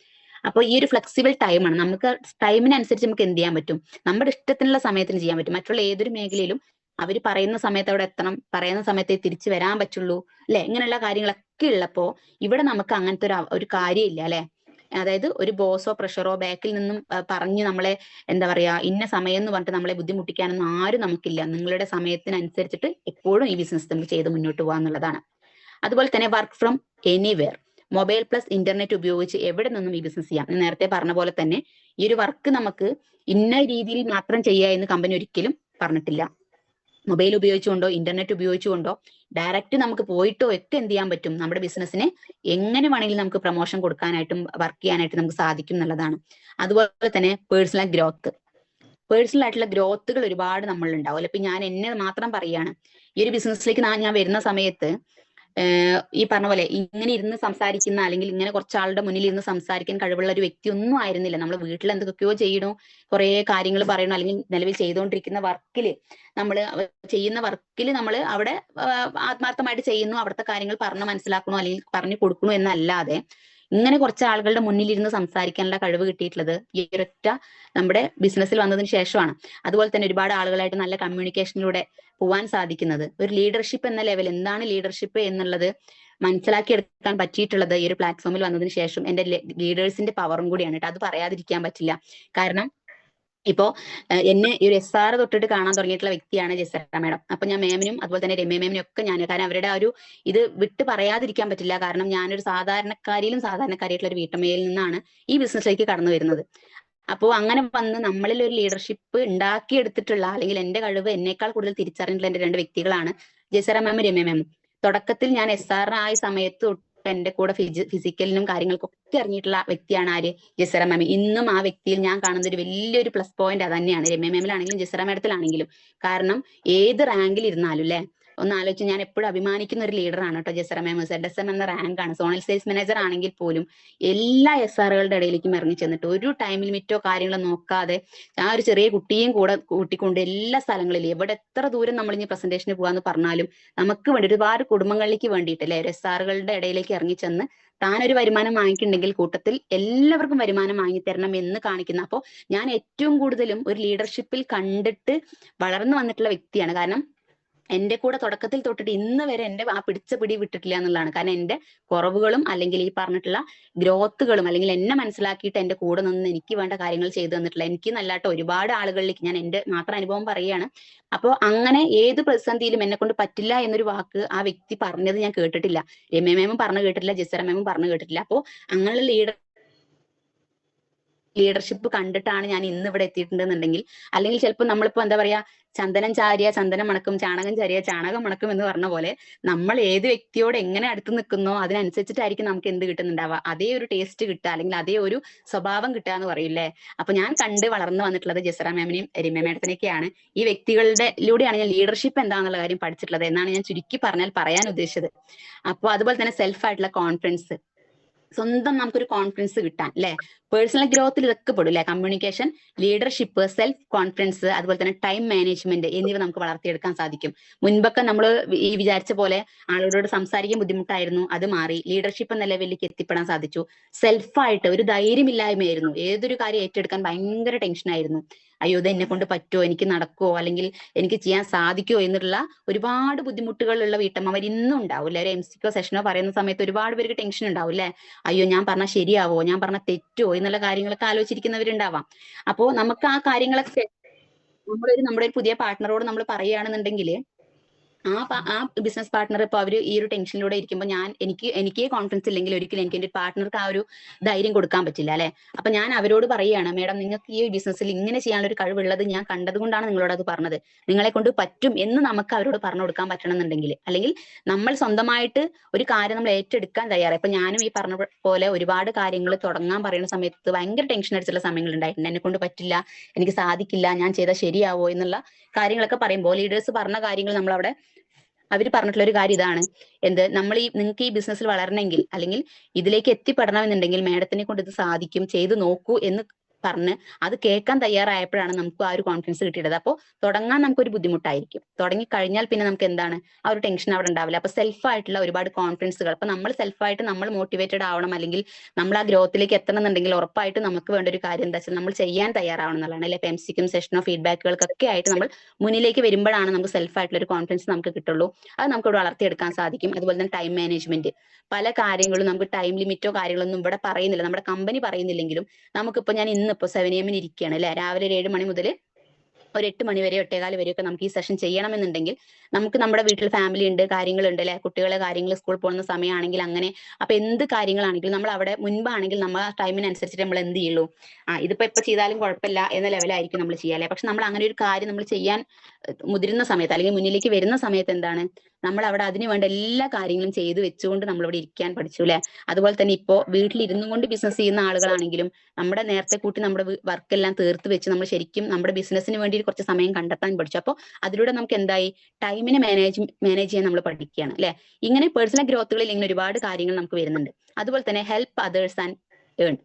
അപ്പോൾ ഈ ഒരു ഫ്ലെക്സിബിൾ ടൈമാണ്. നമുക്ക് ടൈമിനനുസരിച്ച് നമുക്ക് എന്ത് ചെയ്യാൻ പറ്റും, നമ്മുടെ ഇഷ്ടത്തിനുള്ള സമയത്തിന് ചെയ്യാൻ പറ്റും. മറ്റുള്ള ഏതൊരു മേഖലയിലും അവർ പറയുന്ന സമയത്ത് അവിടെ എത്തണം, പറയുന്ന സമയത്തേ തിരിച്ചു വരാൻ പറ്റുള്ളൂ അല്ലെ. ഇങ്ങനെയുള്ള കാര്യങ്ങളൊക്കെ ഉള്ളപ്പോ ഇവിടെ നമുക്ക് അങ്ങനത്തെ ഒരു കാര്യമില്ല അല്ലെ. അതായത് ഒരു ബോസോ പ്രഷറോ ബാക്കിൽ നിന്നും പറഞ്ഞ് നമ്മളെ എന്താ പറയാ ഇന്ന സമയം എന്ന് പറഞ്ഞിട്ട് നമ്മളെ ബുദ്ധിമുട്ടിക്കാനൊന്നും ആരും നമുക്കില്ല. നിങ്ങളുടെ സമയത്തിനനുസരിച്ചിട്ട് എപ്പോഴും ഈ ബിസിനസ് നമുക്ക് ചെയ്ത് മുന്നോട്ട് പോകാന്നുള്ളതാണ്. അതുപോലെ തന്നെ work from anywhere, mobile plus internet ഉപയോഗിച്ച് എവിടെ നിന്നും ഈ ബിസിനസ് ചെയ്യാം. നേരത്തെ പറഞ്ഞ പോലെ തന്നെ ഈ ഒരു വർക്ക് നമുക്ക് ഇന്ന രീതിയിൽ മാത്രം ചെയ്യുക എന്ന് കമ്പനി ഒരിക്കലും പറഞ്ഞിട്ടില്ല. മൊബൈൽ ഉപയോഗിച്ചുകൊണ്ടോ ഇന്റർനെറ്റ് ഉപയോഗിച്ചുകൊണ്ടോ ഡയറക്റ്റ് നമുക്ക് പോയിട്ടോ ഒക്കെ എന്ത് ചെയ്യാൻ പറ്റും, നമ്മുടെ ബിസിനസ്സിനെ എങ്ങനെ വേണമെങ്കിലും നമുക്ക് പ്രൊമോഷൻ കൊടുക്കാനായിട്ടും വർക്ക് ചെയ്യാനായിട്ടും നമുക്ക് സാധിക്കും എന്നുള്ളതാണ്. അതുപോലെ തന്നെ പേഴ്സണൽ ഗ്രോത്ത്, പേഴ്സണൽ ആയിട്ടുള്ള ഗ്രോത്തുകൾ ഒരുപാട് നമ്മളുണ്ടാവും അല്ലെ. ഇപ്പൊ ഞാൻ എന്നെ മാത്രം പറയാണ്, ഈ ഒരു ബിസിനസ്സിലേക്ക് ഞാൻ വരുന്ന സമയത്ത് ഈ പറഞ്ഞ പോലെ ഇങ്ങനെ ഇരുന്ന് സംസാരിക്കുന്ന അല്ലെങ്കിൽ ഇങ്ങനെ കുറച്ചാളുടെ മുന്നിൽ ഇരുന്ന് സംസാരിക്കാൻ കഴിവുള്ള ഒരു വ്യക്തി ഒന്നും ആയിരുന്നില്ല. നമ്മൾ വീട്ടിൽ എന്തൊക്കെയോ ചെയ്യണു, കുറെ കാര്യങ്ങൾ പറയണു, അല്ലെങ്കിൽ നിലവിൽ ചെയ്തുകൊണ്ടിരിക്കുന്ന വർക്കില് ചെയ്യുന്ന വർക്കിൽ നമ്മൾ അവിടെ ആത്മാർത്ഥമായിട്ട് ചെയ്യുന്നു, അവിടുത്തെ കാര്യങ്ങൾ പറഞ്ഞു മനസ്സിലാക്കണോ അല്ലെങ്കിൽ പറഞ്ഞു കൊടുക്കണോ എന്നല്ലാതെ ഇങ്ങനെ കുറച്ച് ആളുകളുടെ മുന്നിലിരുന്ന് സംസാരിക്കാനുള്ള കഴിവ് കിട്ടിയിട്ടുള്ളത് ഈ ഒരൊറ്റ നമ്മുടെ ബിസിനസ്സിൽ വന്നതിന് ശേഷമാണ്. അതുപോലെ തന്നെ ഒരുപാട് ആളുകളായിട്ട് നല്ല കമ്മ്യൂണിക്കേഷനിലൂടെ പോവാൻ സാധിക്കുന്നത്, ഒരു ലീഡർഷിപ്പ് എന്ന ലെവൽ എന്താണ് ലീഡർഷിപ്പ് എന്നുള്ളത് മനസ്സിലാക്കി എടുക്കാൻ പറ്റിയിട്ടുള്ളത് ഈ ഒരു പ്ലാറ്റ്ഫോമിൽ വന്നതിന് ശേഷം എന്റെ ലീഡേഴ്സിന്റെ പവറും കൂടിയാണ് കേട്ടോ. അത് പറയാതിരിക്കാൻ പറ്റില്ല. കാരണം ഇപ്പോ എന്നെ ഈ ഒരു SR തൊട്ടിട്ട് കാണാൻ തുടങ്ങിയിട്ടുള്ള വ്യക്തിയാണ് ജെസറ മാഡം. അപ്പൊ ഞാൻ മാമിനും അതുപോലെ തന്നെ രമ്യ മാമിനും ഒക്കെ ഞാൻ, കാരണം അവരുടെ ആ ഒരു ഇത് വിട്ട് പറയാതിരിക്കാൻ പറ്റില്ല. കാരണം ഞാനൊരു സാധാരണക്കാരിയിലും സാധാരണക്കാരിയായിട്ടുള്ള ഒരു വീട്ടമ്മയിൽ നിന്നാണ് ഈ ബിസിനസ്സിലേക്ക് കടന്നു വരുന്നത്. അപ്പോ അങ്ങനെ വന്ന് നമ്മളിൽ ഒരു ലീഡർഷിപ്പ് ഉണ്ടാക്കിയെടുത്തിട്ടുള്ള, അല്ലെങ്കിൽ എന്റെ കഴിവ് എന്നേക്കാൾ കൂടുതൽ തിരിച്ചറിഞ്ഞിട്ടുള്ള എന്റെ രണ്ട് വ്യക്തികളാണ് ജെസറ മാമും രമ്യ മാമും. തുടക്കത്തിൽ ഞാൻ SR ആയ സമയത്ത് തൊട്ട് എന്റെ കൂടെ ഫിസിക്കലിനും കാര്യങ്ങൾക്കൊക്കെ ഇറങ്ങിയിട്ടുള്ള വ്യക്തിയാണ് ആര്, ജെസറ മാമി. ഇന്നും ആ വ്യക്തിയിൽ ഞാൻ കാണുന്ന ഒരു വലിയൊരു പ്ലസ് പോയിന്റ് അത് തന്നെയാണ്, രമ്യ മാമിലാണെങ്കിലും ജെസറ മാഡത്തിലാണെങ്കിലും. കാരണം ഏത് റാങ്കിൽ ഇരുന്നാലും അല്ലെ, ഒന്ന് ആലോചിച്ച്, ഞാൻ എപ്പോഴും അഭിമാനിക്കുന്ന ഒരു ലീഡറാണ് കേട്ടോ ജെസറ മാം. ZSM എന്ന റാങ്കാണ്, സോണൽ സെയിൽസ് മാനേജർ ആണെങ്കിൽ പോലും എല്ലാ SRകളുടെ ഇടയിലേക്കും ഇറങ്ങി ചെന്നിട്ട് ഒരു ടൈം ലിമിറ്റോ കാര്യങ്ങളോ നോക്കാതെ ആ ഒരു ചെറിയ കുട്ടിയും കൂടെ കൂട്ടിക്കൊണ്ട് എല്ലാ സ്ഥലങ്ങളിലും എവിടെ എത്ര ദൂരം നമ്മൾ ഇനി പ്രസന്റേഷന് പോകാന്ന് പറഞ്ഞാലും നമുക്ക് വേണ്ടി ഒരുപാട് കുടുംബങ്ങളിലേക്ക് വേണ്ടിയിട്ട് അല്ലെ SRകളുടെ ഇടയിലേക്ക് ഇറങ്ങി ചെന്ന് താനൊരു വരുമാനം വാങ്ങിക്കുന്നുണ്ടെങ്കിൽ കൂട്ടത്തിൽ എല്ലാവർക്കും വരുമാനം വാങ്ങിത്തരണം എന്ന് കാണിക്കുന്ന. അപ്പോൾ ഞാൻ ഏറ്റവും കൂടുതലും ഒരു ലീഡർഷിപ്പിൽ കണ്ടിട്ട് വളർന്നു വന്നിട്ടുള്ള വ്യക്തിയാണ്. കാരണം എന്റെ കൂടെ തുടക്കത്തിൽ തൊട്ടിട്ട് ഇന്ന് വരെ എന്റെ ആ പിടിച്ച പിടി വിട്ടിട്ടില്ല എന്നുള്ളതാണ്. കാരണം എന്റെ കുറവുകളും അല്ലെങ്കിൽ ഈ പറഞ്ഞിട്ടുള്ള ഗ്രോത്തുകളും, അല്ലെങ്കിൽ എന്നെ മനസ്സിലാക്കിയിട്ട് എന്റെ കൂടെ നിന്ന് എനിക്ക് വേണ്ട കാര്യങ്ങൾ ചെയ്തു തന്നിട്ടുള്ള, എനിക്ക് നല്ലാട്ടോ ഒരുപാട് ആളുകളിലേക്ക്, ഞാൻ എന്റെ മാത്രം അനുഭവം പറയുകയാണ്. അപ്പോൾ അങ്ങനെ ഏത് പ്രതിസന്ധിയിലും എന്നെ കൊണ്ട് പറ്റില്ല എന്നൊരു വാക്ക് ആ വ്യക്തി പറഞ്ഞത് ഞാൻ കേട്ടിട്ടില്ല. രമ്യ മാമും പറഞ്ഞു കേട്ടിട്ടില്ല, ജെസറ മാമും പറഞ്ഞു കേട്ടിട്ടില്ല. അപ്പോൾ അങ്ങനെയുള്ള ലീഡർഷിപ്പ് കണ്ടിട്ടാണ് ഞാൻ ഇന്ന് ഇവിടെ എത്തിയിട്ടുണ്ടെന്നുണ്ടെങ്കിൽ, അല്ലെങ്കിൽ ചിലപ്പോൾ നമ്മളിപ്പോ എന്താ പറയാ, ചന്ദനം ചാരിയ ചന്ദനം മണക്കും, ചാണകം ചാരിയ ചാണകം മണക്കും എന്ന് പറഞ്ഞ പോലെ നമ്മൾ ഏത് വ്യക്തിയോട് എങ്ങനെ അടുത്ത് നിൽക്കുന്നോ അതിനനുസരിച്ചിട്ടായിരിക്കും നമുക്ക് എന്ത് കിട്ടുന്നുണ്ടാവുക, അതേ ഒരു ടേസ്റ്റ് കിട്ടുക, അല്ലെങ്കിൽ അതേ ഒരു സ്വഭാവം കിട്ടുക എന്ന് പറയില്ലേ. അപ്പൊ ഞാൻ കണ്ട് വളർന്നു വന്നിട്ടുള്ളത് ജെസറ മാമിനെയും രമ്യ മാഡത്തിനെയൊക്കെയാണ്. ഈ വ്യക്തികളുടെയിലൂടെയാണ് ഞാൻ ലീഡർഷിപ്പ് എന്താണെന്നുള്ള കാര്യം പഠിച്ചിട്ടുള്ളത് എന്നാണ് ഞാൻ ചുരുക്കി പറഞ്ഞാൽ പറയാൻ ഉദ്ദേശിച്ചത്. അപ്പോൾ അതുപോലെ തന്നെ സെൽഫ് ആയിട്ടുള്ള കോൺഫിഡൻസ്, സ്വന്തം നമുക്കൊരു കോൺഫിഡൻസ് കിട്ടാൻ അല്ലെ, പേഴ്സണൽ ഗ്രോത്തിൽ ഇതൊക്കെ പെടും അല്ലെ, കമ്മ്യൂണിക്കേഷൻ, ലീഡർഷിപ്പ്, സെൽഫ് കോൺഫിഡൻസ്, അതുപോലെ തന്നെ ടൈം മാനേജ്മെന്റ് എന്നിവ നമുക്ക് വളർത്തിയെടുക്കാൻ സാധിക്കും. മുൻപൊക്കെ നമ്മൾ ഈ വിചാരിച്ച പോലെ ആളുകളോട് സംസാരിക്കാൻ ബുദ്ധിമുട്ടായിരുന്നു, അത് മാറി ലീഡർഷിപ്പ് എന്ന ലെവലിലേക്ക് എത്തിപ്പെടാൻ സാധിച്ചു. സെൽഫായിട്ട് ഒരു ധൈര്യമില്ലായ്മയായിരുന്നു, ഏതൊരു കാര്യം ഏറ്റെടുക്കാൻ ഭയങ്കര ടെൻഷനായിരുന്നു. അയ്യോ ഇത് എന്നെ കൊണ്ട് പറ്റുമോ, എനിക്ക് നടക്കുമോ, അല്ലെങ്കിൽ എനിക്ക് ചെയ്യാൻ സാധിക്കുമോ എന്നുള്ള ഒരുപാട് ബുദ്ധിമുട്ടുകളുള്ള വീട്ടമ്മമാർ ഇന്നും ഉണ്ടാവും അല്ലെ. ഒരു MCQ സെഷനോ പറയുന്ന സമയത്ത് ഒരുപാട് പേർക്ക് ടെൻഷൻ ഉണ്ടാവും അല്ലെ, അയ്യോ ഞാൻ പറഞ്ഞാൽ ശരിയാവോ, ഞാൻ പറഞ്ഞാൽ തെറ്റോ എന്നുള്ള കാര്യങ്ങളൊക്കെ ആലോചിച്ചിരിക്കുന്നവരുണ്ടാവാം. അപ്പോ നമുക്ക് ആ കാര്യങ്ങളൊക്കെ നമ്മുടെ ഒരു പുതിയ പാർട്ട്ണറോട് നമ്മൾ പറയുകയാണെന്നുണ്ടെങ്കിൽ ആ ബിസിനസ് പാർട്ട്ണർ ഇപ്പൊ അവര് ഈ ഒരു ടെൻഷനിലൂടെ ഇരിക്കുമ്പോൾ എനിക്കേ കോൺഫിഡൻസ് ഇല്ലെങ്കിൽ ഒരിക്കലും എനിക്ക് എന്റെ പാർട്ട്ണർക്ക് ആ ഒരു ധൈര്യം കൊടുക്കാൻ പറ്റില്ല അല്ലെ. അപ്പൊ ഞാൻ അവരോട് പറയുകയാണ്, മേഡം നിങ്ങൾക്ക് ഈ ബിസിനസ്സിൽ ഇങ്ങനെ ചെയ്യാനുള്ള ഒരു കഴിവുള്ളത് ഞാൻ കണ്ടതുകൊണ്ടാണ് നിങ്ങളോട് അത് പറഞ്ഞത്, നിങ്ങളെ കൊണ്ട് പറ്റും എന്ന് നമുക്ക് അവരോട് പറഞ്ഞു കൊടുക്കാൻ പറ്റണം എന്നുണ്ടെങ്കിൽ, അല്ലെങ്കിൽ നമ്മൾ സ്വന്തമായിട്ട് ഒരു കാര്യം നമ്മൾ ഏറ്റെടുക്കാൻ തയ്യാറായി. ഇപ്പൊ ഞാനും ഈ പറഞ്ഞ പോലെ ഒരുപാട് കാര്യങ്ങൾ തുടങ്ങാൻ പറയുന്ന സമയത്ത് ഭയങ്കര ടെൻഷൻ അടിച്ചുള്ള സമയങ്ങൾ ഉണ്ടായിട്ടുണ്ട്. എന്നെ കൊണ്ട് പറ്റില്ല, എനിക്ക് സാധിക്കില്ല, ഞാൻ ചെയ്താൽ ശരിയാവോ എന്നുള്ള കാര്യങ്ങളൊക്കെ പറയുമ്പോൾ ലീഡേഴ്സ് പറഞ്ഞ കാര്യങ്ങൾ നമ്മൾ അവിടെ അവർ പറഞ്ഞിട്ടുള്ള ഒരു കാര്യം ഇതാണ്, നമ്മൾ നിങ്ങൾക്ക് ഈ ബിസിനസ്സിൽ വളരണമെങ്കിൽ അല്ലെങ്കിൽ ഇതിലേക്ക് എത്തിപ്പെടണമെന്നുണ്ടെങ്കിൽ മേഡത്തിനെ കൊണ്ട് ഇത് സാധിക്കും, ചെയ്തു നോക്കൂ എന്ന് പറഞ്ഞ് അത് കേൾക്കാൻ തയ്യാറായപ്പോഴാണ് നമുക്ക് ആ ഒരു കോൺഫിഡൻസ് കിട്ടിയത്. അപ്പോൾ തുടങ്ങാൻ നമുക്കൊരു ബുദ്ധിമുട്ടായിരിക്കും, തുടങ്ങി കഴിഞ്ഞാൽ പിന്നെ നമുക്ക് എന്താണ് ആ ഒരു ടെൻഷൻ അവിടെ ഉണ്ടാവില്ല. അപ്പൊ സെൽഫായിട്ടുള്ള ഒരുപാട് കോൺഫിഡൻസുകൾ, അപ്പൊ നമ്മൾ സെൽഫായിട്ട് നമ്മൾ മോട്ടിവേറ്റഡ് ആവണം, അല്ലെങ്കിൽ നമ്മൾ ആ ഗ്രോത്തിലേക്ക് എത്തണം എന്നുണ്ടെങ്കിൽ ഉറപ്പായിട്ട് നമുക്ക് വേണ്ട ഒരു കാര്യം എന്താ വെച്ചാൽ നമ്മൾ ചെയ്യാൻ തയ്യാറാവണം എന്നുള്ളതാണ് അല്ലെ. MCQ സെഷനോ ഫീഡ്ബാക്കുകൾക്കൊക്കെ ആയിട്ട് നമ്മൾ മുന്നിലേക്ക് വരുമ്പോഴാണ് നമുക്ക് സെൽഫായിട്ടുള്ള ഒരു കോൺഫിഡൻസ് നമുക്ക് കിട്ടുള്ളൂ. അത് നമുക്ക് ഇവിടെ വളർത്തിയെടുക്കാൻ സാധിക്കും. അതുപോലെ തന്നെ ടൈം മാനേജ്മെന്റ്, പല കാര്യങ്ങളും നമുക്ക് ടൈം ലിമിറ്റോ കാര്യങ്ങളൊന്നും ഇവിടെ പറയുന്നില്ല, നമ്മുടെ കമ്പനി പറയുന്നില്ലെങ്കിലും നമുക്കിപ്പോ ഞാൻ ഇന്നിപ്പോ 7 AM ഇരിക്കുകയാണ് അല്ലെ, രാവിലെ ഒരു 7 മണി മുതൽ ഒരു 8 മണി വരെ 8:15 വരെയൊക്കെ നമുക്ക് ഈ സെഷൻ ചെയ്യണമെന്നുണ്ടെങ്കിൽ നമുക്ക് നമ്മുടെ വീട്ടിൽ ഫാമിലി ഉണ്ട്, കാര്യങ്ങളുണ്ട് അല്ലെ, കുട്ടികളെ കാര്യങ്ങൾ സ്കൂൾ പോകുന്ന സമയമാണെങ്കിൽ അങ്ങനെ. അപ്പൊ എന്ത് കാര്യങ്ങളാണെങ്കിലും നമ്മൾ അവിടെ മുൻപാണെങ്കിൽ നമ്മൾ ആ ടൈമിനനുസരിച്ചിട്ട് നമ്മൾ എന്ത് ചെയ്യുള്ളൂ, ഇതിപ്പോ ചെയ്താലും കുഴപ്പമില്ല എന്ന ലെവലായിരിക്കും നമ്മൾ ചെയ്യാല്ലേ. പക്ഷെ നമ്മൾ അങ്ങനെ ഒരു കാര്യം നമ്മൾ ചെയ്യാൻ മുതിരുന്ന സമയത്ത് അല്ലെങ്കിൽ മുന്നിലേക്ക് വരുന്ന സമയത്ത് എന്താണ്, നമ്മൾ അവിടെ അതിനു വേണ്ട എല്ലാ കാര്യങ്ങളും ചെയ്തു വെച്ചുകൊണ്ട് നമ്മൾ ഇവിടെ ഇരിക്കാൻ പഠിച്ചു അല്ലെ. അതുപോലെ തന്നെ ഇപ്പോ വീട്ടിലിരുന്നു കൊണ്ട് ബിസിനസ് ചെയ്യുന്ന ആളുകളാണെങ്കിലും നമ്മുടെ നേരത്തെ കൂട്ടി നമ്മുടെ വർക്കെല്ലാം തീർത്ത് വെച്ച് നമ്മൾ ശരിക്കും നമ്മുടെ ബിസിനസ്സിന് വേണ്ടി കുറച്ച് സമയം കണ്ടെത്താൻ പഠിച്ചു. അപ്പോൾ അതിലൂടെ നമുക്ക് എന്തായി, ടൈമിനെ മാനേജ് ചെയ്യാൻ നമ്മൾ പഠിക്കുകയാണ് അല്ലെ. ഇങ്ങനെ പേഴ്സണൽ ഗ്രോത്തുകളിൽ ഇങ്ങനെ ഒരുപാട് കാര്യങ്ങൾ നമുക്ക് വരുന്നുണ്ട്. അതുപോലെ തന്നെ ഹെൽപ്പ് അതേഴ്സ് ആൻഡ് ഏൺ,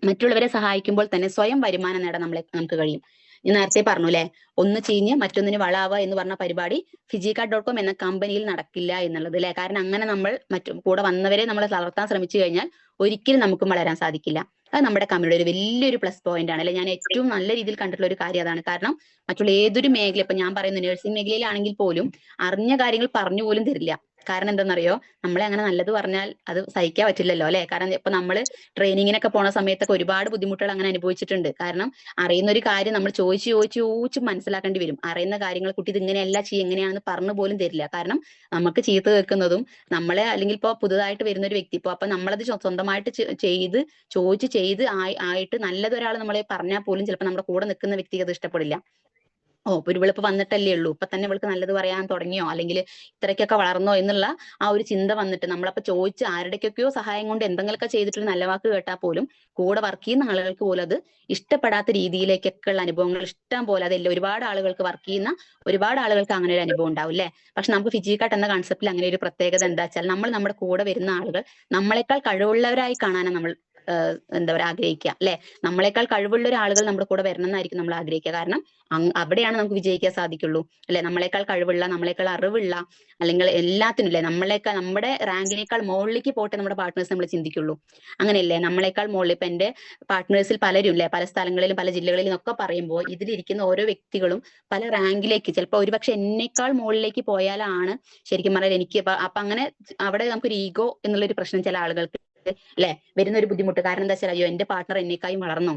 മറ്റുള്ളവരെ സഹായിക്കുമ്പോൾ തന്നെ സ്വയം വരുമാനം നേടാൻ നമുക്ക് കഴിയും. ഞാൻ നേരത്തെ പറഞ്ഞു അല്ലെ, ഒന്ന് ചീഞ്ഞ് മറ്റൊന്നിന് വളാവുക എന്ന് പറഞ്ഞ പരിപാടി ഫിജികാർഡ്.com എന്ന കമ്പനിയിൽ നടക്കില്ല എന്നുള്ളത് അല്ലെ. കാരണം അങ്ങനെ നമ്മൾ കൂടെ വന്നവരെ നമ്മൾ തളർത്താൻ ശ്രമിച്ചു കഴിഞ്ഞാൽ ഒരിക്കലും നമുക്കും വളരാൻ സാധിക്കില്ല. അത് നമ്മുടെ കമ്പനിയുടെ ഒരു വലിയൊരു പ്ലസ് പോയിന്റ് ആണ് അല്ലെ. ഞാൻ ഏറ്റവും നല്ല രീതിയിൽ കണ്ടിട്ടുള്ള ഒരു കാര്യം അതാണ്. കാരണം മറ്റുള്ള ഏതൊരു മേഖല, ഇപ്പൊ ഞാൻ പറയുന്ന നഴ്സിംഗ് മേഖലയിലാണെങ്കിൽ പോലും അറിഞ്ഞ കാര്യങ്ങൾ പറഞ്ഞു പോലും തരില്ല. കാരണം എന്താണെന്നറിയോ, നമ്മളെ അങ്ങനെ നല്ലത് പറഞ്ഞാൽ അത് സഹിക്കാൻ പറ്റില്ലല്ലോ അല്ലെ. കാരണം ഇപ്പൊ നമ്മള് ട്രെയിനിങ്ങിനൊക്കെ പോണ സമയത്തൊക്കെ ഒരുപാട് ബുദ്ധിമുട്ടുകൾ അങ്ങനെ അനുഭവിച്ചിട്ടുണ്ട്. കാരണം അറിയുന്ന ഒരു കാര്യം നമ്മൾ ചോദിച്ച് ചോദിച്ച് ചോദിച്ച് മനസ്സിലാക്കേണ്ടി വരും. അറിയുന്ന കാര്യങ്ങൾ കുട്ടി ഇത് ഇങ്ങനെയല്ല ചെയ്യും ഇങ്ങനെയാണെന്ന് പറഞ്ഞു പോലും തരില്ല. കാരണം നമുക്ക് ചീത്ത കേൾക്കുന്നതും നമ്മളെ, അല്ലെങ്കിൽ ഇപ്പൊ പുതുതായിട്ട് വരുന്ന ഒരു വ്യക്തി, ഇപ്പൊ അപ്പൊ നമ്മളത് സ്വന്തമായിട്ട് ചെയ്ത് ചോദിച്ച് ചെയ്ത് ആയിട്ട് നല്ലതൊരാൾ നമ്മളെ പറഞ്ഞാൽ പോലും ചിലപ്പോൾ നമ്മുടെ കൂടെ നിൽക്കുന്ന വ്യക്തിക്ക് അത് ഇഷ്ടപ്പെടില്ല. ഓ ഇപ്പൊ ഇവളിപ്പോ വന്നിട്ടല്ലേ ഉള്ളൂ, ഇപ്പൊ തന്നെ ഇവൾക്ക് നല്ലത് പറയാൻ തുടങ്ങിയോ, അല്ലെങ്കിൽ ഇത്രയ്ക്കൊക്കെ വളർന്നോ എന്നുള്ള ആ ഒരു ചിന്ത വന്നിട്ട് നമ്മളപ്പോ ചോദിച്ച് ആരുടെക്കൊക്കെയോ സഹായം കൊണ്ട് എന്തെങ്കിലുമൊക്കെ ചെയ്തിട്ടൊരു നല്ല വാക്ക് കേട്ടാൽ പോലും കൂടെ വർക്ക് ചെയ്യുന്ന ആളുകൾക്ക് പോലും അത് ഇഷ്ടപ്പെടാത്ത രീതിയിലേക്കൊക്കെ ഉള്ള അനുഭവങ്ങൾ ഇഷ്ടം പോലെ, അതല്ല ഒരുപാട് ആളുകൾക്ക് വർക്ക് ചെയ്യുന്ന ഒരുപാട് ആളുകൾക്ക് അങ്ങനെ ഒരു അനുഭവം ഉണ്ടാവും അല്ലെ. പക്ഷെ നമുക്ക് ഫിജി കാർട്ട് എന്ന കൺസെപ്റ്റിൽ അങ്ങനെ ഒരു പ്രത്യേകത എന്താ വെച്ചാൽ, നമ്മൾ നമ്മുടെ കൂടെ വരുന്ന ആളുകൾ നമ്മളെക്കാൾ കഴിവുള്ളവരായി കാണാനാണ് നമ്മൾ എന്താ പറയുക ആഗ്രഹിക്കുക അല്ലെ. നമ്മളെക്കാൾ കഴിവുള്ള ഒരു ആളുകൾ നമ്മുടെ കൂടെ വരണം എന്നായിരിക്കും നമ്മൾ ആഗ്രഹിക്കുക. കാരണം അവിടെയാണ് നമുക്ക് വിജയിക്കാൻ സാധിക്കുള്ളൂ അല്ലെ. നമ്മളെക്കാൾ കഴിവുള്ള, നമ്മളെക്കാൾ അറിവുള്ള, അല്ലെങ്കിൽ എല്ലാത്തിനും അല്ലെ, നമ്മളെക്കാൾ നമ്മുടെ റാങ്കിനേക്കാൾ മുകളിലേക്ക് പോട്ടെ നമ്മുടെ പാർട്ട്നേഴ്സ് നമ്മൾ ചിന്തിക്കുള്ളൂ. അങ്ങനെയല്ലേ, നമ്മളെക്കാൾ മുകളിൽ ഇപ്പൊ എന്റെ പാർട്ട്നേഴ്സിൽ പലരും അല്ലെ പല സ്ഥലങ്ങളിലും പല ജില്ലകളിലും ഒക്കെ പറയുമ്പോൾ ഇതിലിരിക്കുന്ന ഓരോ വ്യക്തികളും പല റാങ്കിലേക്ക്, ചിലപ്പോൾ ഒരുപക്ഷെ എന്നേക്കാൾ മുകളിലേക്ക് പോയാലാണ് ശരിക്കും പറഞ്ഞാൽ എനിക്ക് അപ്പൊ അങ്ങനെ അവിടെ നമുക്കൊരു ഈഗോ എന്നുള്ളൊരു പ്രശ്നം ചില ആളുകൾക്ക് അല്ലെ വരുന്ന ഒരു ബുദ്ധിമുട്ട്. കാരണം എന്താ വെച്ചാൽ അയ്യോ എന്റെ പാർട്ണർ എന്നേക്കായും വളർന്നോ.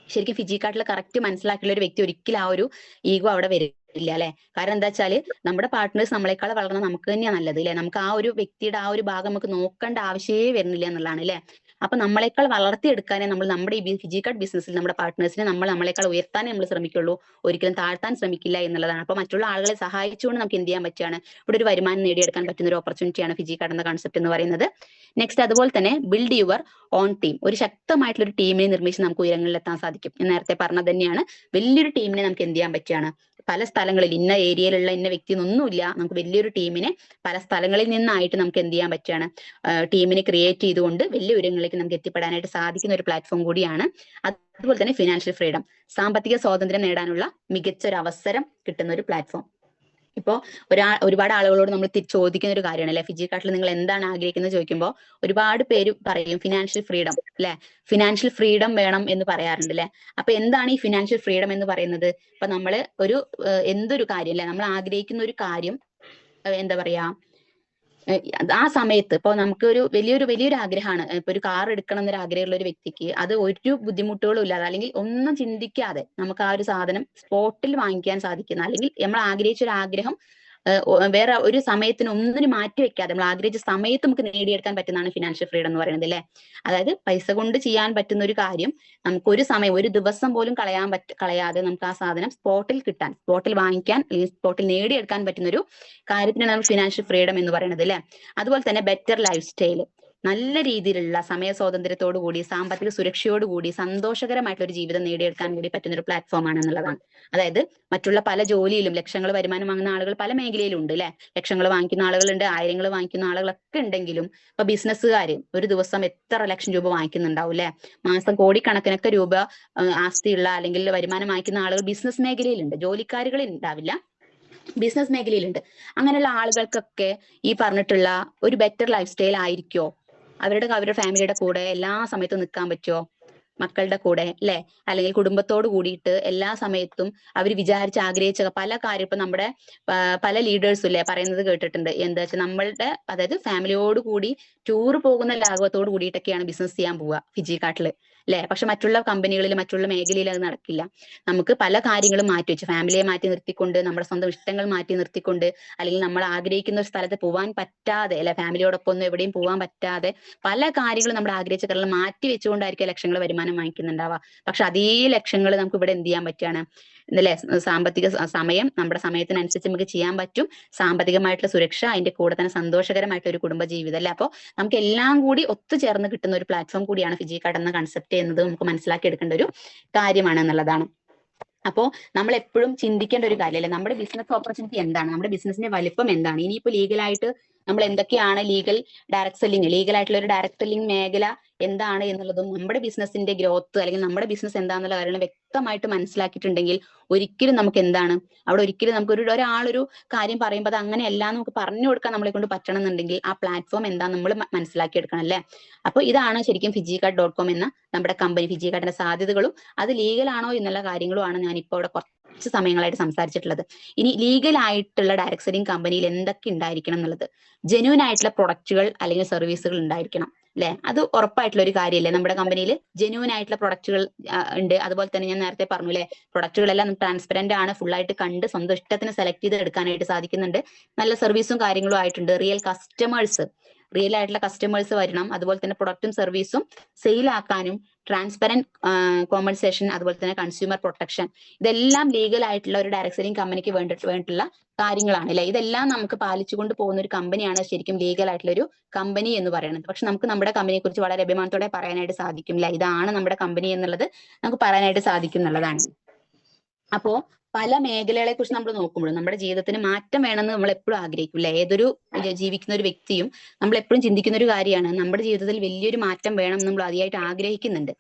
ശരിക്കും ഫിജി കാർട്ടിൽ കറക്റ്റ് മനസ്സിലാക്കിയുള്ള ഒരു വ്യക്തി ഒരിക്കലും ആ ഒരു ഈഗോ അവിടെ വരില്ല അല്ലെ. കാരണം എന്താ വെച്ചാല് നമ്മുടെ പാർട്ട്നേഴ്സ് നമ്മളെക്കാൾ വളർന്ന നമുക്ക് തന്നെയാണ് നല്ലത് അല്ലെ. നമുക്ക് ആ ഒരു വ്യക്തിയുടെ ആ ഒരു ഭാഗം നമുക്ക് നോക്കേണ്ട ആവശ്യമേ വരുന്നില്ല എന്നുള്ളതാണ് അല്ലെ. അപ്പൊ നമ്മളെക്കാൾ വളർത്തിയെടുക്കാനേ നമ്മൾ നമ്മുടെ ഈ ഫിജി കാർട്ട് ബിസിനസ്സിൽ നമ്മുടെ പാർട്ട്നേഴ്സിനെ നമ്മളെക്കാൾ ഉയർത്താനേ നമ്മൾ ശ്രമിക്കുള്ളൂ, ഒരിക്കലും താഴ്ത്താൻ ശ്രമിക്കില്ല എന്നുള്ളതാണ്. അപ്പൊ മറ്റുള്ള ആളുകളെ സഹായിച്ചുകൊണ്ട് നമുക്ക് എന്ത് ചെയ്യാൻ പറ്റുകയാണ്, ഇവിടെ ഒരു വരുമാനം നേടിയെടുക്കാൻ പറ്റുന്ന ഒരു ഓപ്പർച്യൂണിറ്റിയാണ് ഫിജി കാർട്ട് എന്ന കൺസെപ്റ്റ് എന്ന് പറയുന്നത്. നെക്സ്റ്റ് അതുപോലെ തന്നെ ബിൽഡ് യുവർ ഓൺ ടീം, ഒരു ശക്തമായിട്ടുള്ള ഒരു ടീമിനെ നിർമ്മിച്ച് നമുക്ക് ഉയരങ്ങളിൽ എത്താൻ സാധിക്കും. ഞാൻ നേരത്തെ പറഞ്ഞത് തന്നെയാണ്, വലിയൊരു ടീമിനെ നമുക്ക് എന്ത് ചെയ്യാൻ പറ്റുകയാണ്, പല സ്ഥലങ്ങളിൽ ഇന്ന ഏരിയയിലുള്ള ഇന്ന വ്യക്തി എന്നൊന്നുമില്ല, നമുക്ക് വലിയൊരു ടീമിനെ പല സ്ഥലങ്ങളിൽ നിന്നായിട്ട് നമുക്ക് എന്ത് ചെയ്യാൻ പറ്റുകയാണ്, ടീമിനെ ക്രിയേറ്റ് ചെയ്തുകൊണ്ട് വലിയ ഉയരങ്ങളിലേക്ക് നമുക്ക് എത്തിപ്പെടാനായിട്ട് സാധിക്കുന്ന ഒരു പ്ലാറ്റ്ഫോം കൂടിയാണ്. അതുപോലെ തന്നെ ഫിനാൻഷ്യൽ ഫ്രീഡം, സാമ്പത്തിക സ്വാതന്ത്ര്യം നേടാനുള്ള മികച്ച ഒരു അവസരം കിട്ടുന്ന ഒരു പ്ലാറ്റ്ഫോം. ഇപ്പോ ഒരുപാട് ആളുകളോട് നമ്മൾ ചോദിക്കുന്ന ഒരു കാര്യമാണ് അല്ലെ, ഫിജി കാർട്ടിൽ നിങ്ങൾ എന്താണ് ആഗ്രഹിക്കുന്നത് ചോദിക്കുമ്പോൾ ഒരുപാട് പേര് പറയും ഫിനാൻഷ്യൽ ഫ്രീഡം അല്ലെ. ഫിനാൻഷ്യൽ ഫ്രീഡം വേണം എന്ന് പറയാറുണ്ട് അല്ലെ. അപ്പൊ എന്താണ് ഈ ഫിനാൻഷ്യൽ ഫ്രീഡം എന്ന് പറയുന്നത്? ഇപ്പൊ നമ്മള് ഒരു എന്തൊരു കാര്യം അല്ലെ, നമ്മൾ ആഗ്രഹിക്കുന്ന ഒരു കാര്യം എന്താ പറയാ, ആ സമയത്ത് ഇപ്പൊ നമുക്ക് ഒരു വലിയൊരു ആഗ്രഹമാണ്, ഇപ്പൊ ഒരു കാർ എടുക്കണം എന്നൊരു ആഗ്രഹമുള്ള ഒരു വ്യക്തിക്ക് അത് ഒരു ബുദ്ധിമുട്ടുകളും ഇല്ലാതെ അല്ലെങ്കിൽ ഒന്നും ചിന്തിക്കാതെ നമുക്ക് ആ ഒരു സാധനം സ്പോട്ടിൽ വാങ്ങിക്കാൻ സാധിക്കുന്ന, അല്ലെങ്കിൽ നമ്മൾ ആഗ്രഹിച്ച ഒരു ആഗ്രഹം വേറെ ഒരു സമയത്തിന് ഒന്നിനും മാറ്റി വെക്കാതെ നമ്മൾ ആഗ്രഹിച്ച സമയത്ത് നമുക്ക് നേടിയെടുക്കാൻ പറ്റുന്നതാണ് ഫിനാൻഷ്യൽ ഫ്രീഡം എന്ന് പറയുന്നത് അല്ലെ. അതായത് പൈസ കൊണ്ട് ചെയ്യാൻ പറ്റുന്ന ഒരു കാര്യം നമുക്ക് ഒരു സമയം ഒരു ദിവസം പോലും കളയാതെ നമുക്ക് ആ സാധനം സ്പോട്ടിൽ വാങ്ങിക്കാൻ അല്ലെങ്കിൽ സ്പോട്ടിൽ നേടിയെടുക്കാൻ പറ്റുന്ന ഒരു കാര്യത്തിനാണ് നമ്മൾ ഫിനാൻഷ്യൽ ഫ്രീഡം എന്ന് പറയുന്നത് അല്ലെ. അതുപോലെ തന്നെ ബെറ്റർ ലൈഫ് സ്റ്റൈൽ, നല്ല രീതിയിലുള്ള സമയ സ്വാതന്ത്ര്യത്തോടു കൂടി സാമ്പത്തിക സുരക്ഷയോടുകൂടി സന്തോഷകരമായിട്ടുള്ള ഒരു ജീവിതം നേടിയെടുക്കാൻ കൂടി പറ്റുന്ന ഒരു പ്ലാറ്റ്ഫോം ആണ് എന്നുള്ളതാണ്. അതായത് മറ്റുള്ള പല ജോലിയിലും ലക്ഷങ്ങൾ വരുമാനം വാങ്ങുന്ന ആളുകൾ പല മേഖലയിലും ഉണ്ട് അല്ലെ. ലക്ഷങ്ങൾ വാങ്ങിക്കുന്ന ആളുകളുണ്ട്, ആയിരങ്ങൾ വാങ്ങിക്കുന്ന ആളുകളൊക്കെ ഉണ്ടെങ്കിലും ഇപ്പൊ ബിസിനസ്സുകാർ ഒരു ദിവസം എത്ര ലക്ഷം രൂപ വാങ്ങിക്കുന്നുണ്ടാവും അല്ലെ. മാസം കോടിക്കണക്കിനൊക്കെ രൂപ ആസ്തിയുള്ള അല്ലെങ്കിൽ വരുമാനം വാങ്ങിക്കുന്ന ആളുകൾ ബിസിനസ് മേഖലയിലുണ്ട്, ജോലിക്കാരുകളിൽ ഉണ്ടാവില്ല, ബിസിനസ് മേഖലയിലുണ്ട്. അങ്ങനെയുള്ള ആളുകൾക്കൊക്കെ ഈ പറഞ്ഞിട്ടുള്ള ഒരു ബെറ്റർ ലൈഫ് സ്റ്റൈൽ ആയിരിക്കോ, അവരുടെ ഫാമിലിയുടെ കൂടെ എല്ലാ സമയത്തും നിൽക്കാൻ പറ്റുമോ, മക്കളുടെ കൂടെ അല്ലെ, അല്ലെങ്കിൽ കുടുംബത്തോട് കൂടിയിട്ട് എല്ലാ സമയത്തും അവർ ആഗ്രഹിച്ച പല കാര്യം ഇപ്പൊ നമ്മുടെ പല ലീഡേഴ്സും ഇല്ലേ പറയുന്നത് കേട്ടിട്ടുണ്ട്, എന്താ വെച്ചാൽ നമ്മളുടെ അതായത് ഫാമിലിയോട് കൂടി ടൂർ പോകുന്ന ലാഘവത്തോട് കൂടിയിട്ടൊക്കെയാണ് ബിസിനസ് ചെയ്യാൻ പോവുക ഫിജി കാർട്ടില് അല്ലെ. പക്ഷെ മറ്റുള്ള കമ്പനികളിൽ മറ്റുള്ള മേഖലയിൽ അത് നടക്കില്ല. നമുക്ക് പല കാര്യങ്ങളും മാറ്റി വെച്ച് ഫാമിലിയെ മാറ്റി നിർത്തിക്കൊണ്ട് നമ്മുടെ സ്വന്തം ഇഷ്ടങ്ങൾ മാറ്റി നിർത്തിക്കൊണ്ട് അല്ലെങ്കിൽ നമ്മൾ ആഗ്രഹിക്കുന്ന ഒരു സ്ഥലത്ത് പോകാൻ പറ്റാതെ അല്ലെ, ഫാമിലിയോടൊപ്പം ഒന്നും എവിടെയും പോകാൻ പറ്റാതെ പല കാര്യങ്ങളും നമ്മൾ ആഗ്രഹിച്ച കാര്യങ്ങൾ മാറ്റി വെച്ചുകൊണ്ടായിരിക്കും ലക്ഷങ്ങൾ വരുമാനം വാങ്ങിക്കുന്നുണ്ടാവുക. പക്ഷെ അതേ ലക്ഷ്യങ്ങൾ നമുക്ക് ഇവിടെ എന്ത് ചെയ്യാൻ പറ്റുകയാണ് അല്ലെ, സാമ്പത്തിക സമയം നമ്മുടെ സമയത്തിനനുസരിച്ച് നമുക്ക് ചെയ്യാൻ പറ്റും, സാമ്പത്തികമായിട്ടുള്ള സുരക്ഷ, അതിന്റെ കൂടെ തന്നെ സന്തോഷകരമായിട്ടുള്ള ഒരു കുടുംബ ജീവിതം അല്ലെ. അപ്പോൾ നമുക്ക് എല്ലാം കൂടി ഒത്തുചേർന്ന് കിട്ടുന്ന ഒരു പ്ലാറ്റ്ഫോം കൂടിയാണ് ഫിജി കാർട്ട് എന്ന കൺസെപ്റ്റ് എന്നത് നമുക്ക് മനസ്സിലാക്കി എടുക്കേണ്ട ഒരു കാര്യമാണ് എന്നുള്ളതാണ്. അപ്പോ നമ്മൾ എപ്പോഴും ചിന്തിക്കേണ്ട ഒരു കാര്യമല്ലേ, നമ്മുടെ ബിസിനസ് ഓപ്പർച്യൂണിറ്റി എന്താണ്, നമ്മുടെ ബിസിനസിന്റെ വലിപ്പം എന്താണ്, ഇനിയിപ്പോ ലീഗലായിട്ട് നമ്മൾ എന്തൊക്കെയാണ് ലീഗലായിട്ടുള്ള ഒരു ഡയറക്ട് സെല്ലിംഗ് മേഖല എന്താണ് എന്നുള്ളതും നമ്മുടെ ബിസിനസിന്റെ ഗ്രോത്ത് അല്ലെങ്കിൽ നമ്മുടെ ബിസിനസ് എന്താണെന്നുള്ള കാര്യങ്ങൾ വ്യക്തമായിട്ട് മനസ്സിലാക്കിയിട്ടുണ്ടെങ്കിൽ ഒരിക്കലും നമുക്ക് എന്താണ് അവിടെ ഒരിക്കലും നമുക്ക് ഒരാളൊരു കാര്യം പറയുമ്പോൾ അത് അങ്ങനെയല്ല നമുക്ക് പറഞ്ഞു കൊടുക്കാൻ നമ്മളെ കൊണ്ട് പറ്റണം എന്നുണ്ടെങ്കിൽ ആ പ്ലാറ്റ്ഫോം എന്താ നമ്മൾ മനസ്സിലാക്കി എടുക്കണം അല്ലെ. അപ്പൊ ഇതാണ് ശരിക്കും ഫിജികാർട്ട്.com എന്ന നമ്മുടെ കമ്പനി, ഫിജികാർട്ടിന്റെ സാധ്യതകളും അത് ലീഗൽ ആണോ എന്നുള്ള കാര്യങ്ങളുമാണ് ഞാൻ ഇപ്പോൾ ഇവിടെ കുറച്ച് സമയങ്ങളായിട്ട് സംസാരിച്ചിട്ടുള്ളത്. ഇനി ലീഗൽ ആയിട്ടുള്ള ഡയറക്ട് സെല്ലിംഗ് കമ്പനിയിൽ എന്തൊക്കെ ഉണ്ടായിരിക്കണം എന്നുള്ളത്. ജെന്യൂൻ ആയിട്ടുള്ള പ്രൊഡക്റ്റുകൾ അല്ലെങ്കിൽ സർവീസുകൾ ഉണ്ടായിരിക്കണം അല്ലെ? അത് ഉറപ്പായിട്ടുള്ള ഒരു കാര്യമല്ലേ? നമ്മുടെ കമ്പനിയിൽ ജെന്യൂൻ ആയിട്ടുള്ള പ്രൊഡക്റ്റുകൾ ഉണ്ട്. അതുപോലെ തന്നെ ഞാൻ നേരത്തെ പറഞ്ഞു അല്ലെ, പ്രൊഡക്റ്റുകളെല്ലാം ട്രാൻസ്പെറന്റ് ആണ്, ഫുൾ ആയിട്ട് കണ്ട് സ്വന്തം ഇഷ്ടത്തിന് സെലക്ട് ചെയ്ത് എടുക്കാനായിട്ട് സാധിക്കുന്നുണ്ട്. നല്ല സർവീസും കാര്യങ്ങളും ആയിട്ടുണ്ട്. റിയൽ ആയിട്ടുള്ള കസ്റ്റമേഴ്സ് വരണം. അതുപോലെ തന്നെ പ്രൊഡക്റ്റും സർവീസും സെയിൽ ആക്കാനും ട്രാൻസ്പെറന്റ് കോമ്പൻസേഷൻ, അതുപോലെ തന്നെ കൺസ്യൂമർ പ്രൊട്ടക്ഷൻ, ഇതെല്ലാം ലീഗൽ ആയിട്ടുള്ള ഒരു ഡയറക്ട് സെല്ലിംഗ് കമ്പനിക്ക് വേണ്ടിയിട്ടുള്ള കാര്യങ്ങളാണ് അല്ലെ? ഇതെല്ലാം നമുക്ക് പാലിച്ചുകൊണ്ട് പോകുന്ന ഒരു കമ്പനിയാണ് ശരിക്കും ലീഗൽ ആയിട്ടുള്ള ഒരു കമ്പനി എന്ന് പറയുന്നത്. പക്ഷെ നമുക്ക് നമ്മുടെ കമ്പനിയെ കുറിച്ച് വളരെ അഭിമാനത്തോടെ പറയാനായിട്ട് സാധിക്കും അല്ലെ, ഇതാണ് നമ്മുടെ കമ്പനി എന്നുള്ളത് നമുക്ക് പറയാനായിട്ട് സാധിക്കും എന്നുള്ളതാണ്. അപ്പോ പല മേഖലകളെ കുറിച്ച് നമ്മൾ നോക്കുമ്പോഴും നമ്മുടെ ജീവിതത്തിന് മാറ്റം വേണമെന്ന് നമ്മൾ എപ്പോഴും ആഗ്രഹിക്കും അല്ലെ? ഏതൊരു ജീവിക്കുന്ന ഒരു വ്യക്തിയും നമ്മൾ എപ്പോഴും ചിന്തിക്കുന്ന ഒരു കാര്യമാണ്, നമ്മുടെ ജീവിതത്തിൽ വലിയൊരു മാറ്റം വേണം എന്ന് നമ്മൾ അതിയായിട്ട് ആഗ്രഹിക്കുന്നുണ്ട്.